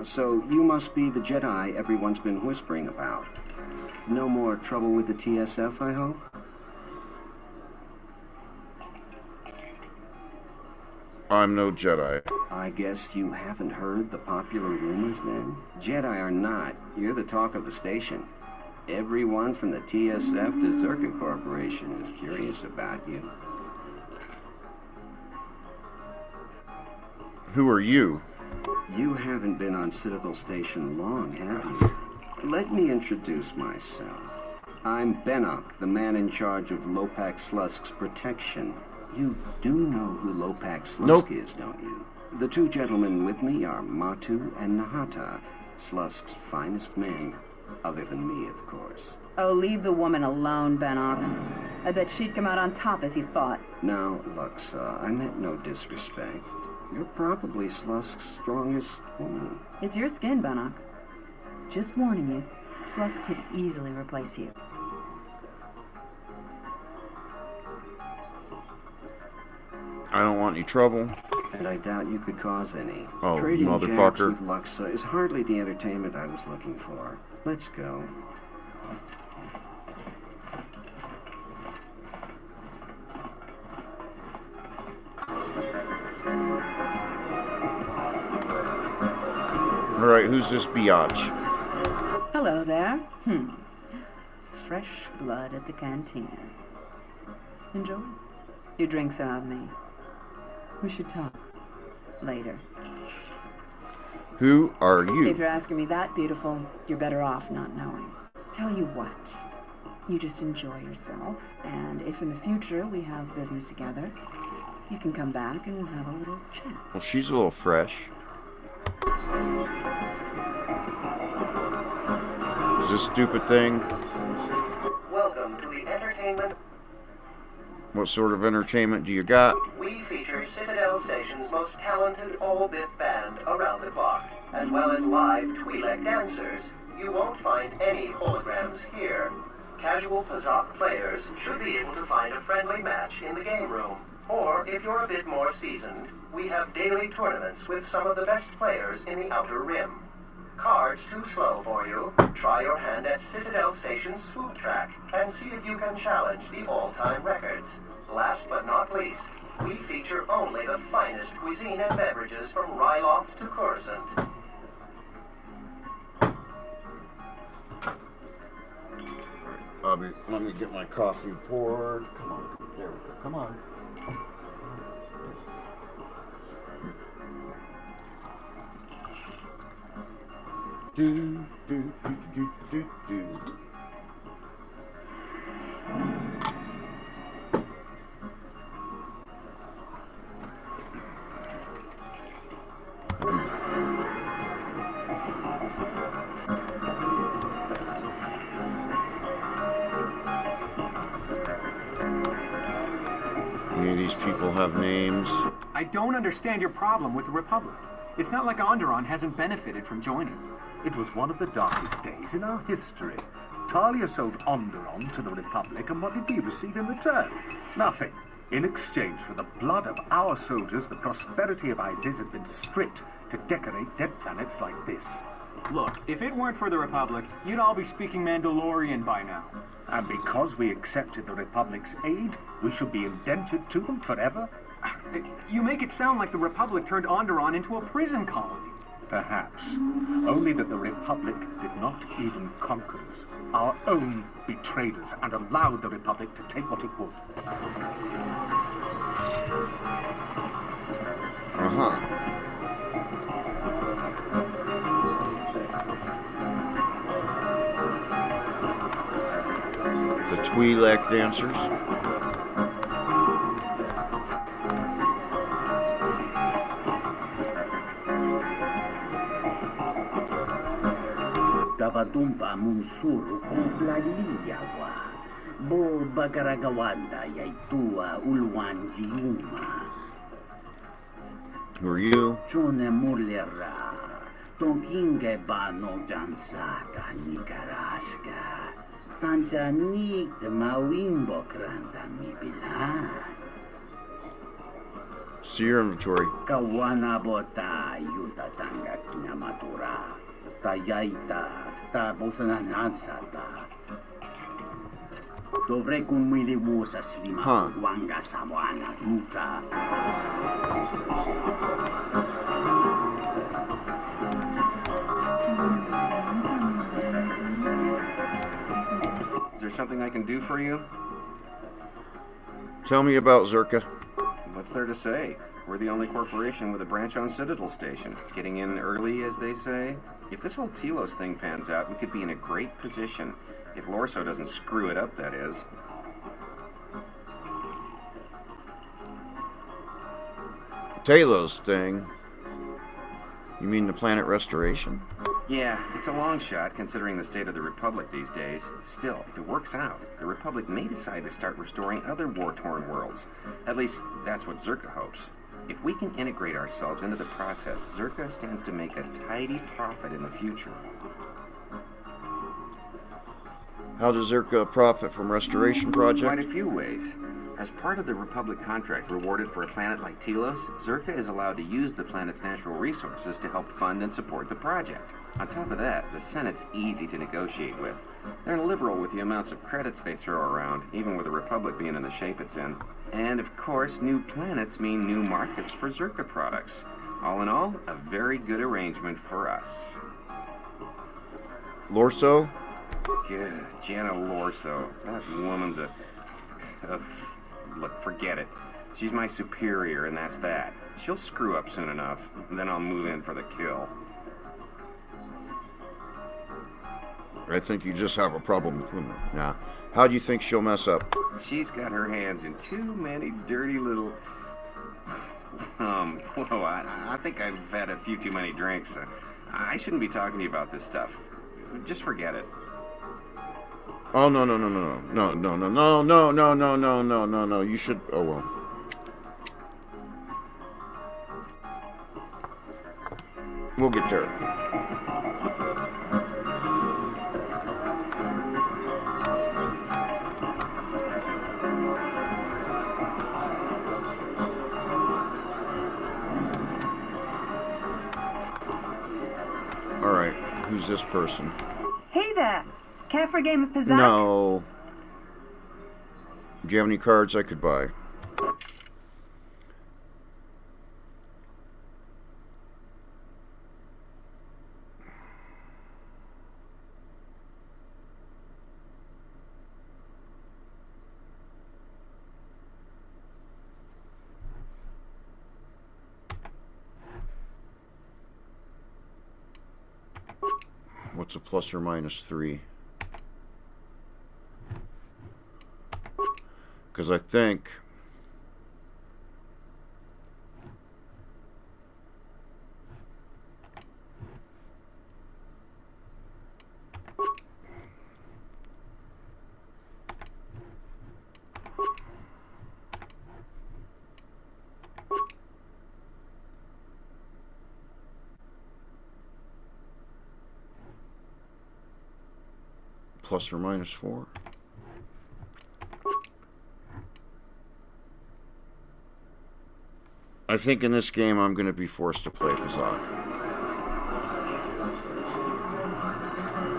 So you must be the Jedi everyone's been whispering about. No more trouble with the TSF, I hope? I'm no Jedi. I guess you haven't heard the popular rumors then? Jedi or not, you're the talk of the station. Everyone from the TSF to Zerka Corporation is curious about you. Who are you? You haven't been on Citadel Station long, have you? Let me introduce myself. I'm Benok, the man in charge of Lopak Slusk's protection. You do know who Lopak Slusk is, don't you? The two gentlemen with me are Matu and Nahata, Slusk's finest men. Other than me, of course. Oh, leave the woman alone, Benok. I bet she'd come out on top if you fought. Now, Lux, I meant no disrespect. You're probably Slusk's strongest woman. It's your skin, Benok. Just warning you, Slusk could easily replace you. I don't want any trouble. And I doubt you could cause any. Oh, Trading motherfucker. jabs with Lux is hardly the entertainment I was looking for. Let's go. Alright, who's this biatch? Hello there. Fresh blood at the cantina. Enjoy. Your drinks are on me. We should talk. Later. Who are If you? you're asking me that, beautiful, you're better off not knowing. Tell you what. You just enjoy yourself, and if in the future we have business together, you can come back and we'll have a little chat. Well, she's a little fresh. Is this stupid thing? Welcome to the entertainment. What sort of entertainment do you got? We feature Citadel Station's most talented all-bit band around the clock, as well as live Twi'lek dancers. You won't find any holograms here. Casual Pazak players should be able to find a friendly match in the game room. Or, if you're a bit more seasoned, we have daily tournaments with some of the best players in the Outer Rim. Cards too slow for you? Try your hand at Citadel Station's Swoop Track and see if you can challenge the all-time records. Last but not least, we feature only the finest cuisine and beverages from Ryloth to Coruscant. Let me get my coffee poured. Come on. There we go. Come on. Do, do, do, do, do, do. Any of these people have names? I don't understand your problem with the Republic. It's not like Onderon hasn't benefited from joining. It was one of the darkest days in our history. Talia sold Onderon to the Republic, and what did we receive in return? Nothing. In exchange for the blood of our soldiers, the prosperity of Isis has been stripped to decorate dead planets like this. Look, if it weren't for the Republic, you'd all be speaking Mandalorian by now. And because we accepted the Republic's aid, we should be indentured to them forever? You make it sound like the Republic turned Onderon into a prison colony. Perhaps. Only that the Republic did not even conquer us. Our own betrayed us and allowed the Republic to take what it would. The Twi'lek dancers. Tapatumpa munsuru kumplaliyawa. Bo bagaragawanda yaitua ulwanjiuma. Who are you? Chone mulera. Tonkinge bano jansaka nikaraska. Tanjanik mawimbo kranda mibilan. See your inventory. Kawana bota yuta tanga kinamatura. Tayaita ta bosananansata. Dovrei kun milimusa slima wanga samoana luta. Is there something I can do for you? Tell me about Zerka. What's there to say? We're the only corporation with a branch on Citadel Station. Getting in early, as they say. If this whole Telos thing pans out, we could be in a great position. If Lorso doesn't screw it up, that is. Talos thing? You mean the planet restoration? Yeah, it's a long shot, considering the state of the Republic these days. Still, if it works out, the Republic may decide to start restoring other war-torn worlds. At least, that's what Zerka hopes. If we can integrate ourselves into the process, Zerka stands to make a tidy profit in the future. How does Zerka profit from restoration project? Quite a few ways. As part of the Republic contract rewarded for a planet like Telos, Zerka is allowed to use the planet's natural resources to help fund and support the project. On top of that, the Senate's easy to negotiate with. They're liberal with the amounts of credits they throw around, even with the Republic being in the shape it's in. And of course, new planets mean new markets for Zerka products. All in all, a very good arrangement for us. Lorso? Yeah, Jana Lorso. That woman's a... Look, forget it. She's my superior, and that's that. She'll screw up soon enough, and then I'll move in for the kill. I think you just have a problem with women. Now, how do you think she'll mess up? She's got her hands in too many dirty little... Whoa, I think I've had a few too many drinks. I shouldn't be talking to you about this stuff. Just forget it. Oh, no. No. You should... Oh, well. We'll get there. All right, who's this person? Hey there! Care for a game of Pizzazz? No. Do you have any cards I could buy? What's a plus or minus 3? Because I think... plus or minus 4. I think in this game I'm going to be forced to play Kazakh.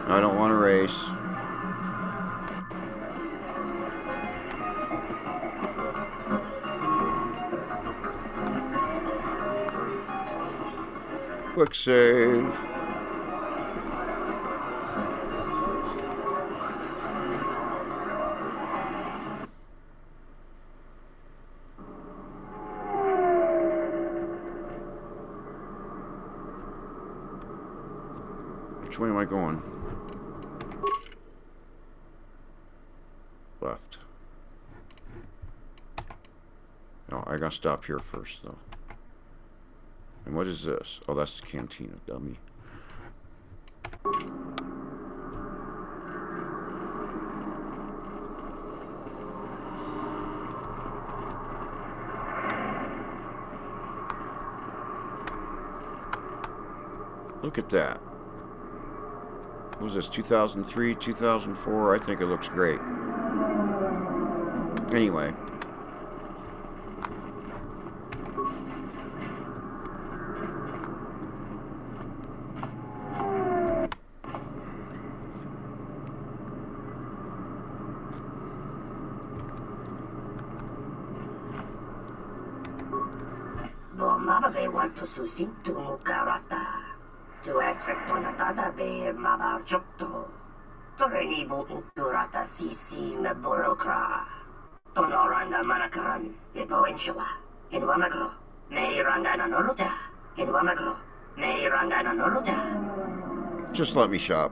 I don't want to race. Quick save. Which way am I going? Left. Oh, I gotta stop here first, though. And what is this? Oh, that's the cantina, dummy. Look at that. What was this, 2003, 2004? I think it looks great. Anyway. Bomaba want to susin tu mukarata. Tu aspecto natada be mabar jokto. Torenibu inturata sisi me borokra. Tonoranda manakan, ebo inshawa. In Wamagro, me rangana noluja. In Wamagro, me rangana noluja. Just let me shop.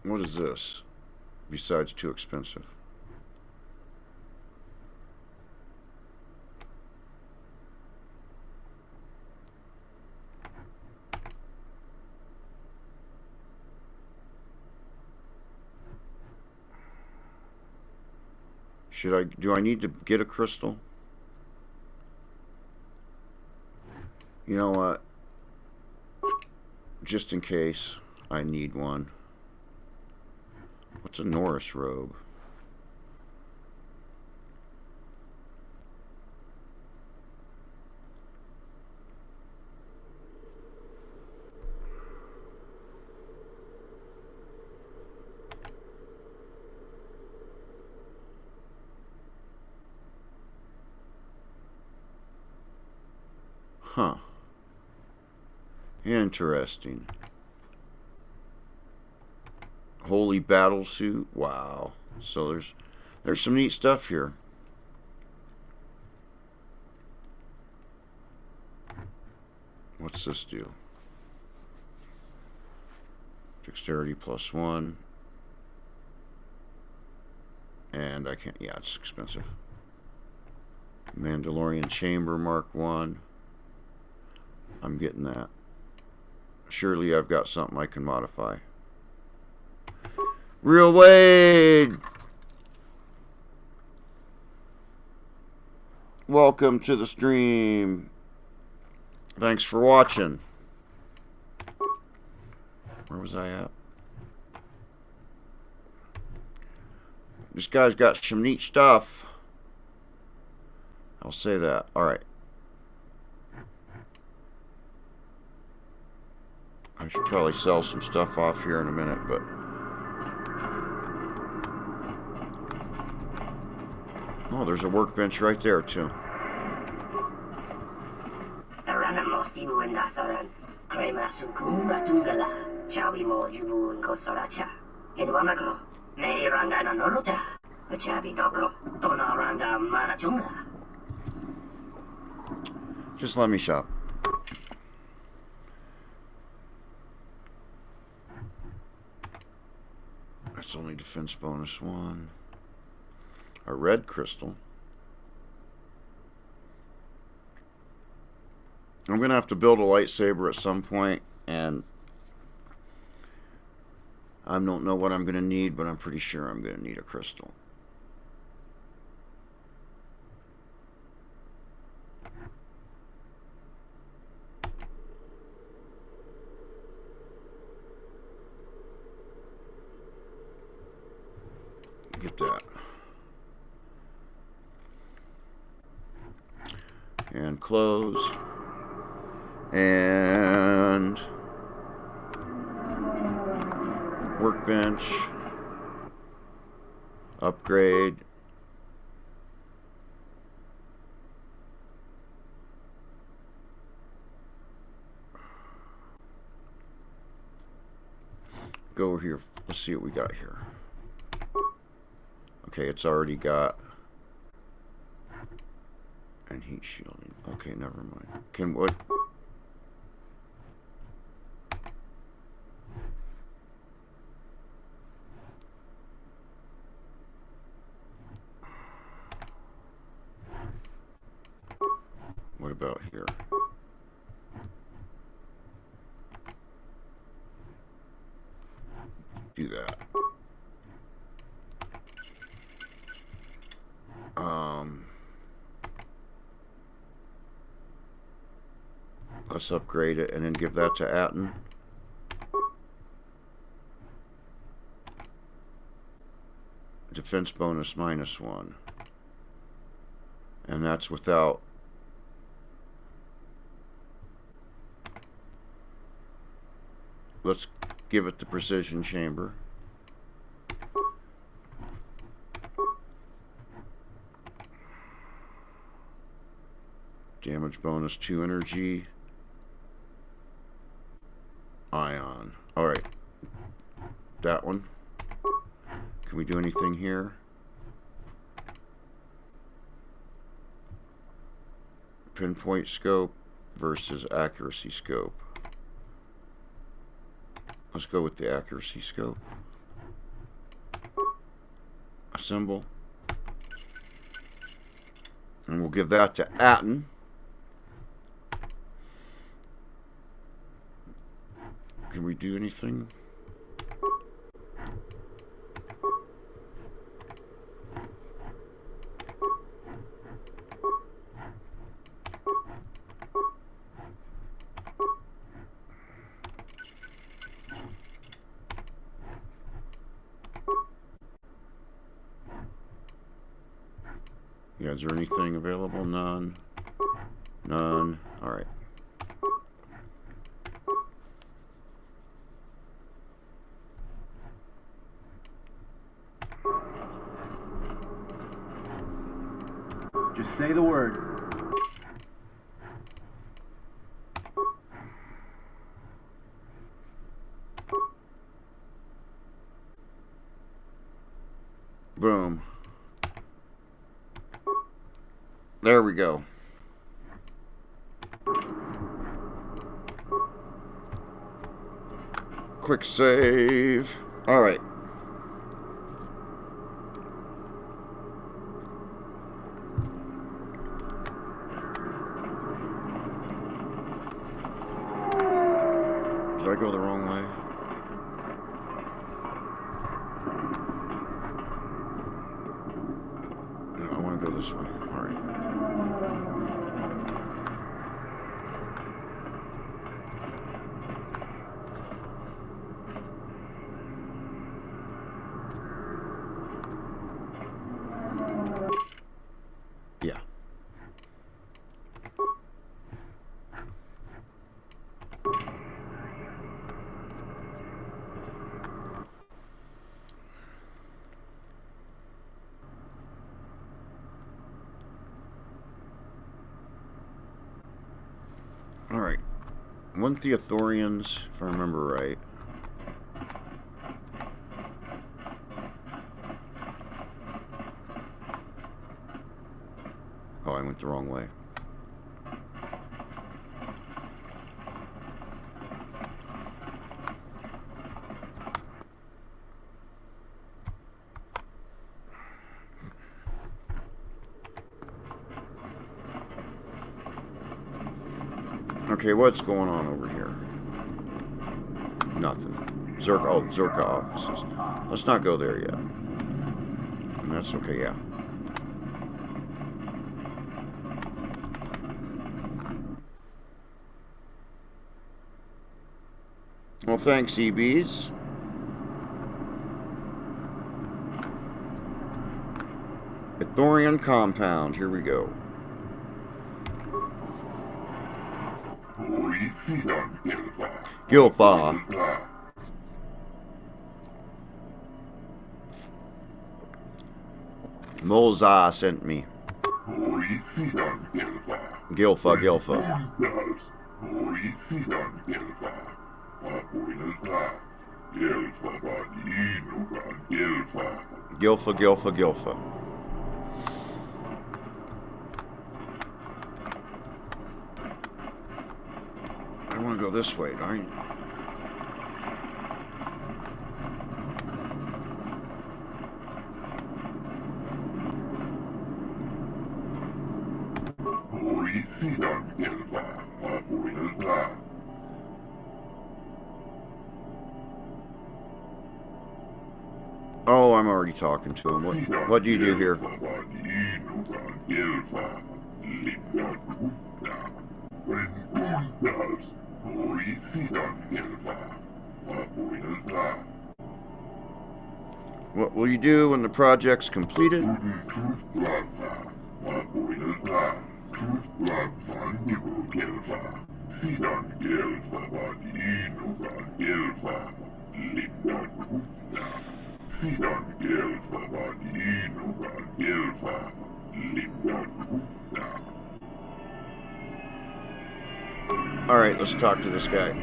What is this? Besides too expensive. Do I need to get a crystal? You know what? Just in case I need one. What's a Norris robe? Huh. Interesting. Holy battle suit. Wow. So there's some neat stuff here. What's this do? Dexterity +1. And I can't, yeah, it's expensive. Mandalorian Chamber Mark 1. I'm getting that. Surely I've got something I can modify. Real Wade! Welcome to the stream. Thanks for watching. Where was I at? This guy's got some neat stuff. I'll say that. Alright. I should probably sell some stuff off here in a minute, but... Oh, there's a workbench right there, too. Just let me shop. That's only defense bonus 1. A red crystal. I'm going to have to build a lightsaber at some point, and I don't know what I'm going to need, but I'm pretty sure I'm going to need a crystal. Get that. And close. And workbench. Upgrade. Go over here. Let's see what we got here. Okay, it's already got and heat shielding. Okay, never mind. Can what? What about here? Do that. Let's upgrade it and then give that to Atten. Defense bonus -1. And that's without. Let's give it the precision chamber. Damage bonus 2 energy. Ion. Alright. That one. Can we do anything here? Pinpoint scope versus accuracy scope. Let's go with the accuracy scope. Assemble. And we'll give that to Atten. Can we do anything? Yeah, is there anything available? None. None. All right. Just say the word. Boom. There we go. Quick save. All right. Did I go the wrong way? No, I want to go this way. All right. Yeah. All right. Weren't the Ithorians, if I remember right? Oh, I went the wrong way. Okay, what's going on over here? Nothing. Zerka, oh, Zerka offices. Let's not go there yet. And that's okay, yeah. Well, thanks, EBs. Ithorian compound. Here we go. Gilfa. Molza sent me. Gilfa. Gilfa. I want to go this way, don't I? Oh, I'm already talking to him. What do you do here? What will you do when the project's completed? Alright, let's talk to this guy.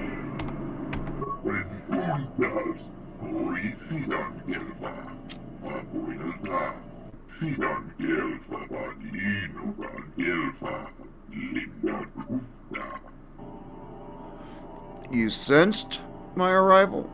You sensed my arrival?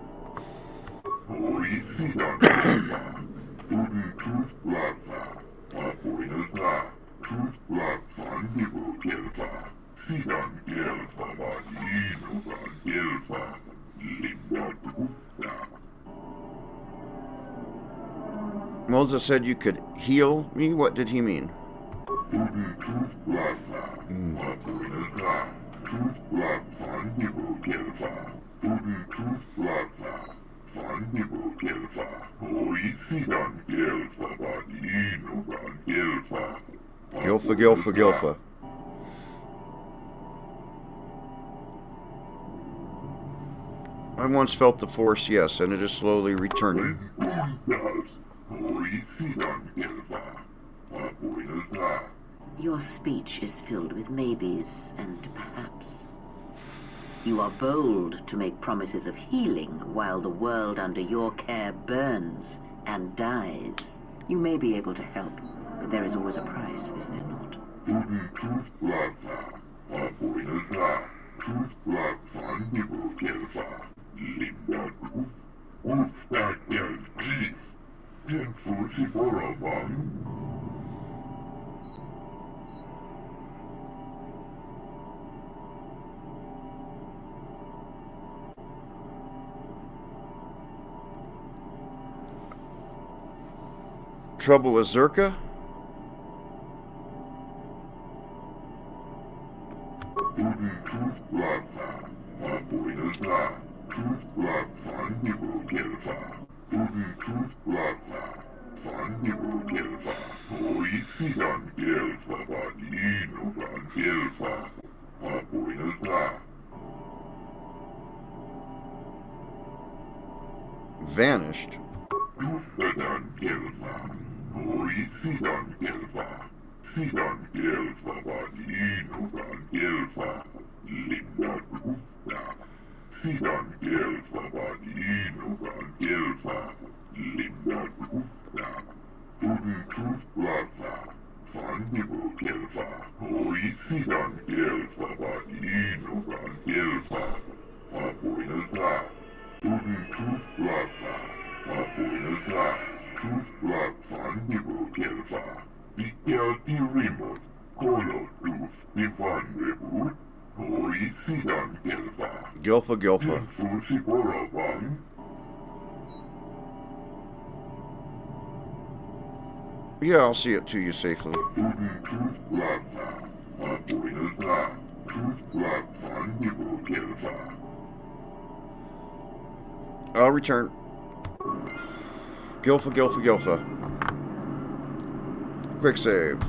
Moses said you could heal me? What did he mean? Gilfa. I once felt the force, yes, and it is slowly returning. Your speech is filled with maybes and perhaps. You are bold to make promises of healing while the world under your care burns and dies. You may be able to help, but there is always a price, is there not? Trouble with Zerka? Vanished. Gilfa Gilfa. Yeah, I'll see it to you safely. I'll return. Gilfa Gilfa Gilfa. Quick save.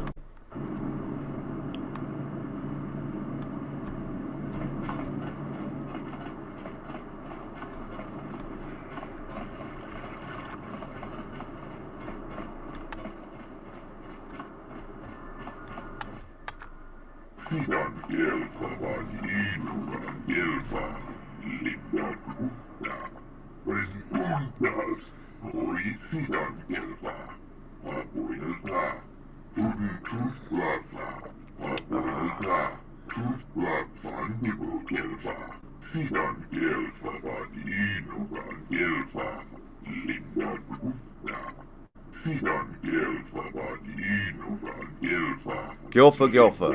Gilfa Gilfa.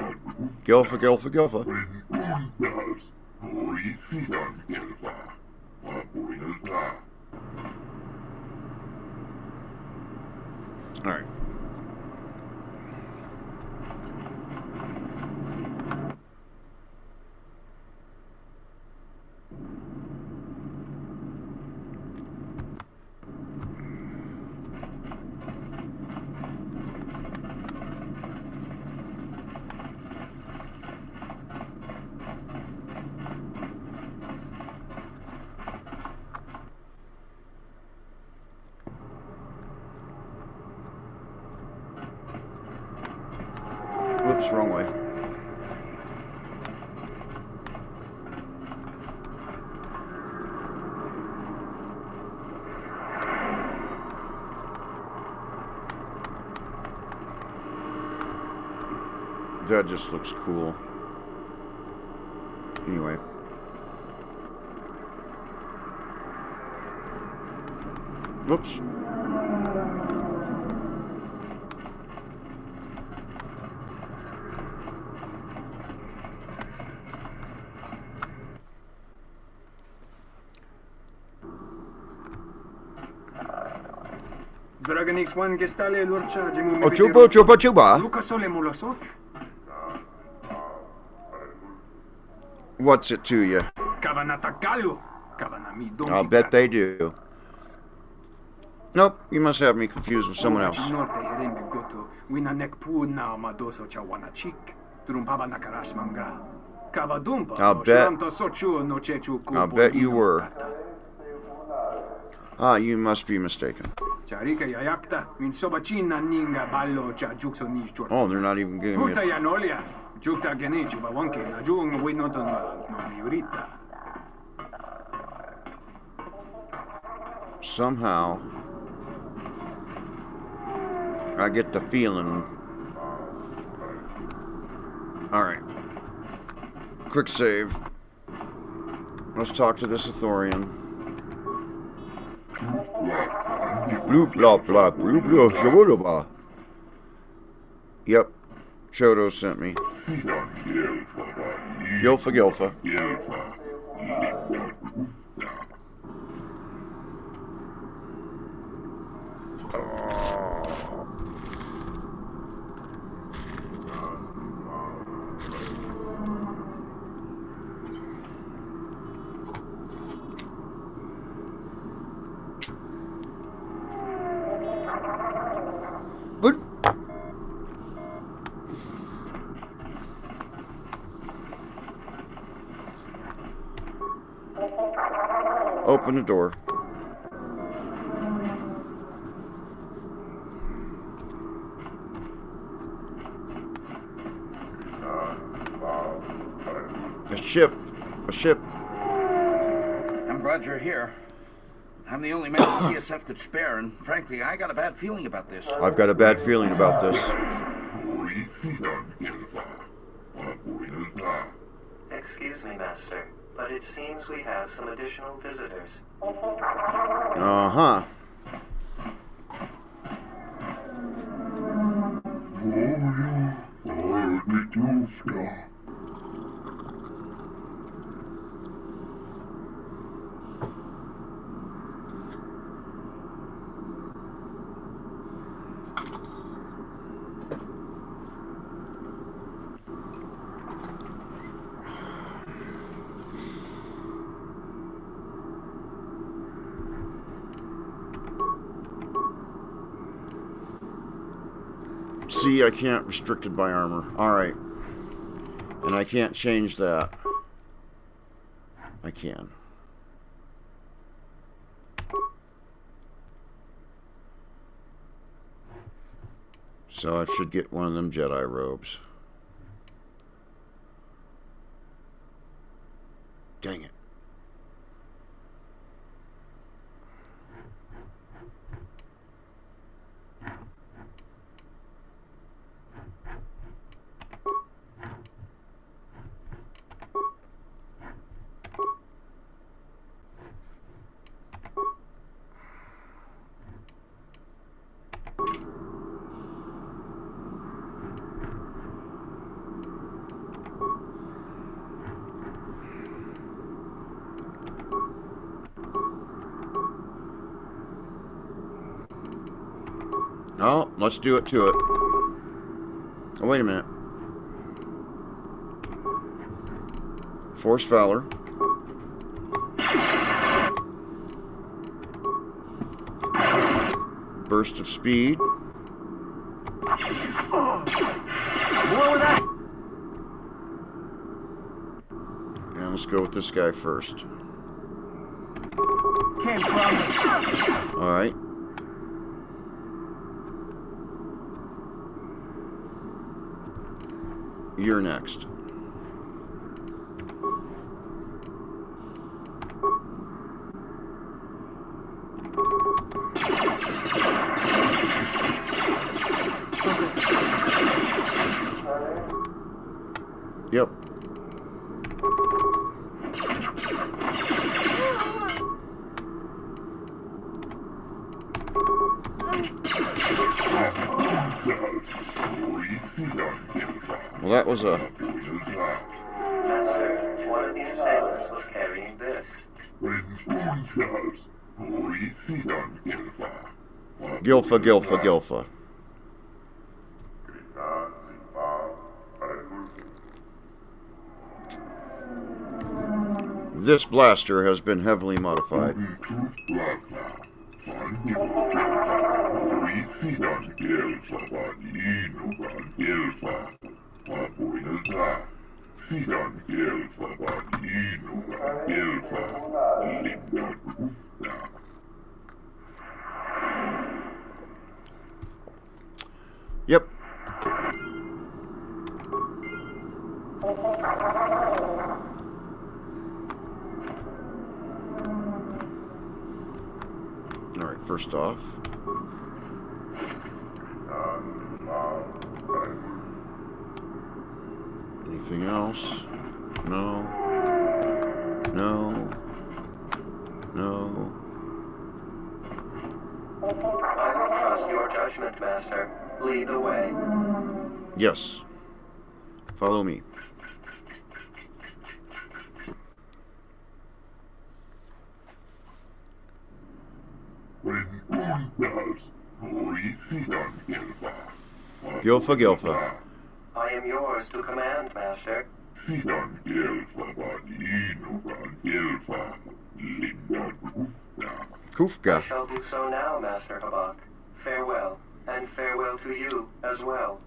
Gilfa Gilfa Gilfa. Alright. Whoops, wrong way. That just looks cool. Anyway. Whoops. Dragonix one gestale lurcha jemu. Ochuba, chuba, chuba. What's it to you? I'll bet they do. Nope, you must have me confused with someone else. I'll bet you were. Ah, you must be mistaken. Oh, they're not even giving me Somehow I get the feeling. Alright. Quick save. Let's talk to this Ithorian. Blue blah blah blue blah shawaraba. Yep. Chodo sent me. Gilfa. Open the door. A ship. I'm glad you're here. I'm the only man the TSF could spare, and frankly, I got a bad feeling about this. I've got a bad feeling about this. Excuse me, Master, but it seems we have some additional visitors. Uh-huh. See, I can't restricted by armor. Alright. And I can't change that. I can. So I should get one of them Jedi robes. Dang it. Oh, let's do it to it. Oh, wait a minute. Force Valor. Burst of Speed. And let's go with this guy first. Alright. You're next. Yep. Well, that was a... Master, one of the assailants was carrying this. Gilfa. This blaster has been heavily modified. Yep. All right, first off, Anything else? No. No. No. I will trust your judgment, Master. Lead the way. Yes. Follow me. Gilfa, Gilfa. I am yours to command, Master. Kufka. I shall do so now, Master Habak. Farewell, and farewell to you as well.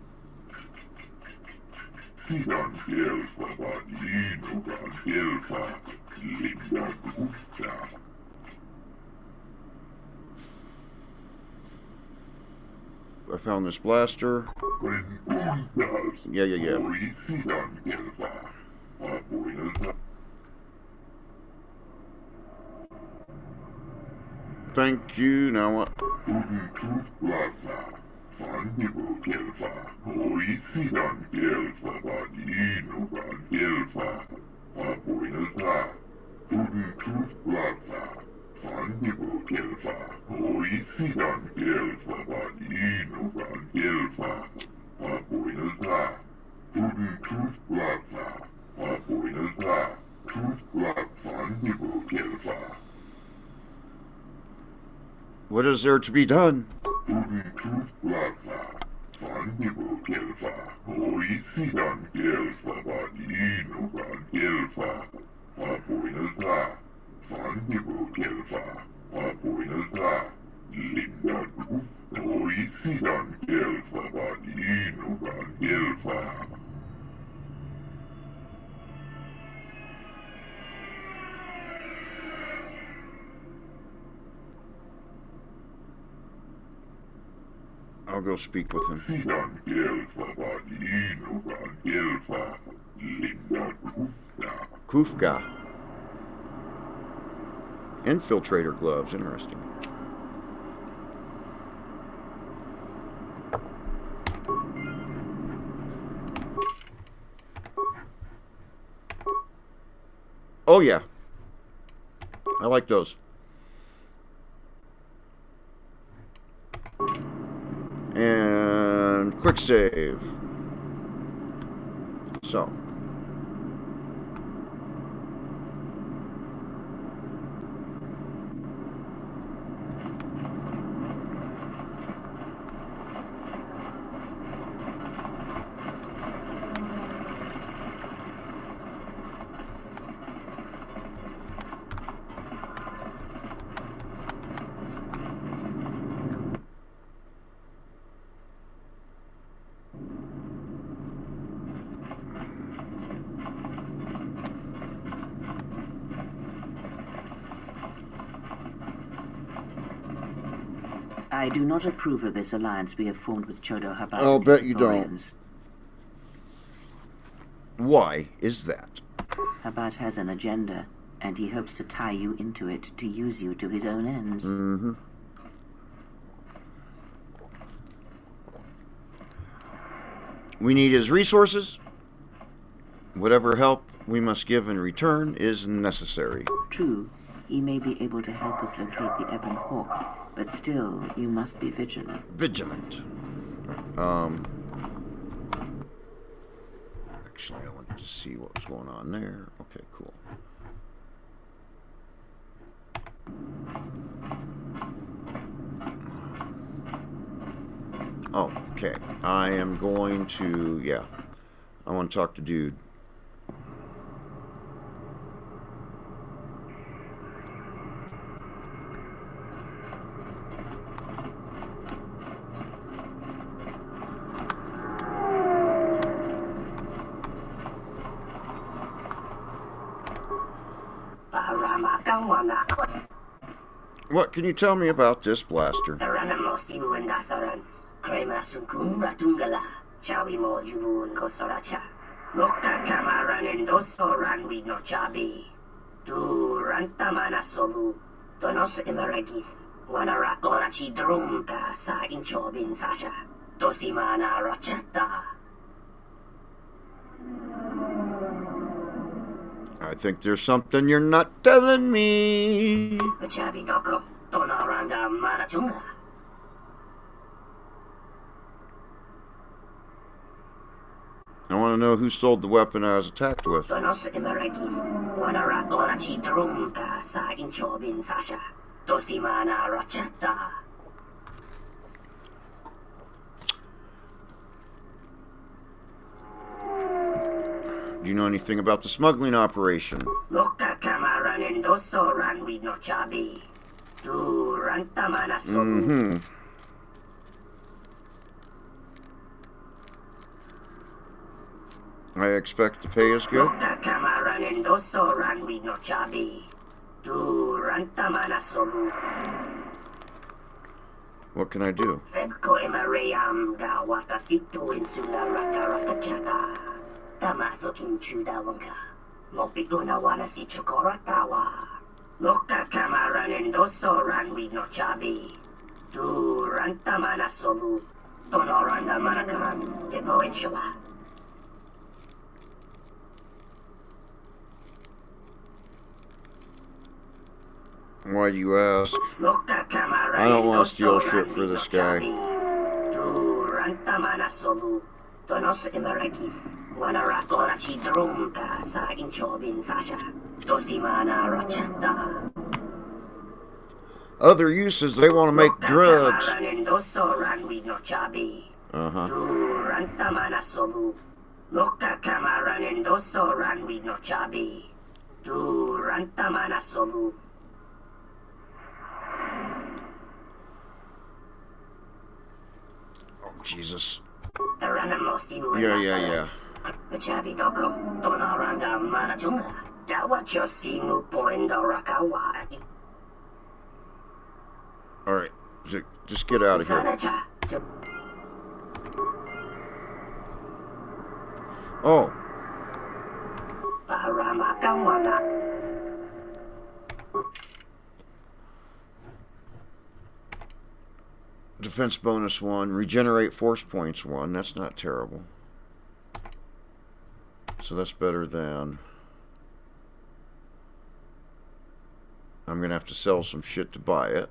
I found this blaster. Yeah. Thank you. Now what? What is there to be done? I'll go speak with him. Kufka. Infiltrator gloves, interesting. Oh yeah. I like those. And quick save. So. I do not approve of this alliance we have formed with Chodo Habat. I'll bet you don't. Why is that? Habat has an agenda, and he hopes to tie you into it to use you to his own ends. Mm-hmm. We need his resources. Whatever help we must give in return is necessary. True, he may be able to help us locate the Ebon Hawk, but still, you must be vigilant. Vigilant. Actually, I wanted to see what was going on there. Okay, cool. Okay, I am going to, yeah, I want to talk to Dude. What can you tell me about this blaster? think there's something you're not telling me. I want to know who sold the weapon I was attacked with. Do you know anything about the smuggling operation? Mm-hmm. I expect the pay is good. What can I do? Why do you ask? I don't want to steal shit for this guy. Other uses, they want to make drugs. Uh-huh. Oh, Jesus. Yeah. Alright, just get out of here. Oh. Defense bonus 1, regenerate force points 1. That's not terrible. So that's better than... I'm going to have to sell some shit to buy it.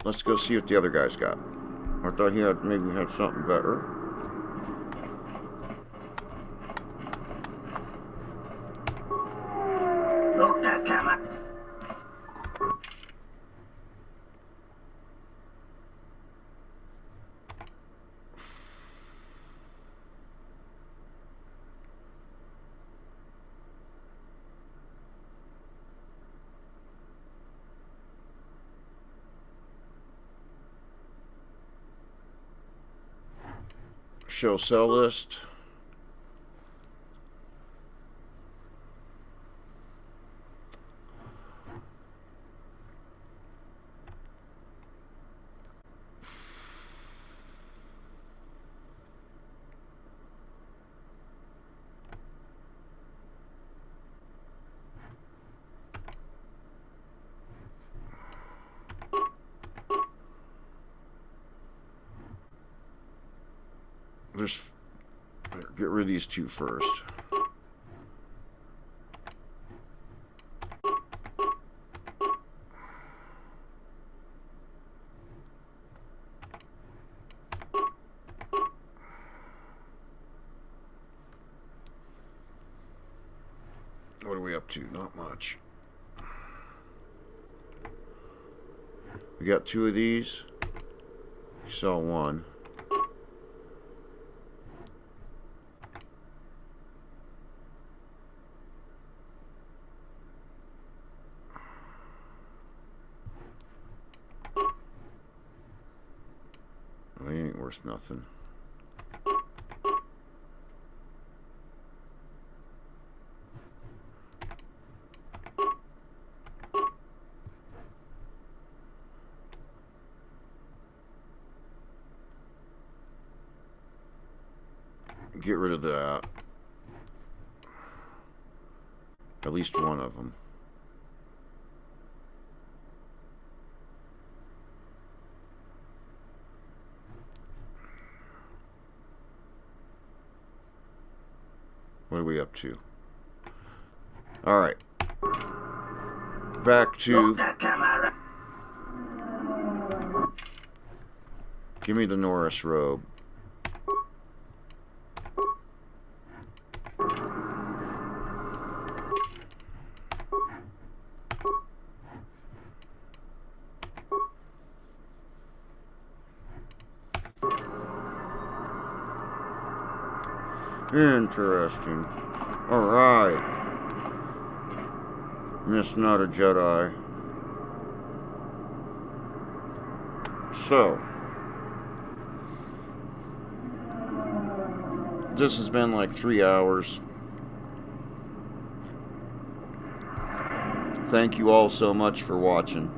Let's go see what the other guy's got. I thought he had maybe had something better. Show sell list. Get rid of these two first. What are we up to? Not much. We got 2 of these. Sell 1. Well, he ain't worth nothing. Get rid of that. At least one of them. What are we up to? Alright. Back to... Give me the Norris robe. Interesting. Alright. Miss Not a Jedi. So. This has been like 3 hours. Thank you all so much for watching.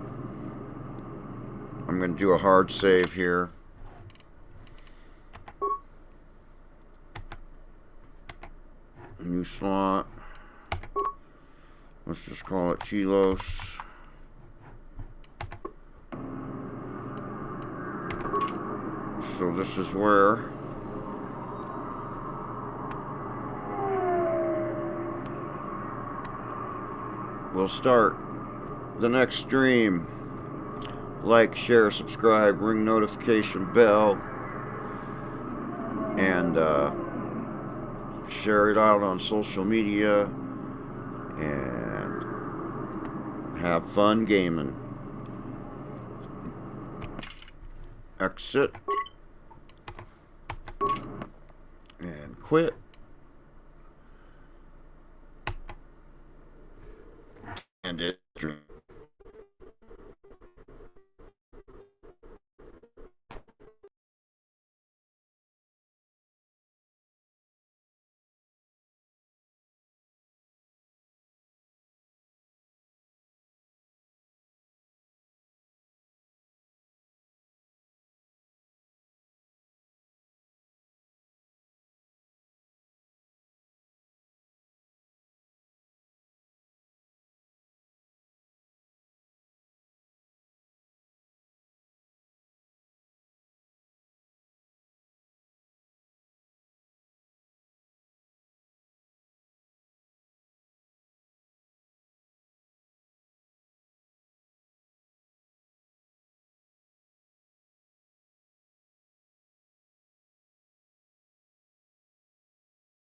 I'm going to do a hard save here. New slot. Let's just call it Telos. So this is where we'll start the next stream. Like, share, subscribe, ring notification bell, and share it out on social media, and have fun gaming. Exit and quit.